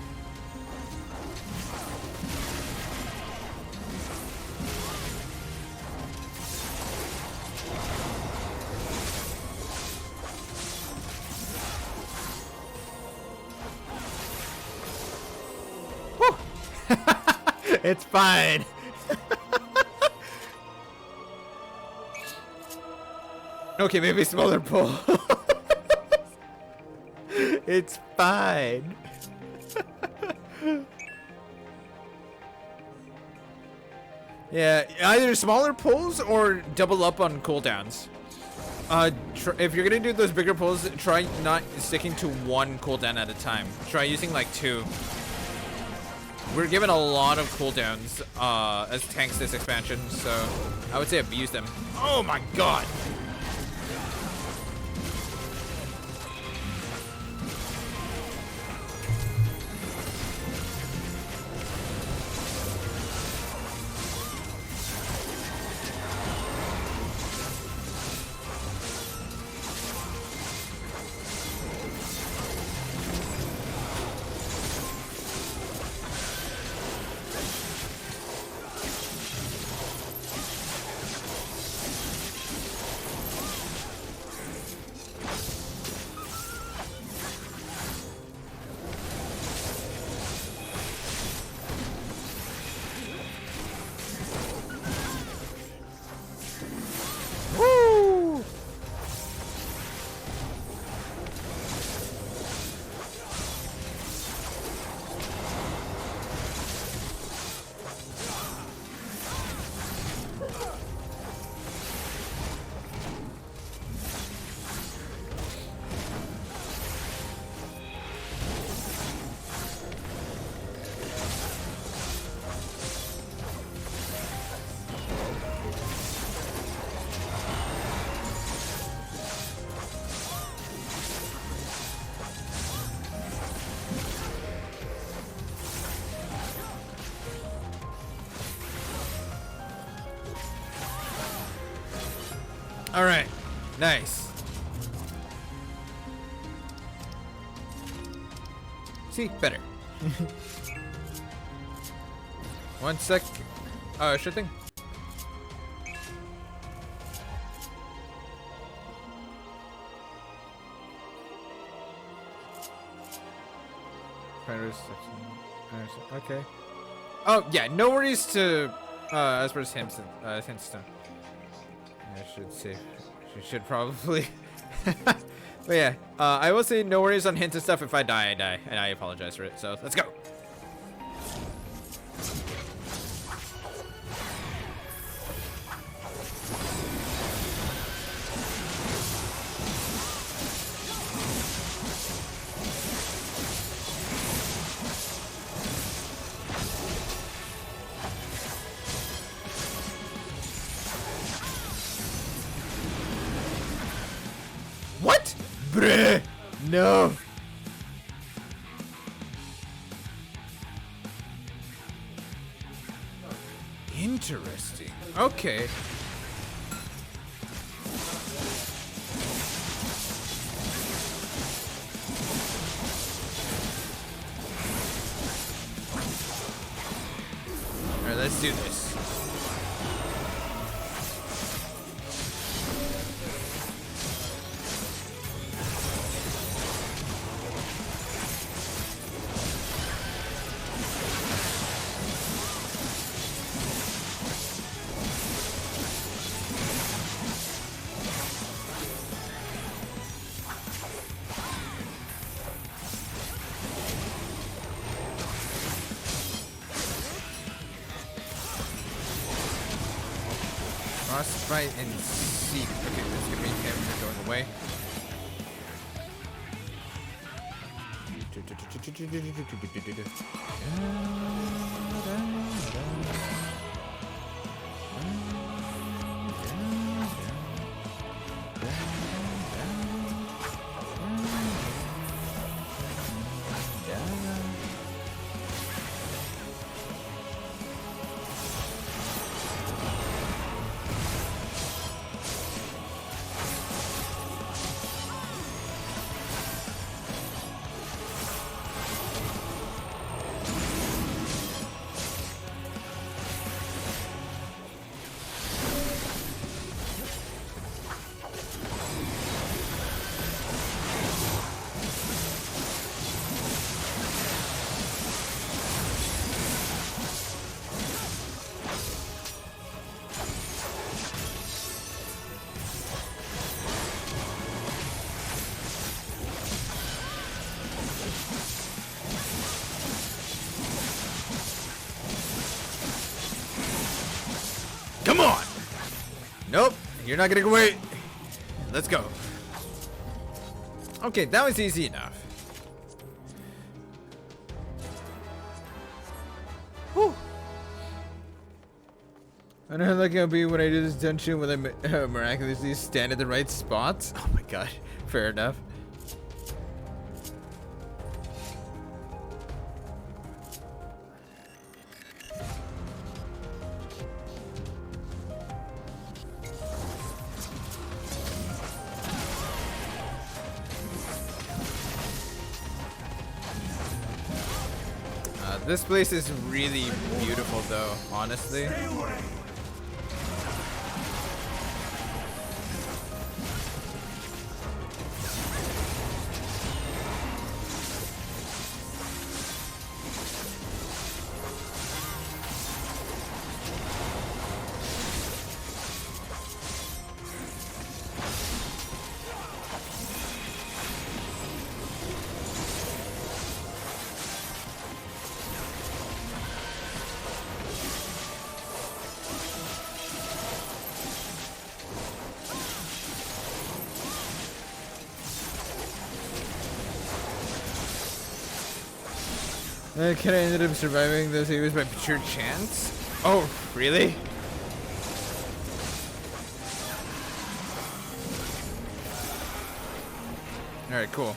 Woo. It's fine. Okay, maybe smaller pull. It's fine. Yeah, either smaller pulls or double up on cooldowns. If you're gonna do those bigger pulls, try not sticking to one cooldown at a time. Try using like 2. We're given a lot of cooldowns as tanks this expansion, so I would say abuse them. Oh my god! All right, nice. See, better. 1 sec. Sure thing. Okay. Oh yeah, no worries to as per him Hinstone. I should say, she should probably. But yeah, I will say no worries on hints and stuff. If I die, I die, and I apologize for it. So let's go. What? Bruh. No. Interesting. Okay. Alright, let's do this. Frostbite and Seek. Okay, that's gonna make him going away. Nope, you're not getting away. Let's go. Okay, that was easy enough. Whew. I know how lucky I'll be when I do this dungeon when I miraculously stand at the right spots. Oh my god, fair enough. This place is really beautiful though, honestly. Can I ended up surviving those areas by pure chance? Oh, really? Alright, cool.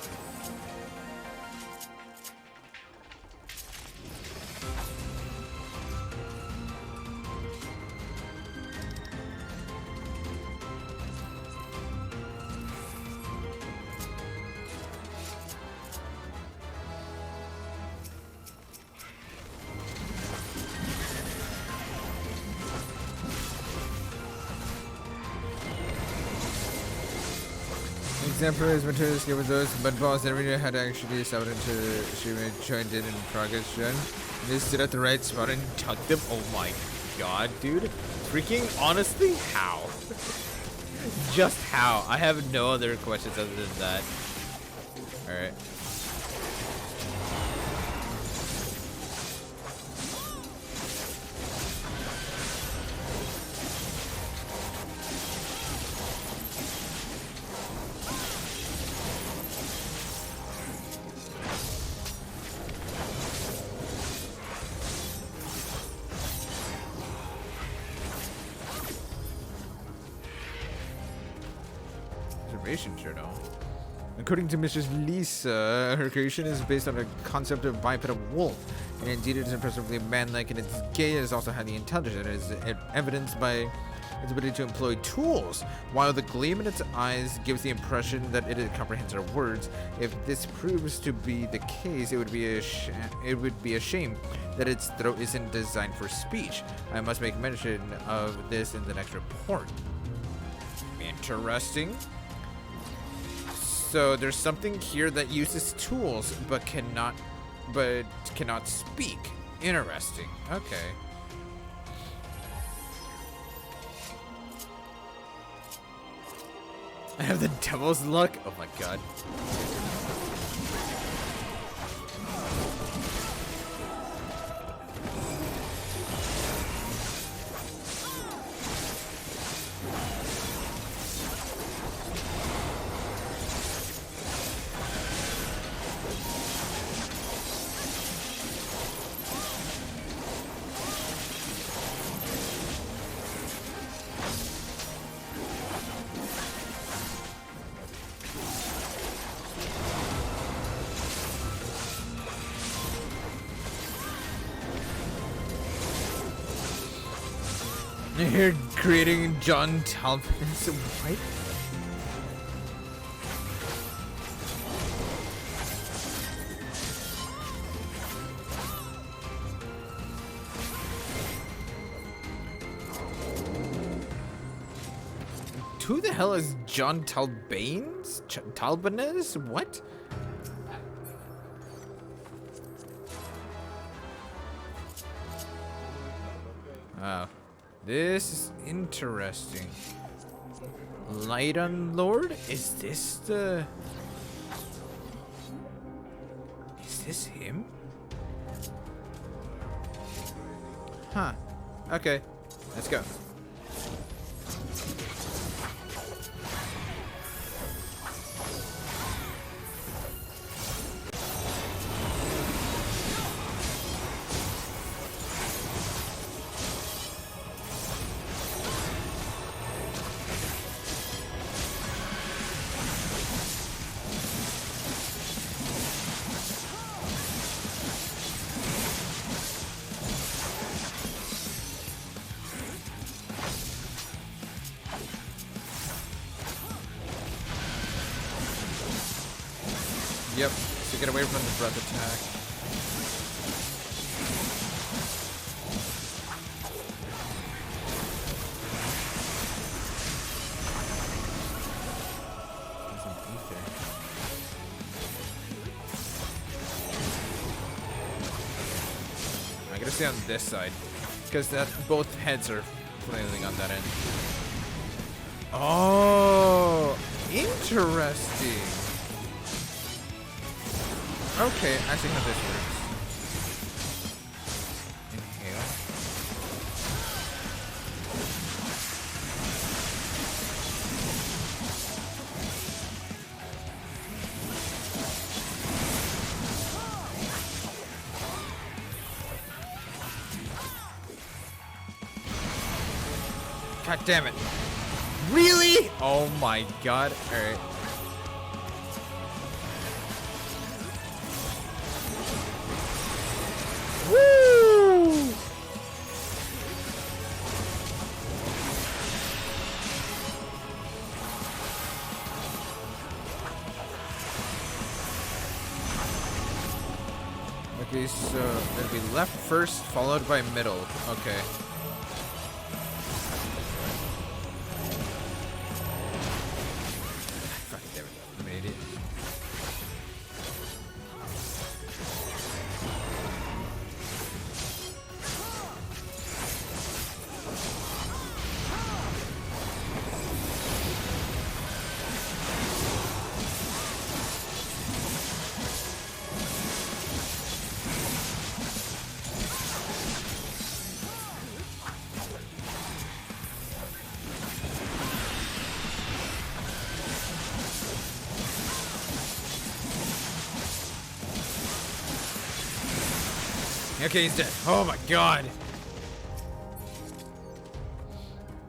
Exemplary materials given those mud balls that everyone had actually subbed into she joined in progress run. They stood at the right spot and tucked them. Oh my god, dude. Freaking honestly, how? Just how? I have no other questions other than that. Alright. Journal. According to Mrs. Lisa, her creation is based on a concept of bipedal wolf, and indeed it is impressively manlike in its gait. It is also highly intelligent and is evidenced by its ability to employ tools, while the gleam in its eyes gives the impression that it comprehends our words. If this proves to be the case, it would be a shame that its throat isn't designed for speech. I must make mention of this in the next report. Interesting. So there's something here that uses tools but cannot speak. Interesting. Okay. I have the devil's luck. Oh my god. You're creating John Talbot. What? Who the hell is John Talbanes? Talbanes? What? Oh. This is interesting. Light Lord? Is this the... Is this him? Huh. Okay. Let's go. Yep. So get away from the breath attack. I gotta stay on this side because that both heads are flailing on that end. Oh, interesting. Okay, I see how this works. Inhale. God damn it. Really? Oh my god. Alright. Woo! Okay, so it'll be left first, followed by middle. Okay. Fuck, there we go. Made it. Okay, he's dead. Oh my god.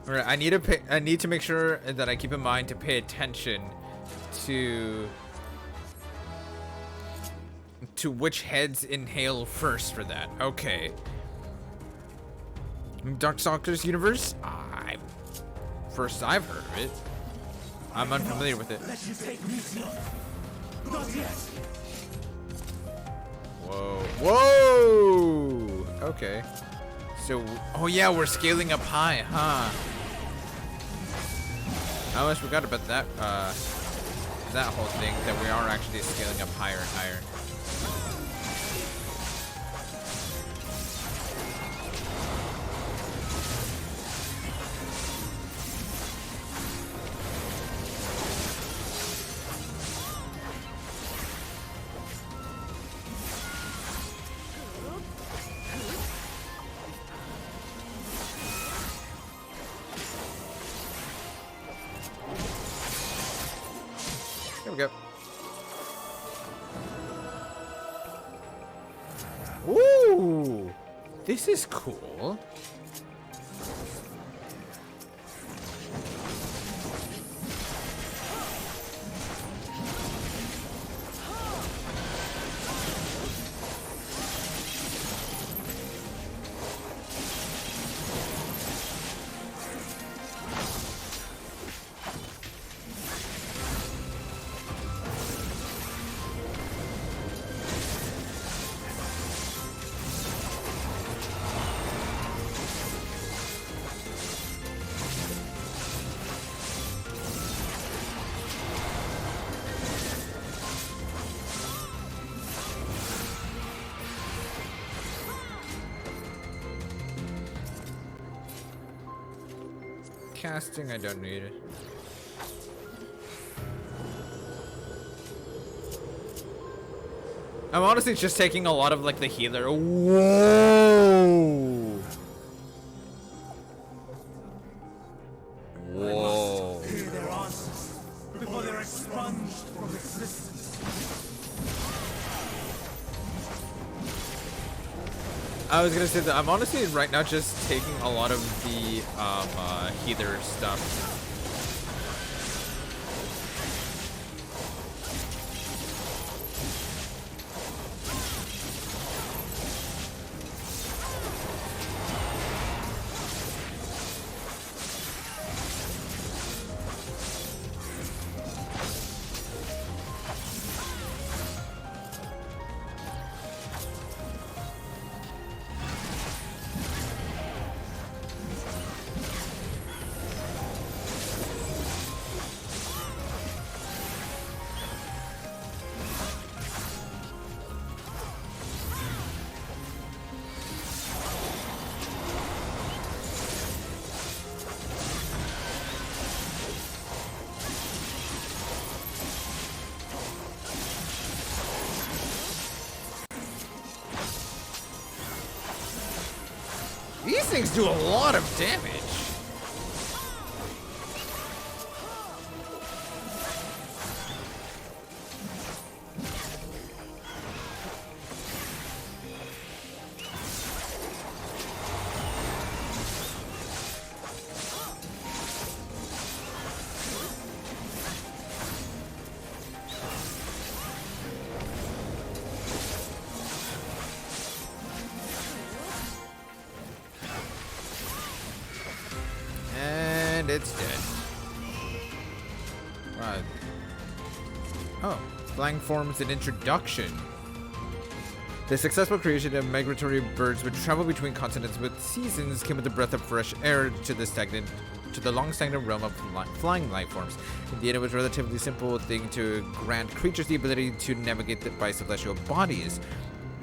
Alright, I need to make sure that I keep in mind to pay attention to which heads inhale first for that. Okay. Darkstalkers universe? First I've heard of it. I'm unfamiliar with it. Let you take me, not yet. Whoa. Whoa! Okay. So, oh yeah, we're scaling up high, huh? I almost forgot about that, that whole thing, that we are actually scaling up higher and higher. There we go. Ooh, this is cool. Casting, I don't need it. I'm honestly just taking a lot of like the healer. Whoa! Whoa! Hear their answers before they're expunged from existence. I was gonna say that I'm honestly right now just taking a lot of the healer stuff. These things do a lot of damage. And it's dead. Right. Oh, flying forms an introduction. The successful creation of migratory birds which travel between continents with seasons came with a breath of fresh air to the long stagnant realm of flying life forms. Indeed, it was a relatively simple thing to grant creatures the ability to navigate by celestial bodies.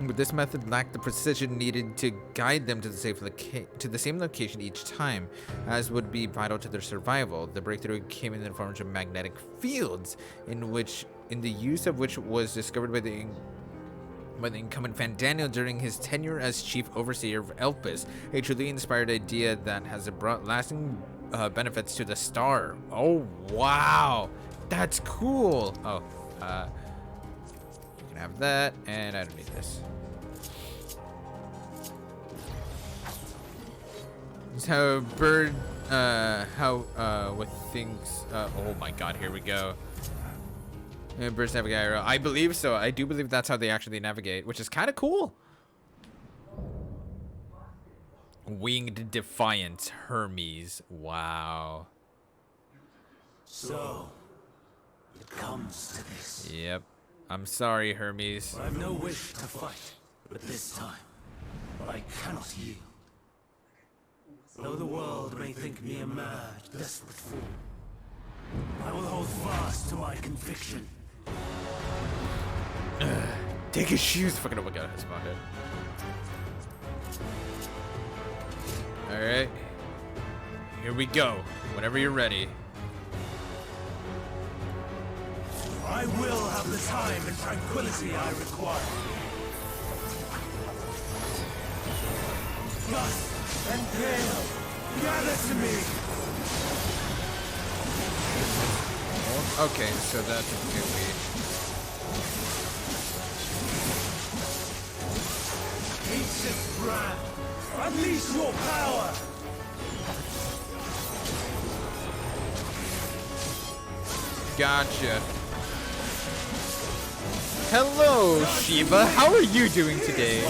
But this method lacked the precision needed to guide them to the same location each time, as would be vital to their survival. The breakthrough came in the form of magnetic fields, in the use of which was discovered by the incumbent Fandaniel during his tenure as chief overseer of Elpis, a truly inspired idea that has brought lasting benefits to the star. Oh wow, that's cool. Oh, you can have that, and I don't need this. It's how bird, with things. Oh my God, here we go. Birds navigate. I believe so. I do believe that's how they actually navigate, which is kind of cool. Winged Defiance, Hermes. Wow. So, it comes to this. Yep. I'm sorry, Hermes. I have no wish to fight, but this time, I cannot yield. Though the world may think me a mad, desperate fool, I will hold fast to my conviction. Take his shoes. Fucking oh my God, I spawned it. Alright. Here we go. Whenever you're ready. I will have the time and tranquility I require. Gust and gale, gather to me! Okay, so that's a gooey. Ancient brand, unleash your power! Gotcha. Hello, Shiva. How are you doing today?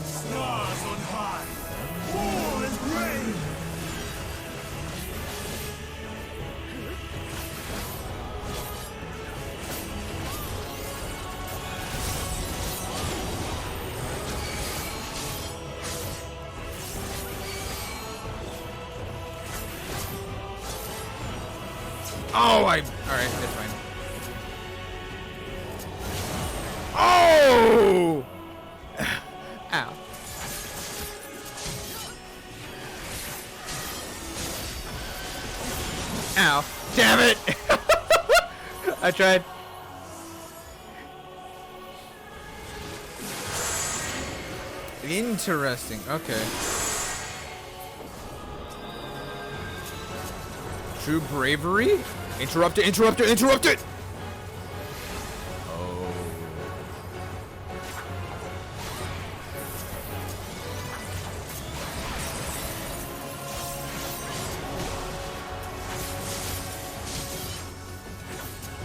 Stars on high, all is brave! Oh, alright, that's fine. Oh! Ow. Ow. Damn it! I tried. Interesting, okay. True bravery? Interrupt it, interrupt it, interrupt it! Oh.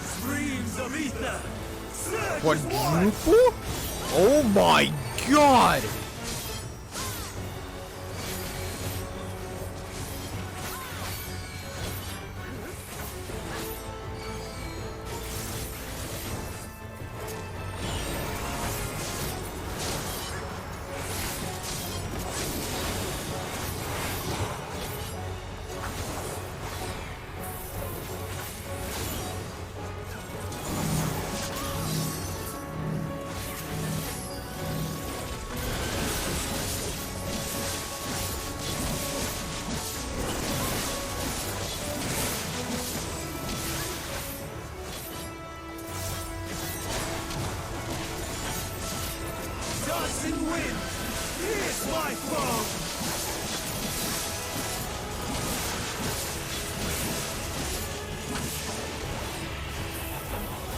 Streams of ether! Quadruple? Oh my God! piercing wind! Pierce my foe!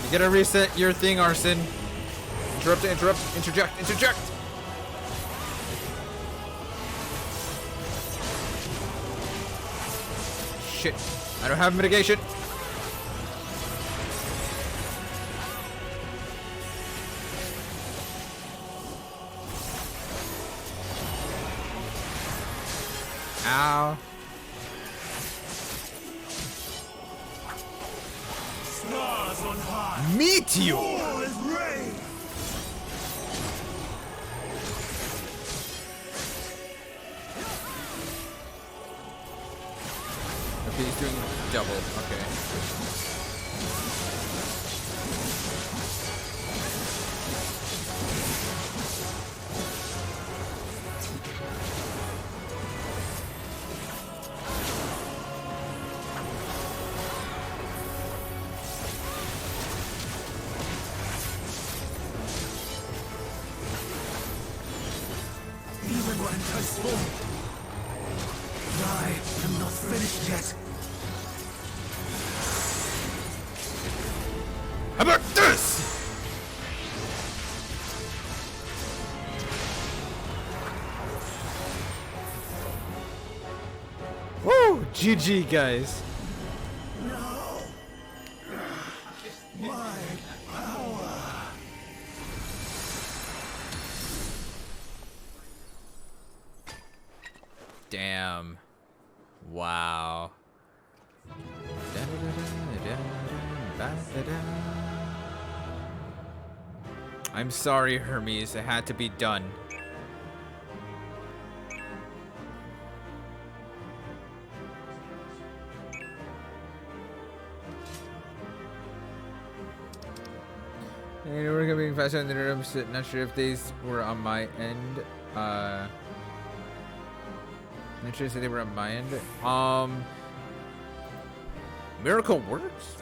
You gotta reset your thing, Arson. Interrupt, interject. Shit, I don't have mitigation. Ow. Stars on high! Meteor! All is rain! Okay, he's doing double. Okay. Even when transformed, I am not finished yet. How about this? Woo! GG, guys. No! My power! Damn. Wow. I'm sorry, Hermes. It had to be done. And we're gonna be faster in the room. Not sure if these were on my end. Not sure if they were on my end. Miracle works.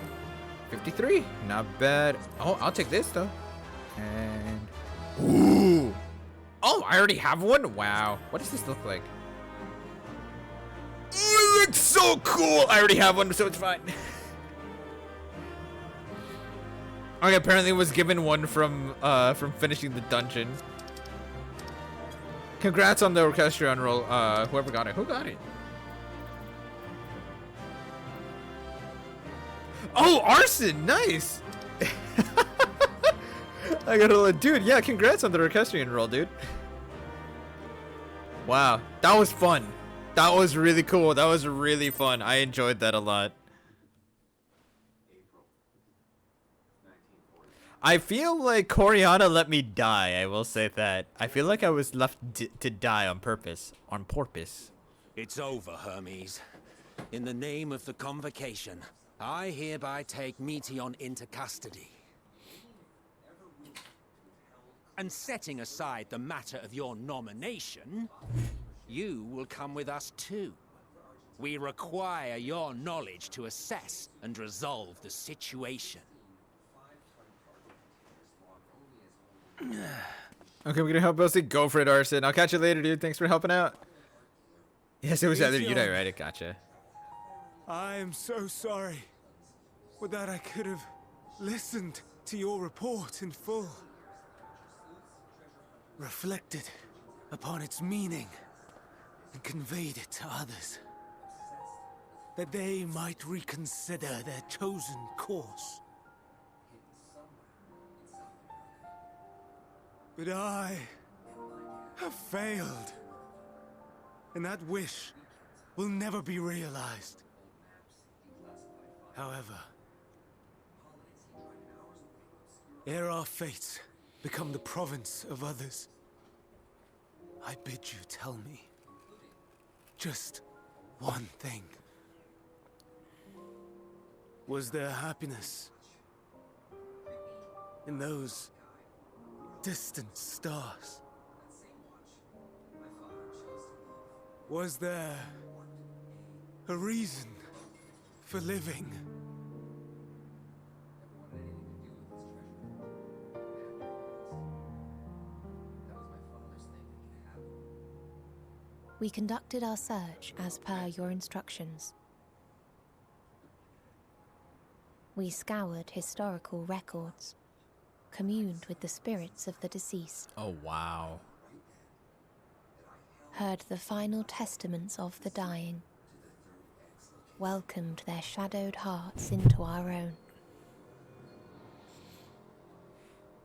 53, not bad. Oh, I'll take this though. And ooh, oh, I already have one. Wow, what does this look like? Ooh, it looks so cool. I already have one, so it's fine. Okay, apparently was given one from finishing the dungeon. Congrats on the orchestrion roll. Whoever got it. Who got it? Oh, Arson, nice. I got a dude. Yeah, congrats on the orchestrion roll, dude. Wow, that was fun. That was really cool. That was really fun. I enjoyed that a lot. I feel like Coriana let me die. I will say that. I feel like I was left to die on purpose. On porpoise. It's over, Hermes. In the name of the Convocation, I hereby take Meteon into custody. And setting aside the matter of your nomination, you will come with us too. We require your knowledge to assess and resolve the situation. Okay, we're gonna help Elsie. Go for it, Arson. I'll catch you later, dude. Thanks for helping out. Yes, it was either you or right? Gotcha. I am so sorry. With that, I could have listened to your report in full. Reflected upon its meaning and conveyed it to others. That they might reconsider their chosen course. But I have failed. And that wish will never be realized. However, ere our fates become the province of others, I bid you tell me just one thing. Was there happiness in those distant stars? Was there a reason for living? We conducted our search as per your instructions. We scoured historical records, communed with the spirits of the deceased. Oh, wow. Heard the final testaments of the dying, welcomed their shadowed hearts into our own.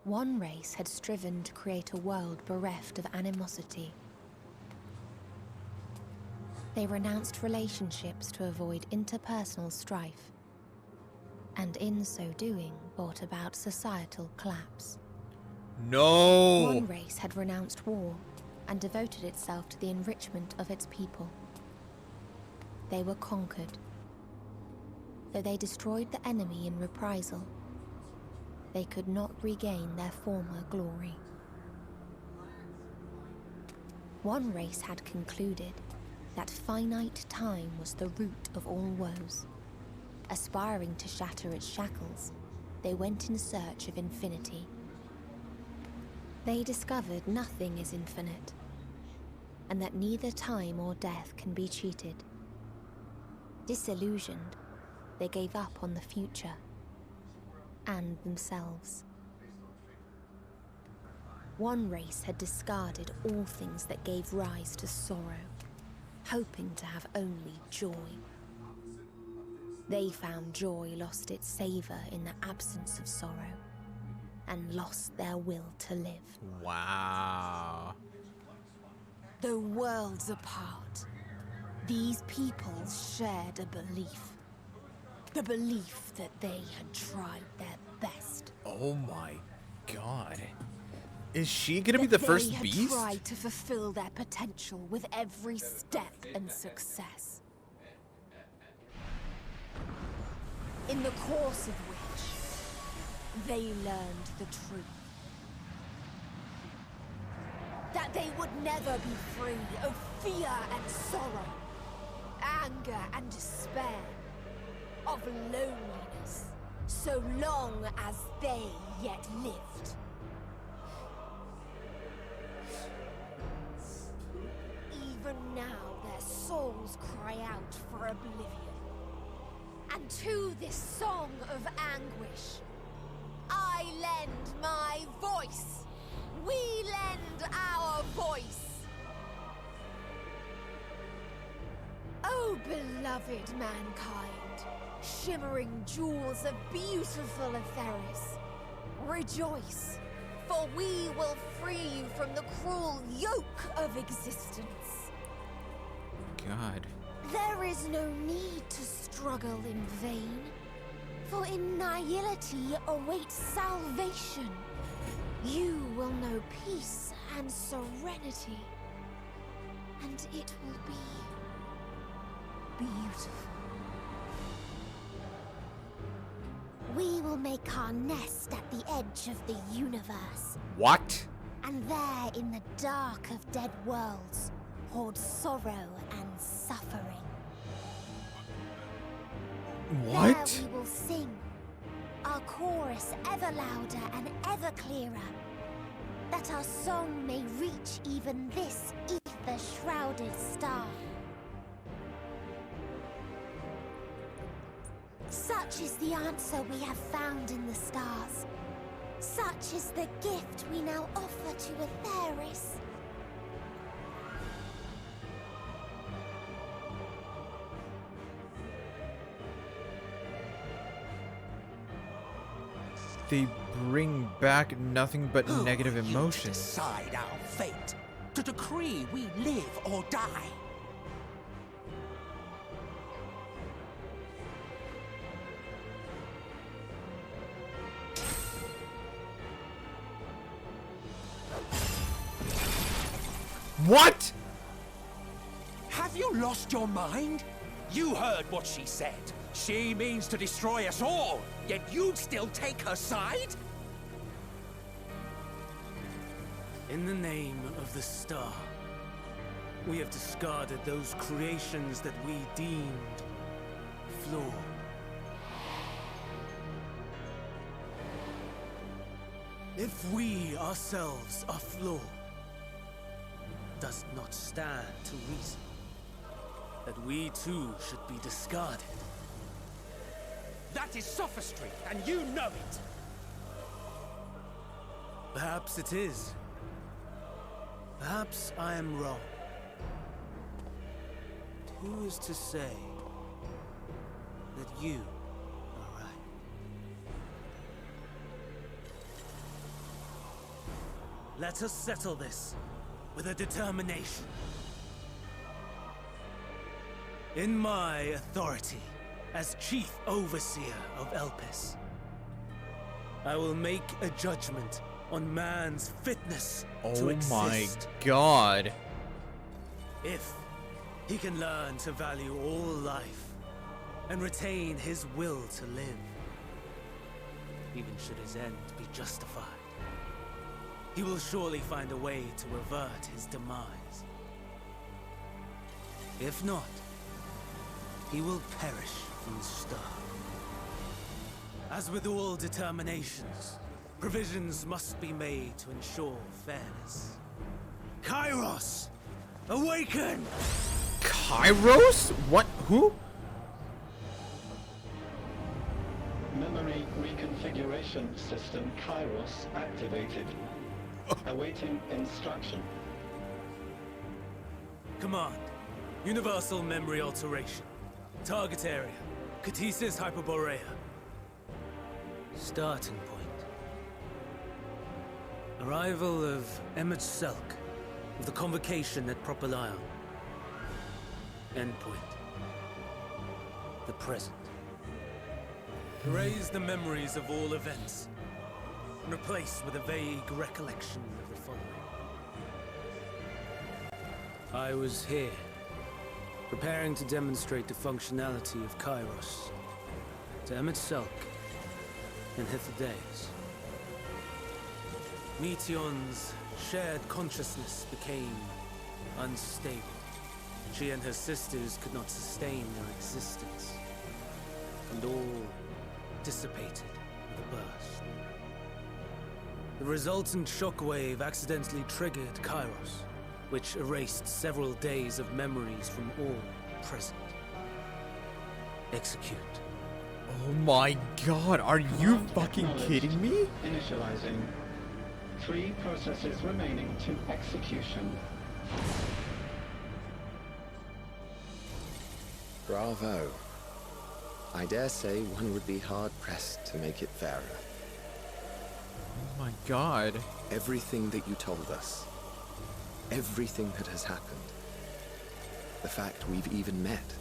One race had striven to create a world bereft of animosity. They renounced relationships to avoid interpersonal strife, and in so doing brought about societal collapse. No! One race had renounced war and devoted itself to the enrichment of its people. They were conquered. Though they destroyed the enemy in reprisal, they could not regain their former glory. One race had concluded that finite time was the root of all woes. Aspiring to shatter its shackles, they went in search of infinity. They discovered nothing is infinite, and that neither time or death can be cheated. Disillusioned, they gave up on the future and themselves. One race had discarded all things that gave rise to sorrow, hoping to have only joy. They found joy lost its savor in the absence of sorrow, and lost their will to live. Wow. Though worlds apart, these peoples shared a belief. The belief that they had tried their best. Oh my god. Is she gonna be the first They beast? had tried to fulfill their potential with every step and success. In the course of which, they learned the truth. That they would never be free of fear and sorrow, anger and despair, of loneliness, so long as they yet lived. Even now their souls cry out for oblivion. And to this song of anguish, I lend my voice. We lend our voice. Oh, beloved mankind, shimmering jewels of beautiful Etheris, rejoice, for we will free you from the cruel yoke of existence. God. There is no need to struggle in vain, for in nihility awaits salvation. You will know peace and serenity, and it will be beautiful. We will make our nest at the edge of the universe. What? And there, in the dark of dead worlds, hoard sorrow and suffering. What? There we will sing, our chorus ever louder and ever clearer, that our song may reach even this ether-shrouded star. Such is the answer we have found in the stars. Such is the gift we now offer to Etheris. They bring back nothing but Who negative are you to emotions. decide our fate, to decree we live or die. What? Have you lost your mind? You heard what she said. She means to destroy us all, yet you'd still take her side? In the name of the star, we have discarded those creations that we deemed flawed. If we ourselves are flawed, does not stand to reason that we too should be discarded. That is sophistry, and you know it! Perhaps it is. Perhaps I am wrong. Who is to say that you are right? Let us settle this with a determination. In my authority as Chief Overseer of Elpis, I will make a judgment on man's fitness to exist. Oh my god. If he can learn to value all life and retain his will to live, even should his end be justified, he will surely find a way to avert his demise. If not, he will perish from the start. As with all determinations, provisions must be made to ensure fairness. Kairos! Awaken! Kairos? What? Who? Memory reconfiguration system Kairos activated. Awaiting instruction. Command. Universal memory alteration. Target area. Catesis Hyperborea. Starting point. Arrival of MSQ of the convocation at Propylion. Endpoint. The present. Erase the memories of all events and replace with a vague recollection of the following. I was here, preparing to demonstrate the functionality of Kairos to MSQ and Hithodeus. Meteion's shared consciousness became unstable. She and her sisters could not sustain their existence, and all dissipated with a burst. The resultant shockwave accidentally triggered Kairos, which erased several days of memories from all present. Execute. Oh my god, are you fucking kidding me? Initializing. 3 processes remaining to execution. Bravo. I dare say one would be hard-pressed to make it fairer. Oh my god. Everything that you told us, everything that has happened, the fact we've even met,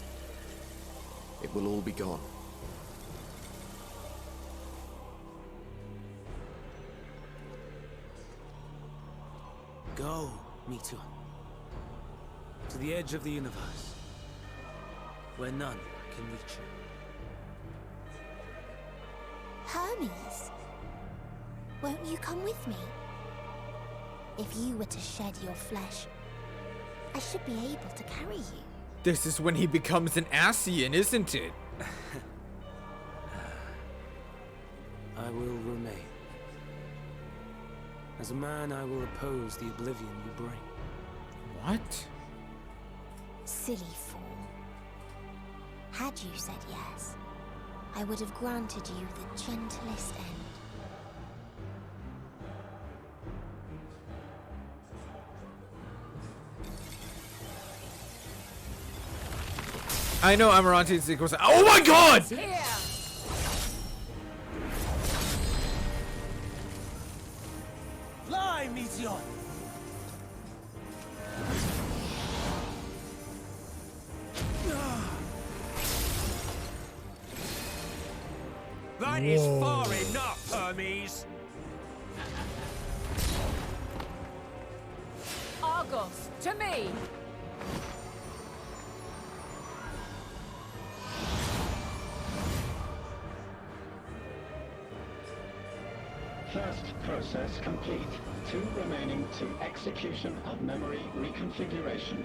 it will all be gone. Go, Meteion, to the edge of the universe, where none can reach you. Hermes, won't you come with me? If you were to shed your flesh, I should be able to carry you. This is when he becomes an Asian, isn't it? I will remain. As a man, I will oppose the oblivion you bring. What? Silly fool. Had you said yes, I would have granted you the gentlest end. I know Amarante's equals. Oh my god! Here! Fly, Meteion! That is far enough, Hermes! Argos, to me! First process complete. 2 remaining to execution of memory reconfiguration.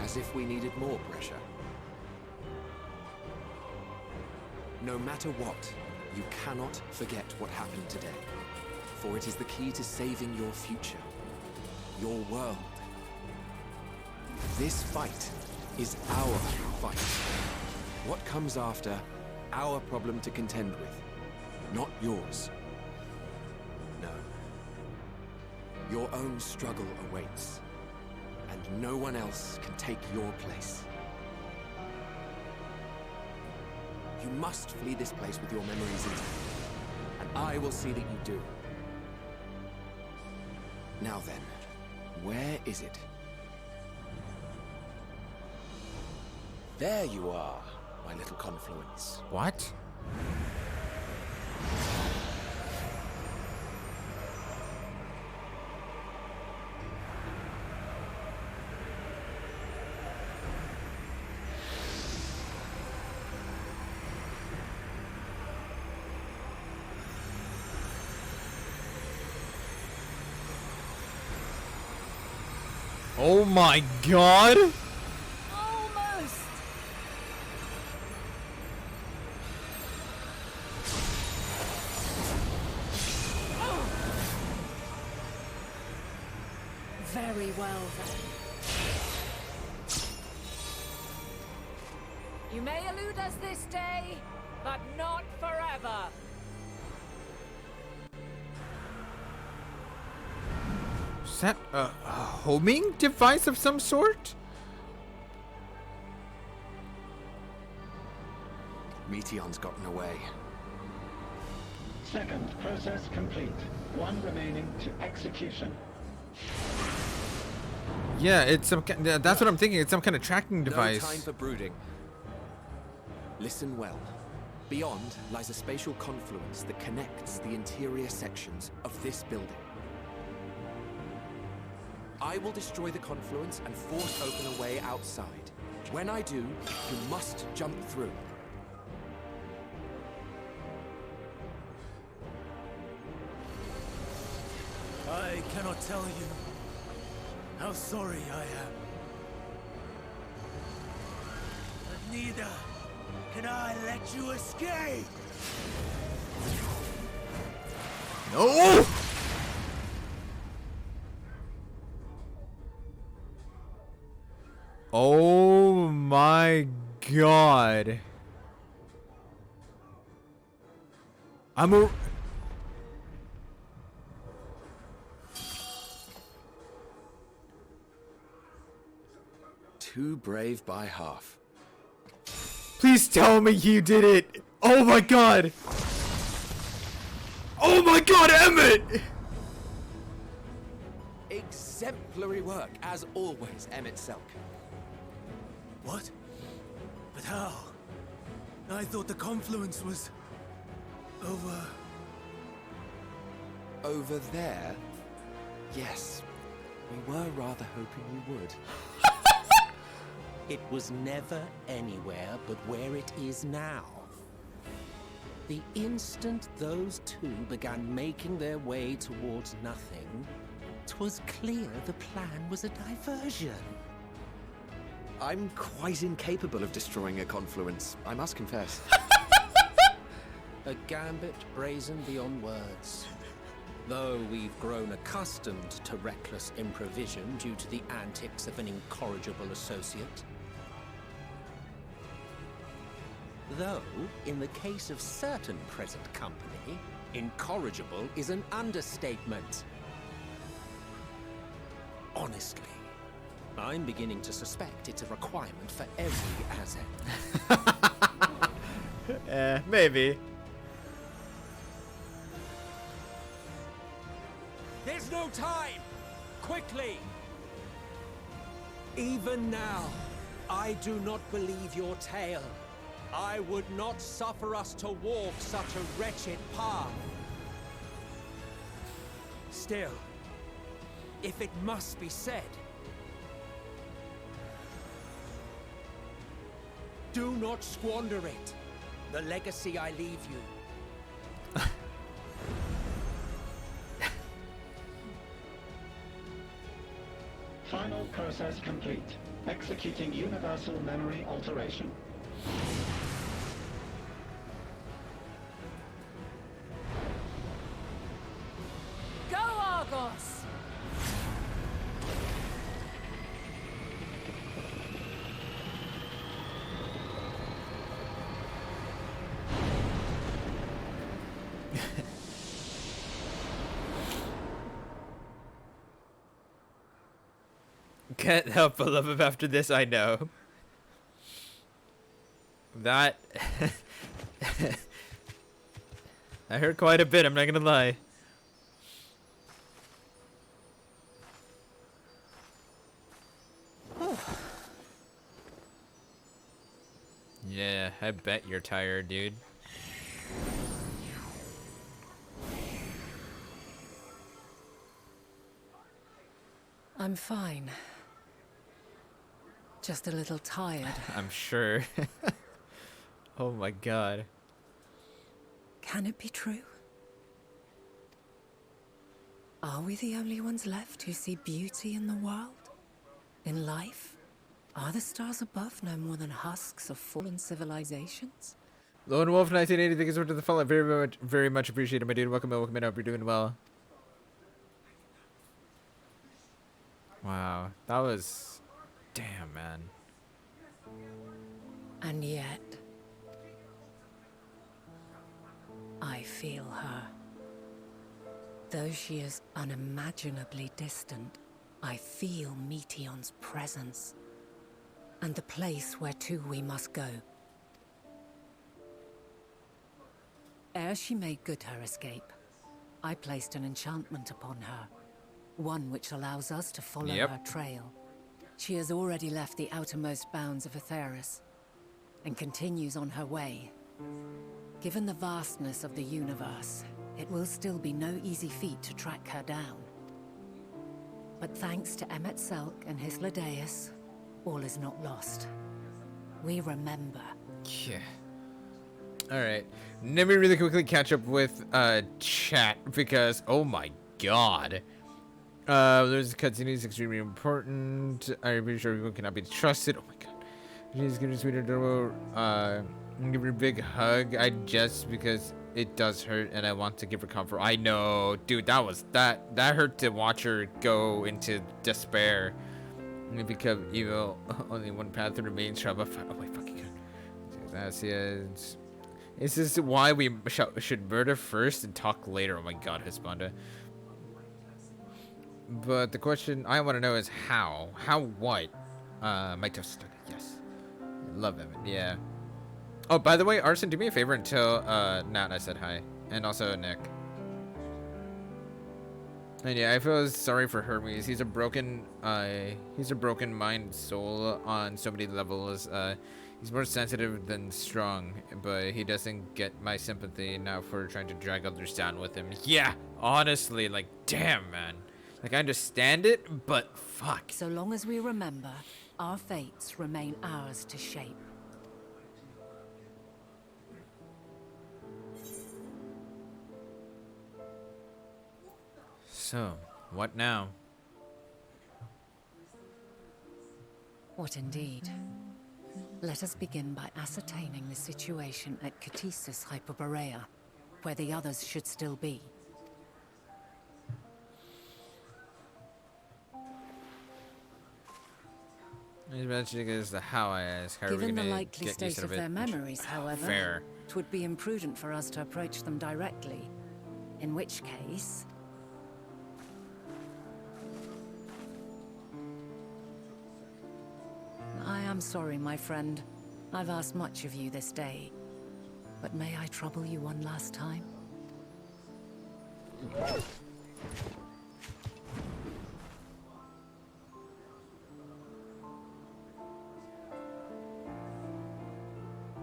As if we needed more pressure. No matter what, you cannot forget what happened today, for it is the key to saving your future. your world. This fight is our fight. What comes after, our problem to contend with, not yours. No. Your own struggle awaits, and no one else can take your place. You must flee this place with your memories intact, and I will see that you do. Now then, where is it? There you are, my little confluence. What? Oh my god! Almost! Oh. Very well then. You may elude us this day, but not forever. Is that a homing device of some sort? Meteon's gotten away. Second process complete. One remaining to execution. Yeah, it's some kind. That's what I'm thinking. It's some kind of tracking device. No time for brooding. Listen well. Beyond lies a spatial confluence that connects the interior sections of this building. I will destroy the confluence and force open a way outside. When I do, you must jump through. I cannot tell you how sorry I am. But neither can I let you escape! No! Oh my god. I'm a... Too brave by half. Please tell me you did it! Oh my god! Oh my god, Emmett! Exemplary work, as always, Emmett Selk. What? But how? I thought the confluence was... over... Over there? Yes. We were rather hoping you would. It was never anywhere but where it is now. The instant those two began making their way towards nothing, 'twas clear the plan was a diversion. I'm quite incapable of destroying a confluence, I must confess. A gambit brazen beyond words. Though we've grown accustomed to reckless improvision due to the antics of an incorrigible associate. Though, in the case of certain present company, incorrigible is an understatement. Honestly, I'm beginning to suspect it's a requirement for every Azet. Maybe. There's no time! Quickly! Even now, I do not believe your tale. I would not suffer us to walk such a wretched path. Still, if it must be said, do not squander it. The legacy I leave you. Final process complete. Executing universal memory alteration. Go, Argos! Can't help but love him after this, I know. That... I heard quite a bit, I'm not gonna lie. Yeah, I bet you're tired, dude. I'm fine. Just a little tired. I'm sure. Oh my god. Can it be true? Are we the only ones left who see beauty in the world? In life? Are the stars above no more than husks of fallen civilizations? Lone Wolf 1980, thank you so much for the follow. Very much appreciated, my dude. Welcome in. I hope you're doing well. Wow, that was... Damn, man. And yet... I feel her. Though she is unimaginably distant, I feel Meteon's presence. And the place where to we must go. Ere she made good her escape, I placed an enchantment upon her. One which allows us to follow her trail. She has already left the outermost bounds of Aetheris, and continues on her way. Given the vastness of the universe, it will still be no easy feat to track her down. But thanks to Emmet Selk and his Ladeus, all is not lost. We remember. Yeah. Alright. Let me really quickly catch up with chat because oh my god. There's cutscenes extremely important. I'm pretty sure people cannot be trusted. Oh my god. She's giving sweeter adorable give her a big hug. I just because it does hurt and I want to give her comfort. I know, dude, that hurt to watch her go into despair. And become evil. Only one path remains. Trouble. Oh my fucking god. That's it. Is this why we should murder first and talk later? Oh my god, Hispanda. But the question I want to know is how? How what? Mike Toast. Yes. Love him. Yeah. Oh, by the way, Arson, do me a favor and tell Nat I said hi. And also Nick. And yeah, I feel sorry for Hermes. He's a broken mind soul on so many levels. He's more sensitive than strong, but he doesn't get my sympathy now for trying to drag others down with him. Yeah, honestly, like, damn, man. Like, I understand it, but fuck. So long as we remember, our fates remain ours to shape. So, what now? What indeed? Let us begin by ascertaining the situation at Catesis Hyperborea, where the others should still be. Mentioning is the how I ask. How Given are we the gonna likely get state used of to their it? memories, however, Fair. it would be imprudent for us to approach them directly. In which case... I am sorry, my friend. I've asked much of you this day. But may I trouble you one last time?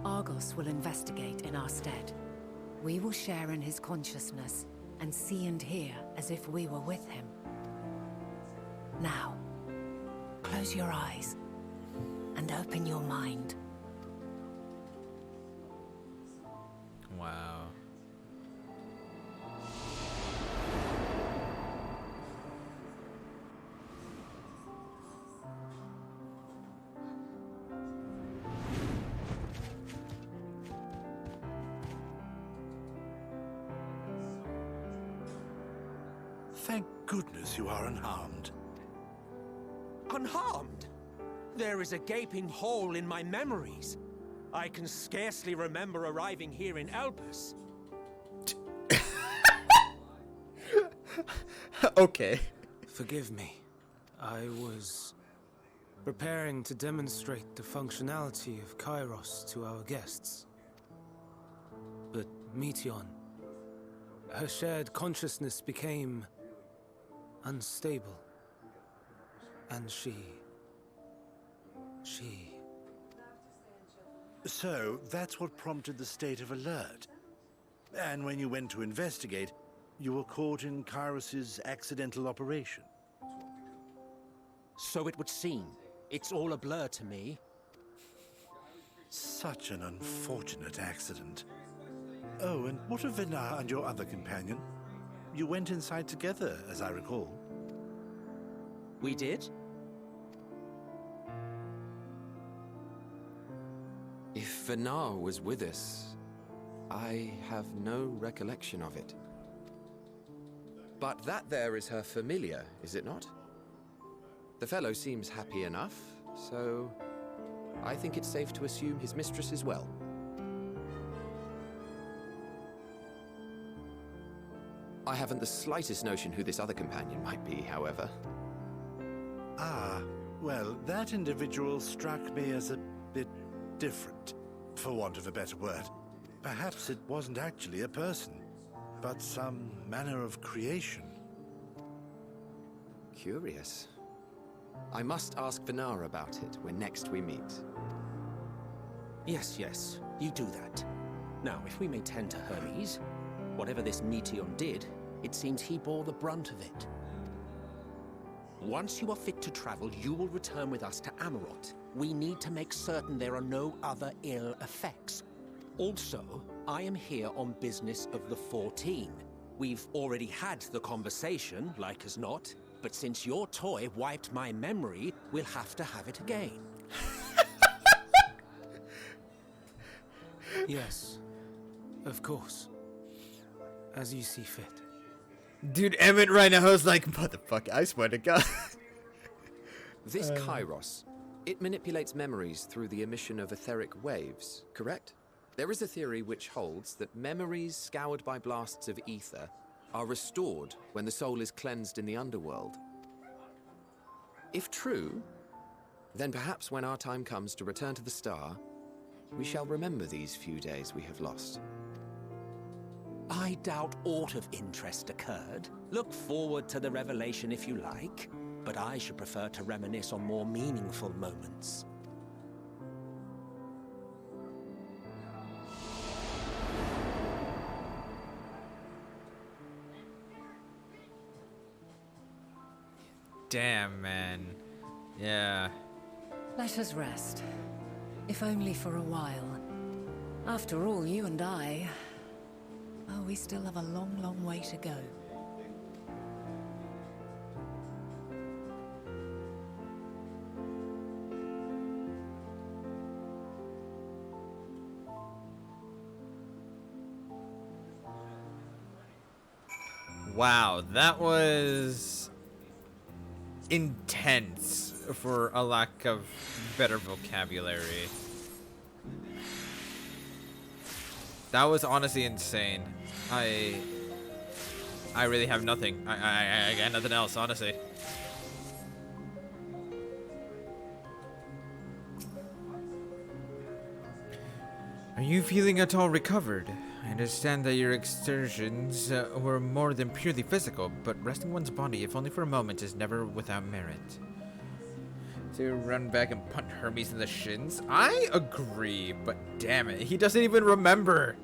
Argos will investigate in our stead. We will share in his consciousness and see and hear as if we were with him. Now, close your eyes and open your mind. Wow. Thank goodness you are unharmed. Unharmed? There is a gaping hole in my memories. I can scarcely remember arriving here in Elpis. Okay. Forgive me. I was preparing to demonstrate the functionality of Kairos to our guests. But Meteon, her shared consciousness became unstable. And she... So, that's what prompted the state of alert. And when you went to investigate, you were caught in Kairos's accidental operation. So it would seem. It's all a blur to me. Such an unfortunate accident. Oh, and what of Venar and your other companion? You went inside together, as I recall. We did? If Venar was with us, I have no recollection of it. But that there is her familiar, is it not? The fellow seems happy enough, so I think it's safe to assume his mistress is well. I haven't the slightest notion who this other companion might be, however. Ah, well, that individual struck me as a bit different, for want of a better word. Perhaps it wasn't actually a person, but some manner of creation. Curious. I must ask Venar about it when next we meet. Yes, you do that. Now, if we may tend to Hermes, whatever this Meteon did, it seems he bore the brunt of it. Once you are fit to travel, you will return with us to Amarot. We need to make certain there are no other ill effects. Also, I am here on business of the 14. We've already had the conversation, like as not, but since your toy wiped my memory, we'll have to have it again. Yes, of course. As you see fit. Dude, Emmett right now is like, motherfucker, I swear to God. This Kairos, it manipulates memories through the emission of etheric waves, correct? There is a theory which holds that memories scoured by blasts of ether are restored when the soul is cleansed in the underworld. If true, then perhaps when our time comes to return to the star, we shall remember these few days we have lost. I doubt aught of interest occurred. Look forward to the revelation if you like, but I should prefer to reminisce on more meaningful moments. Damn, man. Yeah. Let us rest. If only for a while. After all, you and I... Oh, we still have a long, long way to go. Wow, that was intense, for a lack of better vocabulary. That was honestly insane. I really have nothing. I got nothing else, honestly. Are you feeling at all recovered? I understand that your excursions were more than purely physical, but resting one's body, if only for a moment, is never without merit. To run back and punch Hermes in the shins? I agree, but damn it, he doesn't even remember.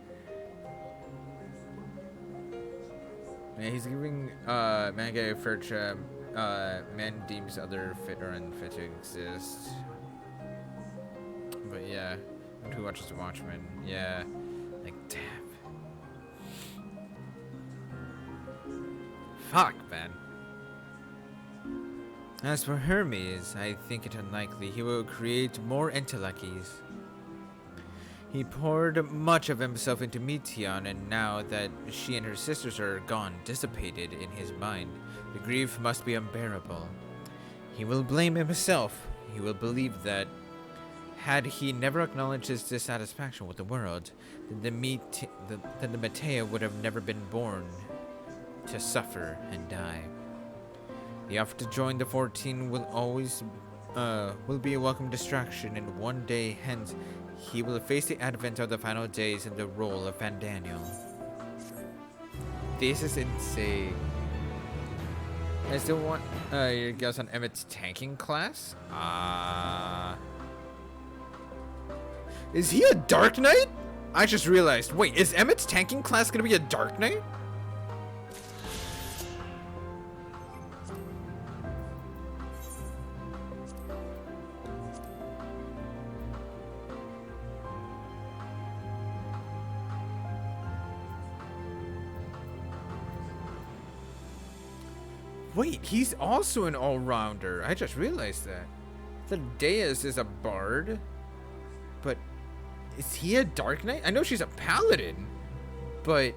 Yeah, he's giving manga for man deems other fit or unfit to exist. But yeah, who watches Watchmen? Yeah, like damn. Fuck, man. As for Hermes, I think it unlikely he will create more Entelekis. He poured much of himself into Meteon, and now that she and her sisters are gone, dissipated in his mind, the grief must be unbearable. He will blame himself. He will believe that had he never acknowledged his dissatisfaction with the world, then the Matea would have never been born. to suffer and die. The offer to join the 14 will always will be a welcome distraction, and one day hence he will face the advent of the final days in the role of Fandaniel. This is insane. I still want your guys on Emmett's tanking class. Is he a Dark Knight? I just realized. Wait, is Emmett's tanking class gonna be a Dark Knight? Wait, he's also an all-rounder. I just realized that. The Deus is a bard, but is he a Dark Knight? I know she's a paladin, but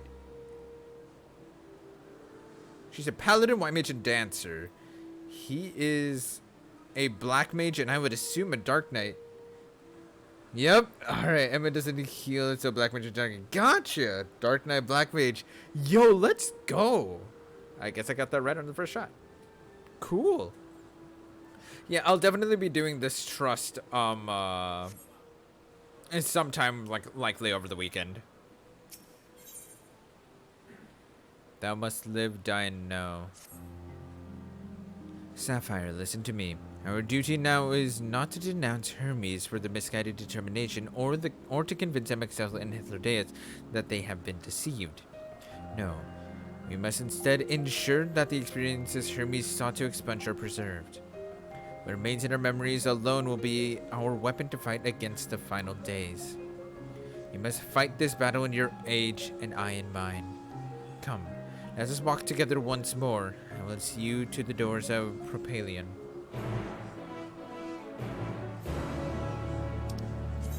she's a paladin, white mage, and dancer. He is a black mage, and I would assume a Dark Knight. Yep. All right. Emma doesn't heal, so black mage and dark. Gotcha. Dark Knight, black mage. Yo, let's go. I guess I got that right on the first shot. Cool. Yeah, I'll definitely be doing this trust sometime likely over the weekend. Thou must live, die, and know. Sapphire, listen to me. Our duty now is not to denounce Hermes for the misguided determination or to convince MXL and Hythlodaeus that they have been deceived. No. We must instead ensure that the experiences Hermes sought to expunge are preserved. What remains in our memories alone will be our weapon to fight against the final days. You must fight this battle in your age and I in mine. Come, let us walk together once more. I will see you to the doors of Propalion.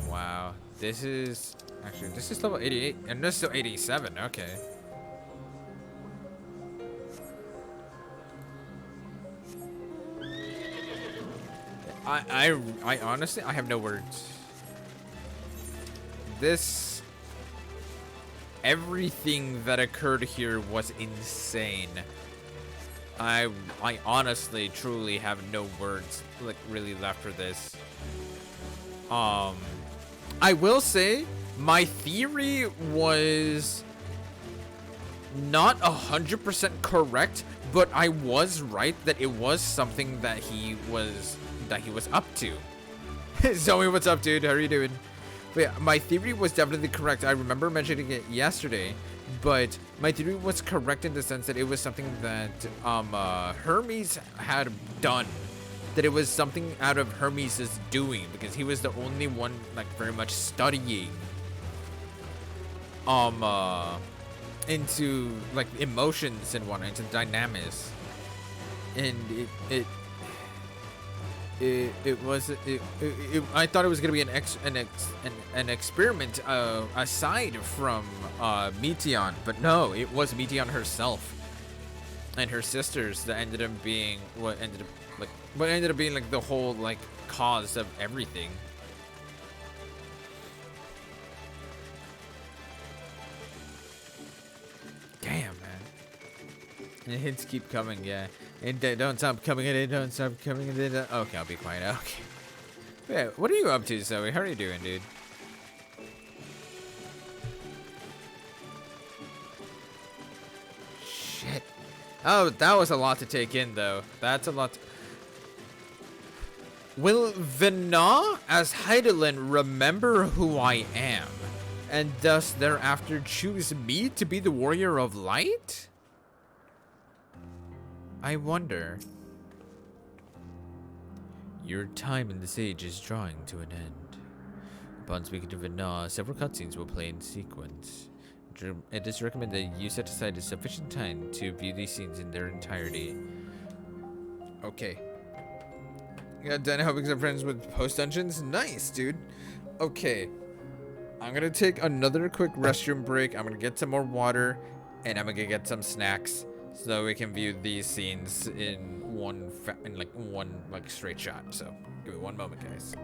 Wow, this is level 88, and this is still 87. Okay. I honestly, I have no words. Everything that occurred here was insane. I honestly, truly have no words, like, really left for this. I will say, my theory was not 100% correct, but I was right that it was something that he was up to. Zoe, what's up, dude? How are you doing? But yeah, my theory was definitely correct. I remember mentioning it yesterday, but my theory was correct in the sense that it was something that Hermes had done. That it was something out of Hermes' doing, because he was the only one like very much studying into like emotions and whatnot, into dynamics, and I thought it was gonna be an experiment aside from Meteon, but no, it was Meteon herself and her sisters that ended up being what ended up being like the whole like cause of everything. Damn, man. And the hints keep coming, yeah. And they don't stop coming in, don't stop coming in. Okay, I'll be quiet. Okay. Yeah, what are you up to, Zoe? How are you doing, dude? Shit. Oh, that was a lot to take in, though. That's a lot. Will Vena as Heidelin remember who I am, and thus thereafter choose me to be the warrior of light? I wonder. Your time in this age is drawing to an end. Upon speaking to Vena, several cutscenes will play in sequence. It is recommended that you set aside a sufficient time to view these scenes in their entirety. Okay. You got done helping some friends with post dungeons? Nice, dude. Okay. I'm gonna take another quick restroom break. I'm gonna get some more water, and I'm gonna get some snacks, so we can view these scenes in one straight shot. So give me one moment, guys.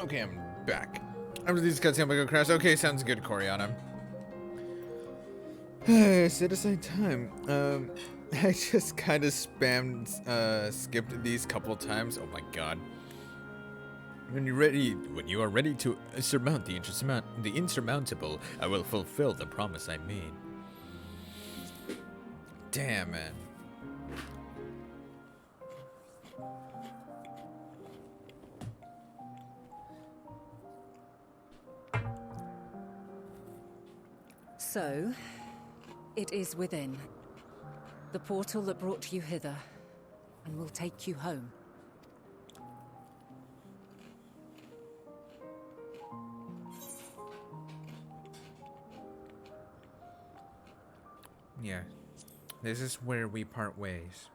Okay, I'm back. After these cutscenes, I'm gonna crash. Okay, sounds good, Coriana. Set aside time. I just kind of spammed, skipped these couple times. Oh my god. When you are ready to surmount the insurmountable, I will fulfill the promise I made. Damn, man. So, it is within. The portal that brought you hither, and will take you home. Yeah, this is where we part ways.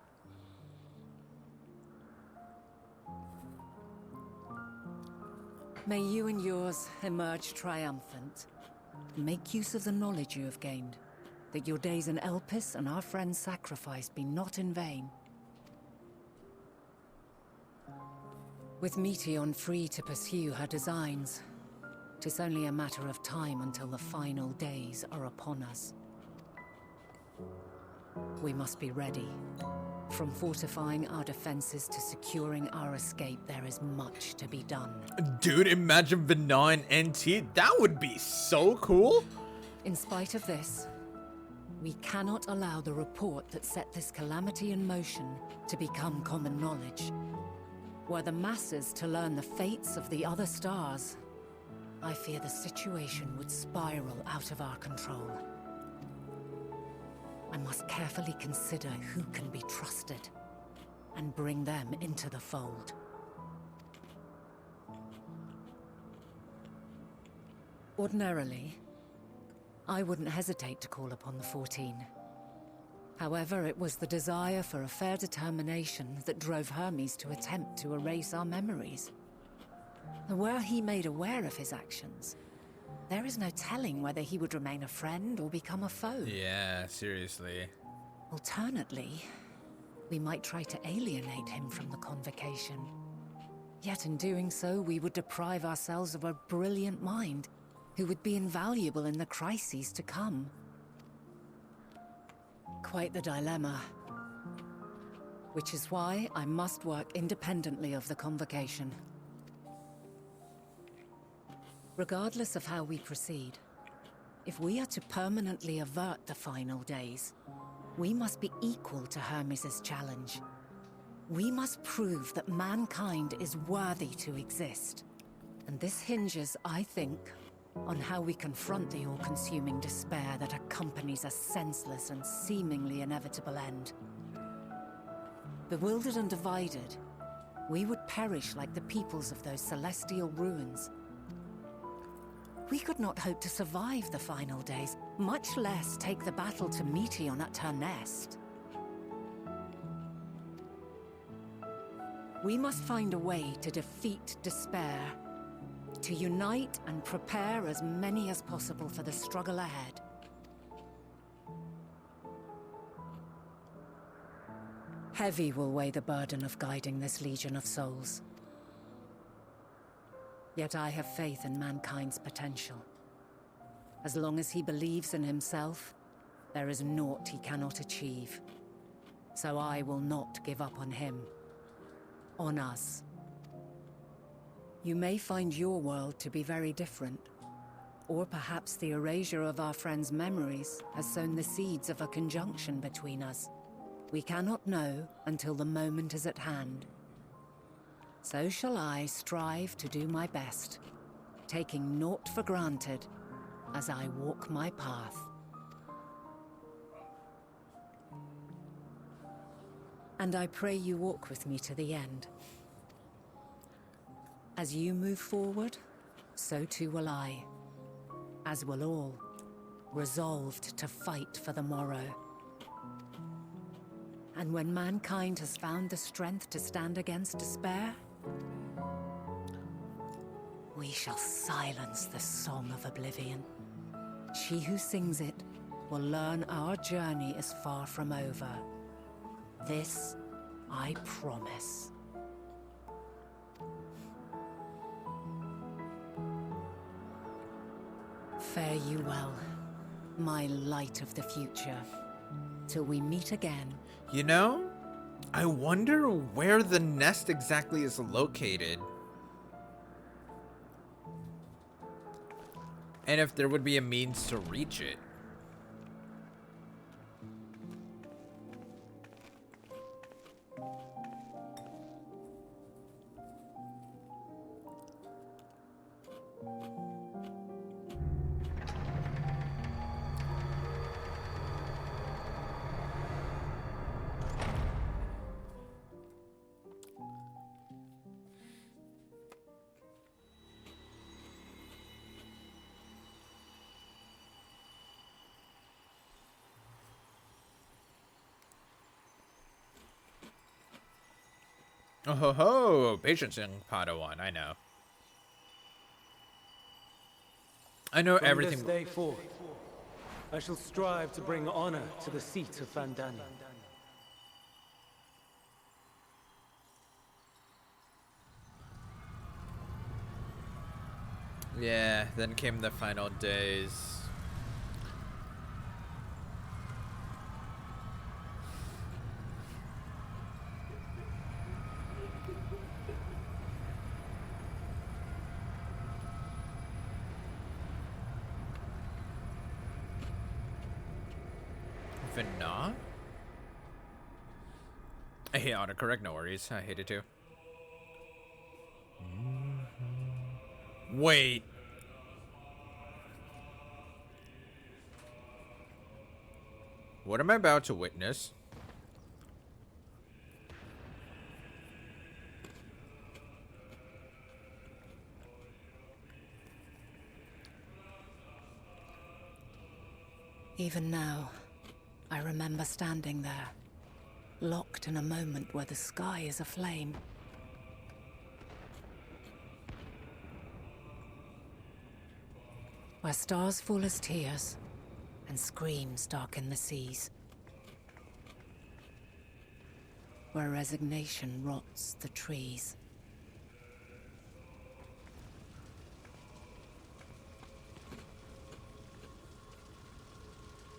May you and yours emerge triumphant. Make use of the knowledge you have gained, that your days in Elpis and our friend's sacrifice be not in vain. With Meteion free to pursue her designs, 'tis only a matter of time until the final days are upon us. We must be ready. From fortifying our defenses to securing our escape, there is much to be done. Dude, imagine Vana and NT. That would be so cool. In spite of this, we cannot allow the report that set this calamity in motion to become common knowledge. Were the masses to learn the fates of the other stars, I fear the situation would spiral out of our control. I must carefully consider who can be trusted and bring them into the fold. Ordinarily, I wouldn't hesitate to call upon the 14. However, it was the desire for a fair determination that drove Hermes to attempt to erase our memories. And were he made aware of his actions, there is no telling whether he would remain a friend or become a foe. Yeah, seriously. Alternately, we might try to alienate him from the convocation. Yet in doing so, we would deprive ourselves of a brilliant mind who would be invaluable in the crises to come. Quite the dilemma. Which is why I must work independently of the convocation. Regardless of how we proceed, if we are to permanently avert the final days, we must be equal to Hermes' challenge. We must prove that mankind is worthy to exist. And this hinges, I think, on how we confront the all-consuming despair that accompanies a senseless and seemingly inevitable end. Bewildered and divided, we would perish like the peoples of those celestial ruins. We could not hope to survive the final days, much less take the battle to Meteion at her nest. We must find a way to defeat despair, to unite and prepare as many as possible for the struggle ahead. Heavy will weigh the burden of guiding this legion of souls. Yet I have faith in mankind's potential. As long as he believes in himself, there is naught he cannot achieve. So I will not give up on him. On us. You may find your world to be very different. Or perhaps the erasure of our friend's memories has sown the seeds of a conjunction between us. We cannot know until the moment is at hand. So shall I strive to do my best, taking naught for granted as I walk my path. And I pray you walk with me to the end. As you move forward, so too will I, as will all, resolved to fight for the morrow. And when mankind has found the strength to stand against despair, we shall silence the song of oblivion. She who sings it will learn our journey is far from over. This I promise. Fare you well, my light of the future. Till we meet again. You know, I wonder where the nest exactly is located. And if there would be a means to reach it. Oh ho ho! Patience in Padawan, I know. I know From everything. This day forth, I shall strive to bring honor to the seat of Vandani. Yeah, then came the final days. Vina? I hate autocorrect, no worries. I hate it too. Wait. What am I about to witness? Even now, I remember standing there, locked in a moment where the sky is aflame. Where stars fall as tears, and screams darken the seas. Where resignation rots the trees.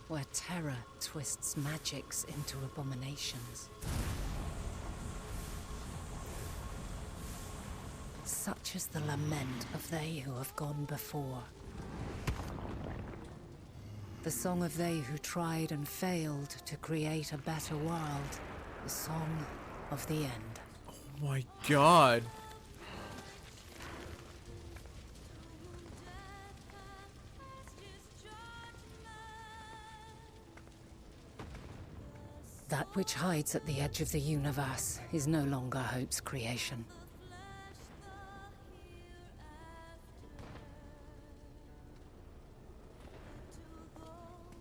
Where terror twists magics into abominations. Such is the lament of they who have gone before. The song of they who tried and failed to create a better world. The song of the end. Oh my god. That which hides at the edge of the universe is no longer hope's creation.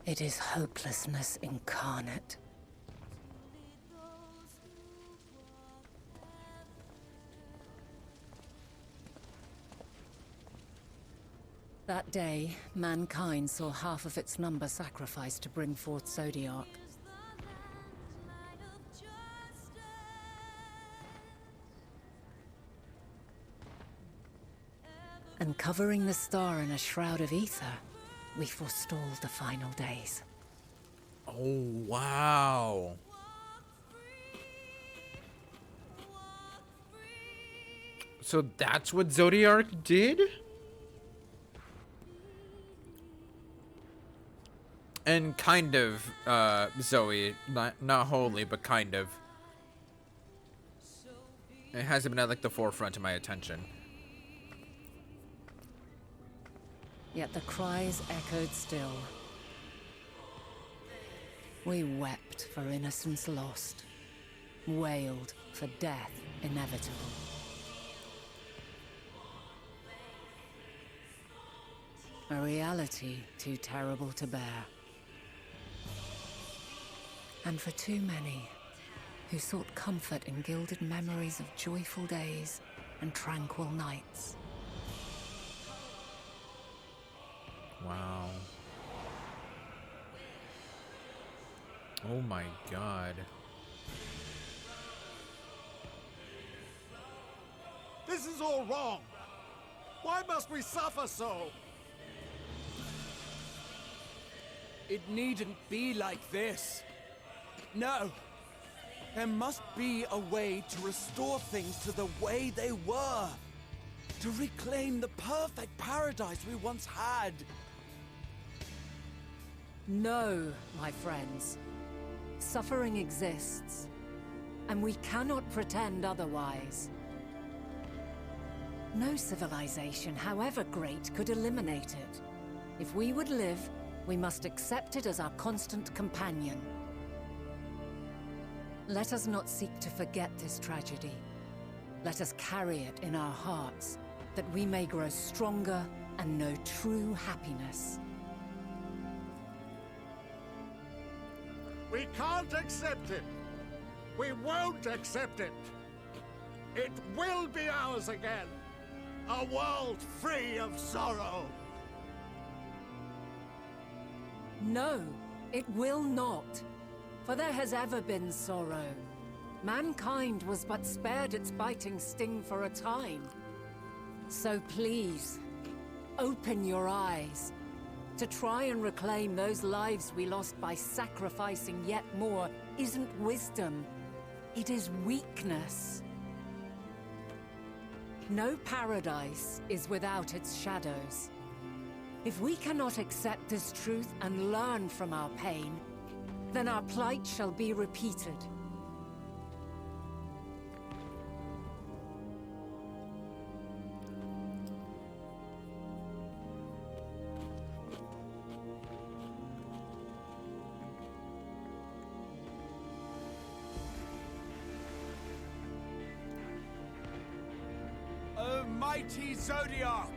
It is hopelessness incarnate. That day, mankind saw half of its number sacrificed to bring forth Zodiark. And covering the star in a shroud of ether, we forestalled the final days. Oh, wow. So that's what Zodiark did? And kind of, Zoe, not wholly, but kind of. It hasn't been at, like, the forefront of my attention. Yet the cries echoed still. We wept for innocence lost, wailed for death inevitable. A reality too terrible to bear. And for too many who sought comfort in gilded memories of joyful days and tranquil nights. Wow. Oh my god. This is all wrong. Why must we suffer so? It needn't be like this. No. There must be a way to restore things to the way they were. To reclaim the perfect paradise we once had. No, my friends. Suffering exists, and we cannot pretend otherwise. No civilization, however great, could eliminate it. If we would live, we must accept it as our constant companion. Let us not seek to forget this tragedy. Let us carry it in our hearts, that we may grow stronger and know true happiness. We can't accept it. We won't accept it. It will be ours again. A world free of sorrow. No, it will not. For there has ever been sorrow. Mankind was but spared its biting sting for a time. So please, open your eyes. To try and reclaim those lives we lost by sacrificing yet more isn't wisdom. It is weakness. No paradise is without its shadows. If we cannot accept this truth and learn from our pain, then our plight shall be repeated. O mighty Zodiac!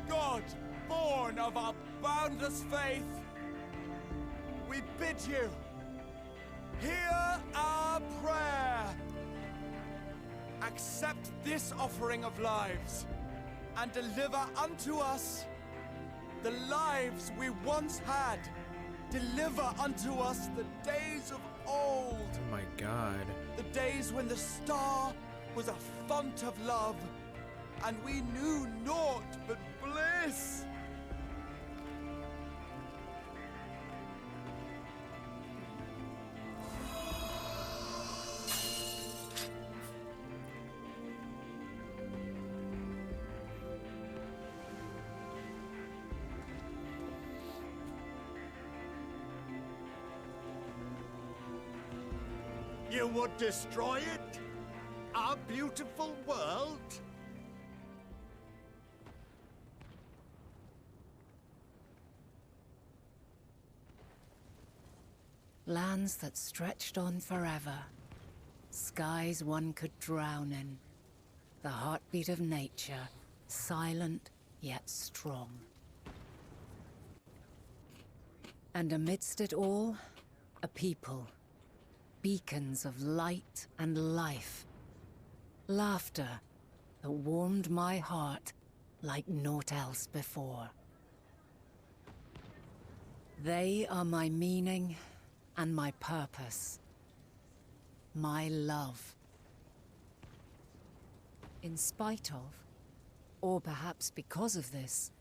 God, born of our boundless faith, we bid you, hear our prayer. Accept this offering of lives, and deliver unto us the lives we once had. Deliver unto us the days of old. Oh my god. The days when the star was a font of love, and we knew naught but bliss. You would destroy it? Our beautiful world? Lands that stretched on forever. Skies one could drown in. The heartbeat of nature, silent yet strong. And amidst it all, a people. Beacons of light and life. Laughter that warmed my heart like naught else before. They are my meaning and my purpose. My love. In spite of, or perhaps because of this,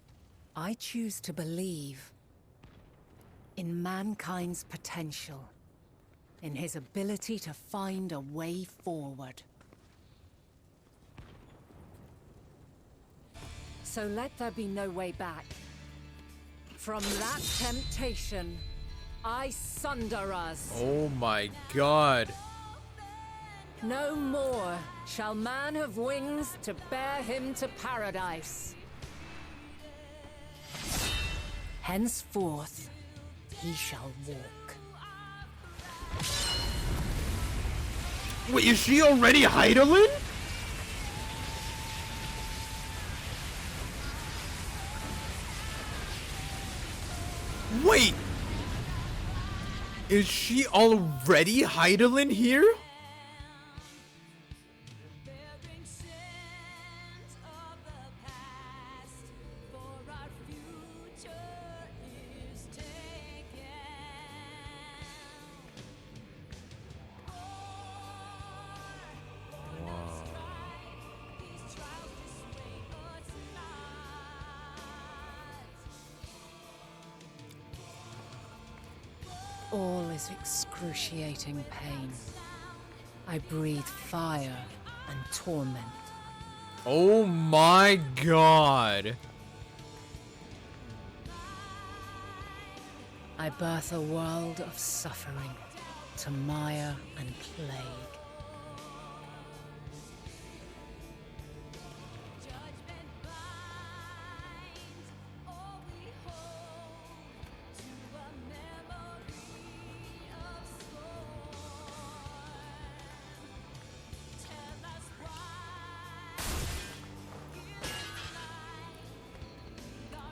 I choose to believe in mankind's potential, in his ability to find a way forward. So let there be no way back. From that temptation, I sunder us. Oh my god. No more shall man have wings to bear him to paradise. Henceforth, he shall walk. Wait, is she already Heidelin? Wait! Is she already Heidelin here? All is excruciating pain. I breathe fire and torment. Oh my god. I birth a world of suffering to mire and plague.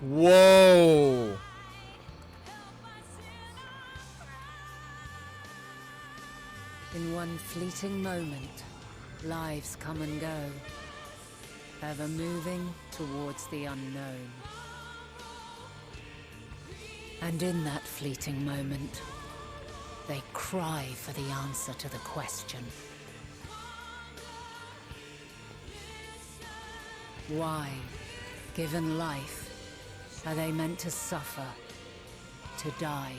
Whoa. In one fleeting moment, lives come and go, ever moving towards the unknown. And in that fleeting moment, they cry for the answer to the question. Why, given life, are they meant to suffer, to die?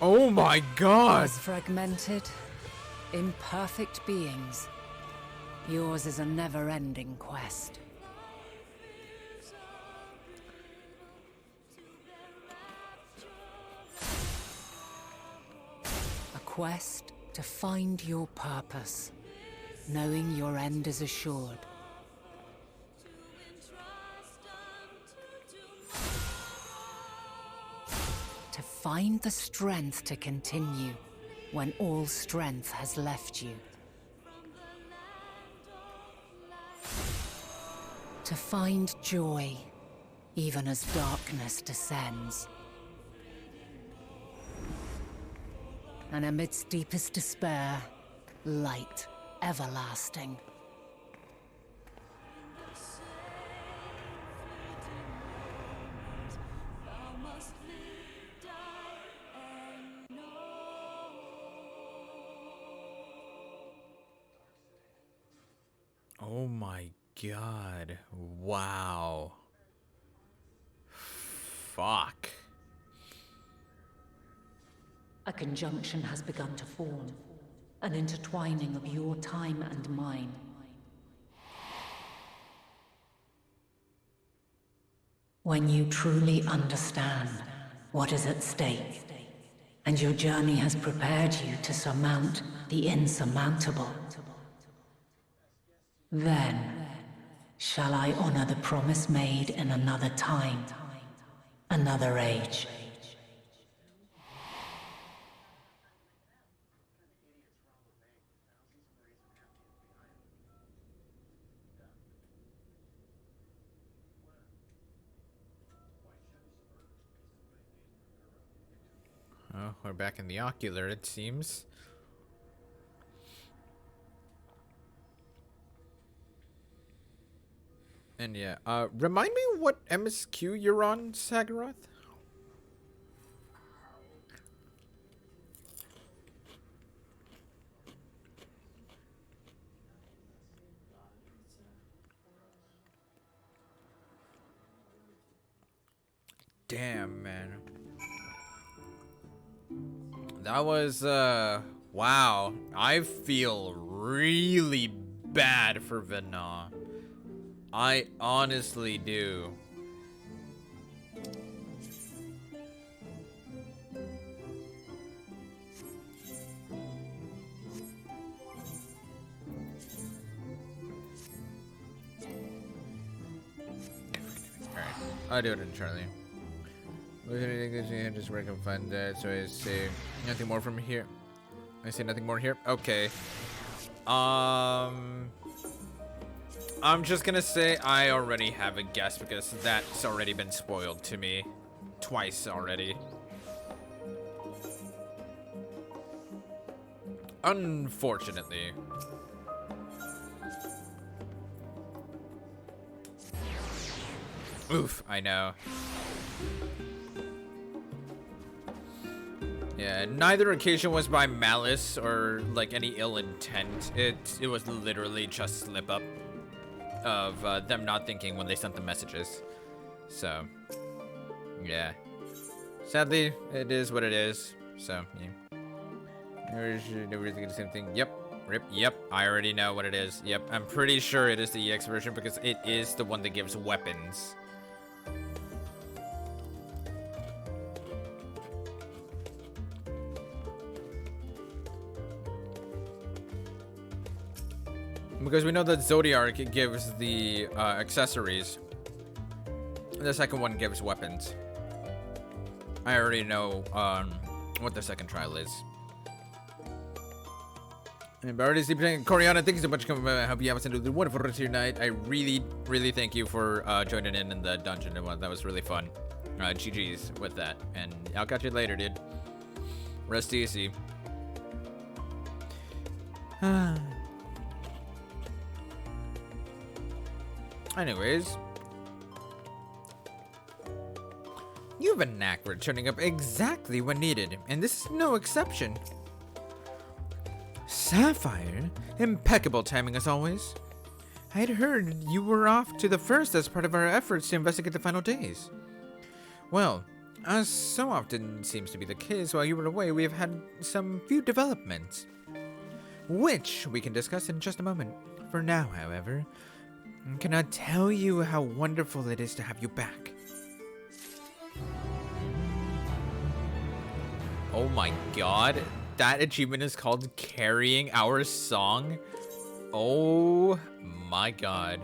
Oh my god! As fragmented, imperfect beings, yours is a never-ending quest. A quest to find your purpose, knowing your end is assured. To find the strength to continue when all strength has left you. To find joy even as darkness descends. And amidst deepest despair, light everlasting. Oh my god. Wow. Fuck. A conjunction has begun to form, an intertwining of your time and mine. When you truly understand what is at stake, and your journey has prepared you to surmount the insurmountable, then shall I honor the promise made in another time, another age. Oh, we're back in the ocular, it seems. And yeah, remind me what MSQ you're on, Sagaroth? Damn, man. That was, wow. I feel really bad for Vena. I honestly do. Alright, I'll do it internally. Just where I can find that, so I say nothing more from here. I say nothing more here. Okay. I'm just gonna say I already have a guess because that's already been spoiled to me twice already. Unfortunately. Oof, I know. Yeah, neither occasion was by malice or like any ill intent. It was literally just slip up. of them not thinking when they sent the messages. So, yeah. Sadly, it is what it is. So, yeah. Everything the same thing. Yep. Rip. Yep. I already know what it is. Yep. I'm pretty sure it is the EX version because it is the one that gives weapons. Because we know that Zodiark gives the accessories. The second one gives weapons. I already know what the second trial is. And I already see playing Coriana. Thank you so much for coming by. I hope you have a wonderful rest of your night. I really, really thank you for joining in the dungeon. That was really fun. GG's with that. And I'll catch you later, dude. Rest easy. Anyways. You have a knack for turning up exactly when needed, and this is no exception. Sapphire, impeccable timing as always. I had heard you were off to the first as part of our efforts to investigate the final days. Well, as so often seems to be the case while you were away, we have had some few developments, which we can discuss in just a moment. For now, however, I cannot tell you how wonderful it is to have you back. Oh my god, that achievement is called Carrying Our Song. Oh my god.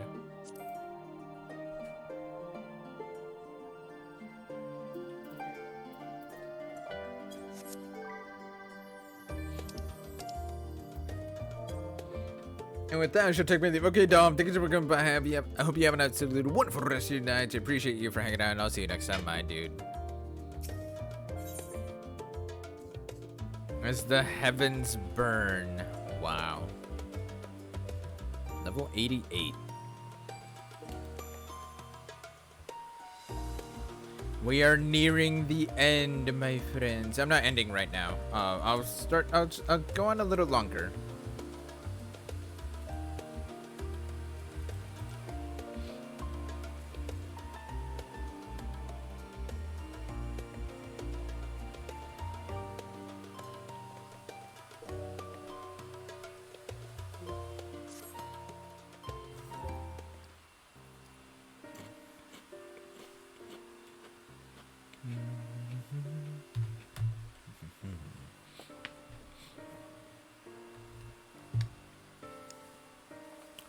And with that, I should take my leave. Okay, Dom, thank you so much for coming by. I hope you have an absolutely wonderful rest of your night. I appreciate you for hanging out, and I'll see you next time, my dude. As the heavens burn. Wow. Level 88. We are nearing the end, my friends. I'm not ending right now. I'll go on a little longer.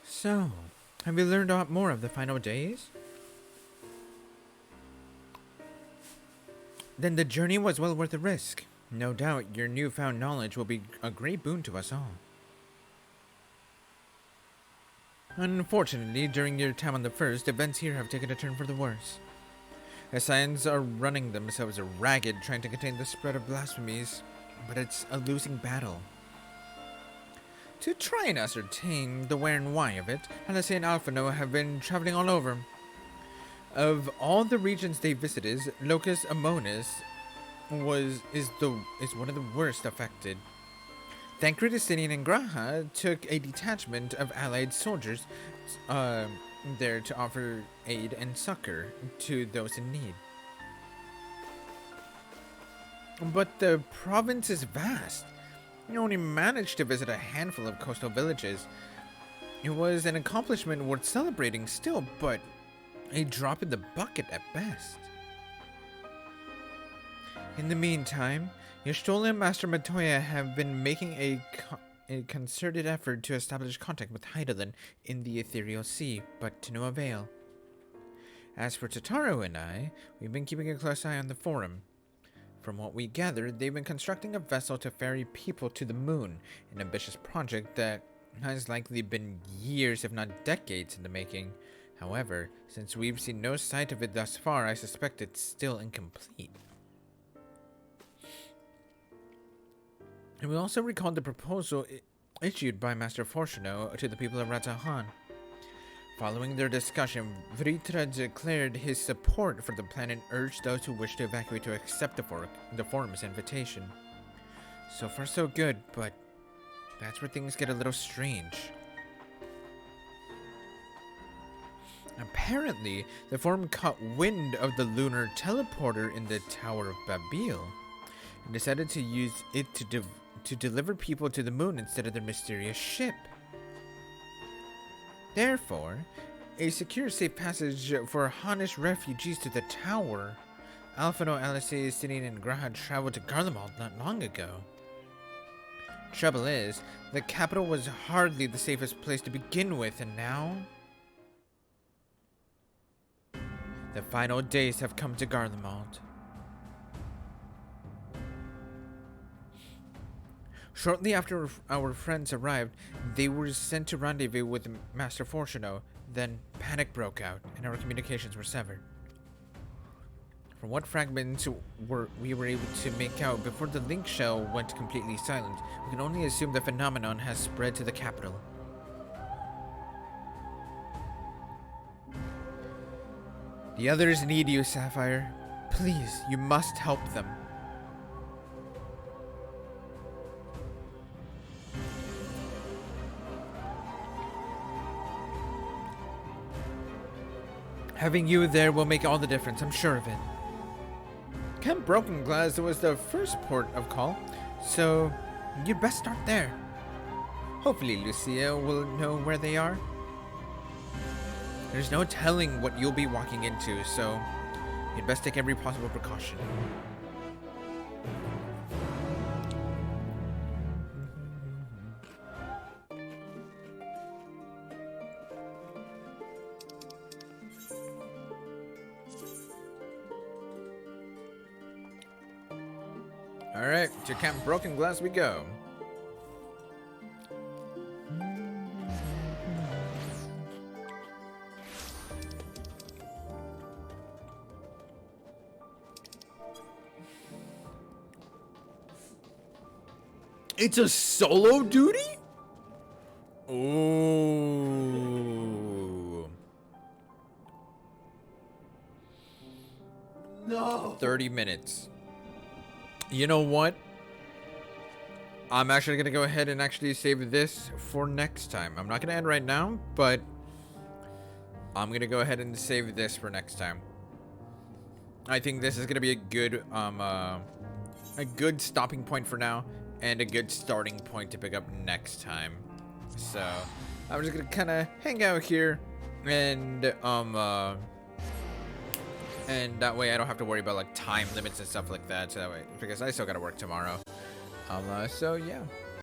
So, have you learned a lot more of the final days? Then the journey was well worth the risk. No doubt your newfound knowledge will be a great boon to us all. Unfortunately, during your time on the first, events here have taken a turn for the worse. Assassins are running themselves ragged trying to contain the spread of blasphemies, but it's a losing battle. To try and ascertain the where and why of it, Alice and Alphino have been traveling all over. Of all the regions they visited, Locus Amonis is one of the worst affected. Thancred, Justinian, and Graha took a detachment of allied soldiers there to offer aid and succor to those in need. But the province is vast. You only managed to visit a handful of coastal villages. It was an accomplishment worth celebrating still, but a drop in the bucket at best. In the meantime, Y'shtola and Master Matoya have been making a concerted effort to establish contact with Hydaelyn in the Ethereal Sea, but to no avail. As for Totaro and I, we've been keeping a close eye on the Forum. From what we gathered, they've been constructing a vessel to ferry people to the moon, an ambitious project that has likely been years, if not decades, in the making. However, since we've seen no sight of it thus far, I suspect it's still incomplete. And we also recalled the proposal issued by Master Fortuno to the people of Ratahan. Following their discussion, Vritra declared his support for the plan and urged those who wish to evacuate to accept the Forum's invitation. So far so good, but that's where things get a little strange. Apparently, the form caught wind of the lunar teleporter in the Tower of Babil and decided to use it to deliver people to the moon instead of their mysterious ship. Therefore, a secure safe passage for Hannish refugees to the tower. Alphino, Alice, Sidine, and Graha traveled to Garlemald not long ago. Trouble is, the capital was hardly the safest place to begin with, and now the final days have come to Garlemald. Shortly after our friends arrived, they were sent to rendezvous with Master Fortuno. Then panic broke out, and our communications were severed. From what fragments we were able to make out before the link shell went completely silent, we can only assume the phenomenon has spread to the capital. The others need you, Sapphire. Please, you must help them. Having you there will make all the difference, I'm sure of it. Camp Broken Glass was the first port of call, so you'd best start there. Hopefully Lucia will know where they are. There's no telling what you'll be walking into, so you'd best take every possible precaution. Alright, to Camp Broken Glass we go. It's a solo duty? Ooh. No. 30 minutes. You know what? I'm actually going to go ahead and actually save this for next time. I'm not going to end right now, but I'm going to go ahead and save this for next time. I think this is going to be a good stopping point for now and a good starting point to pick up next time. So, I'm just going to kind of hang out here and that way I don't have to worry about like time limits and stuff like that. So that way, because I still gotta work tomorrow. So yeah.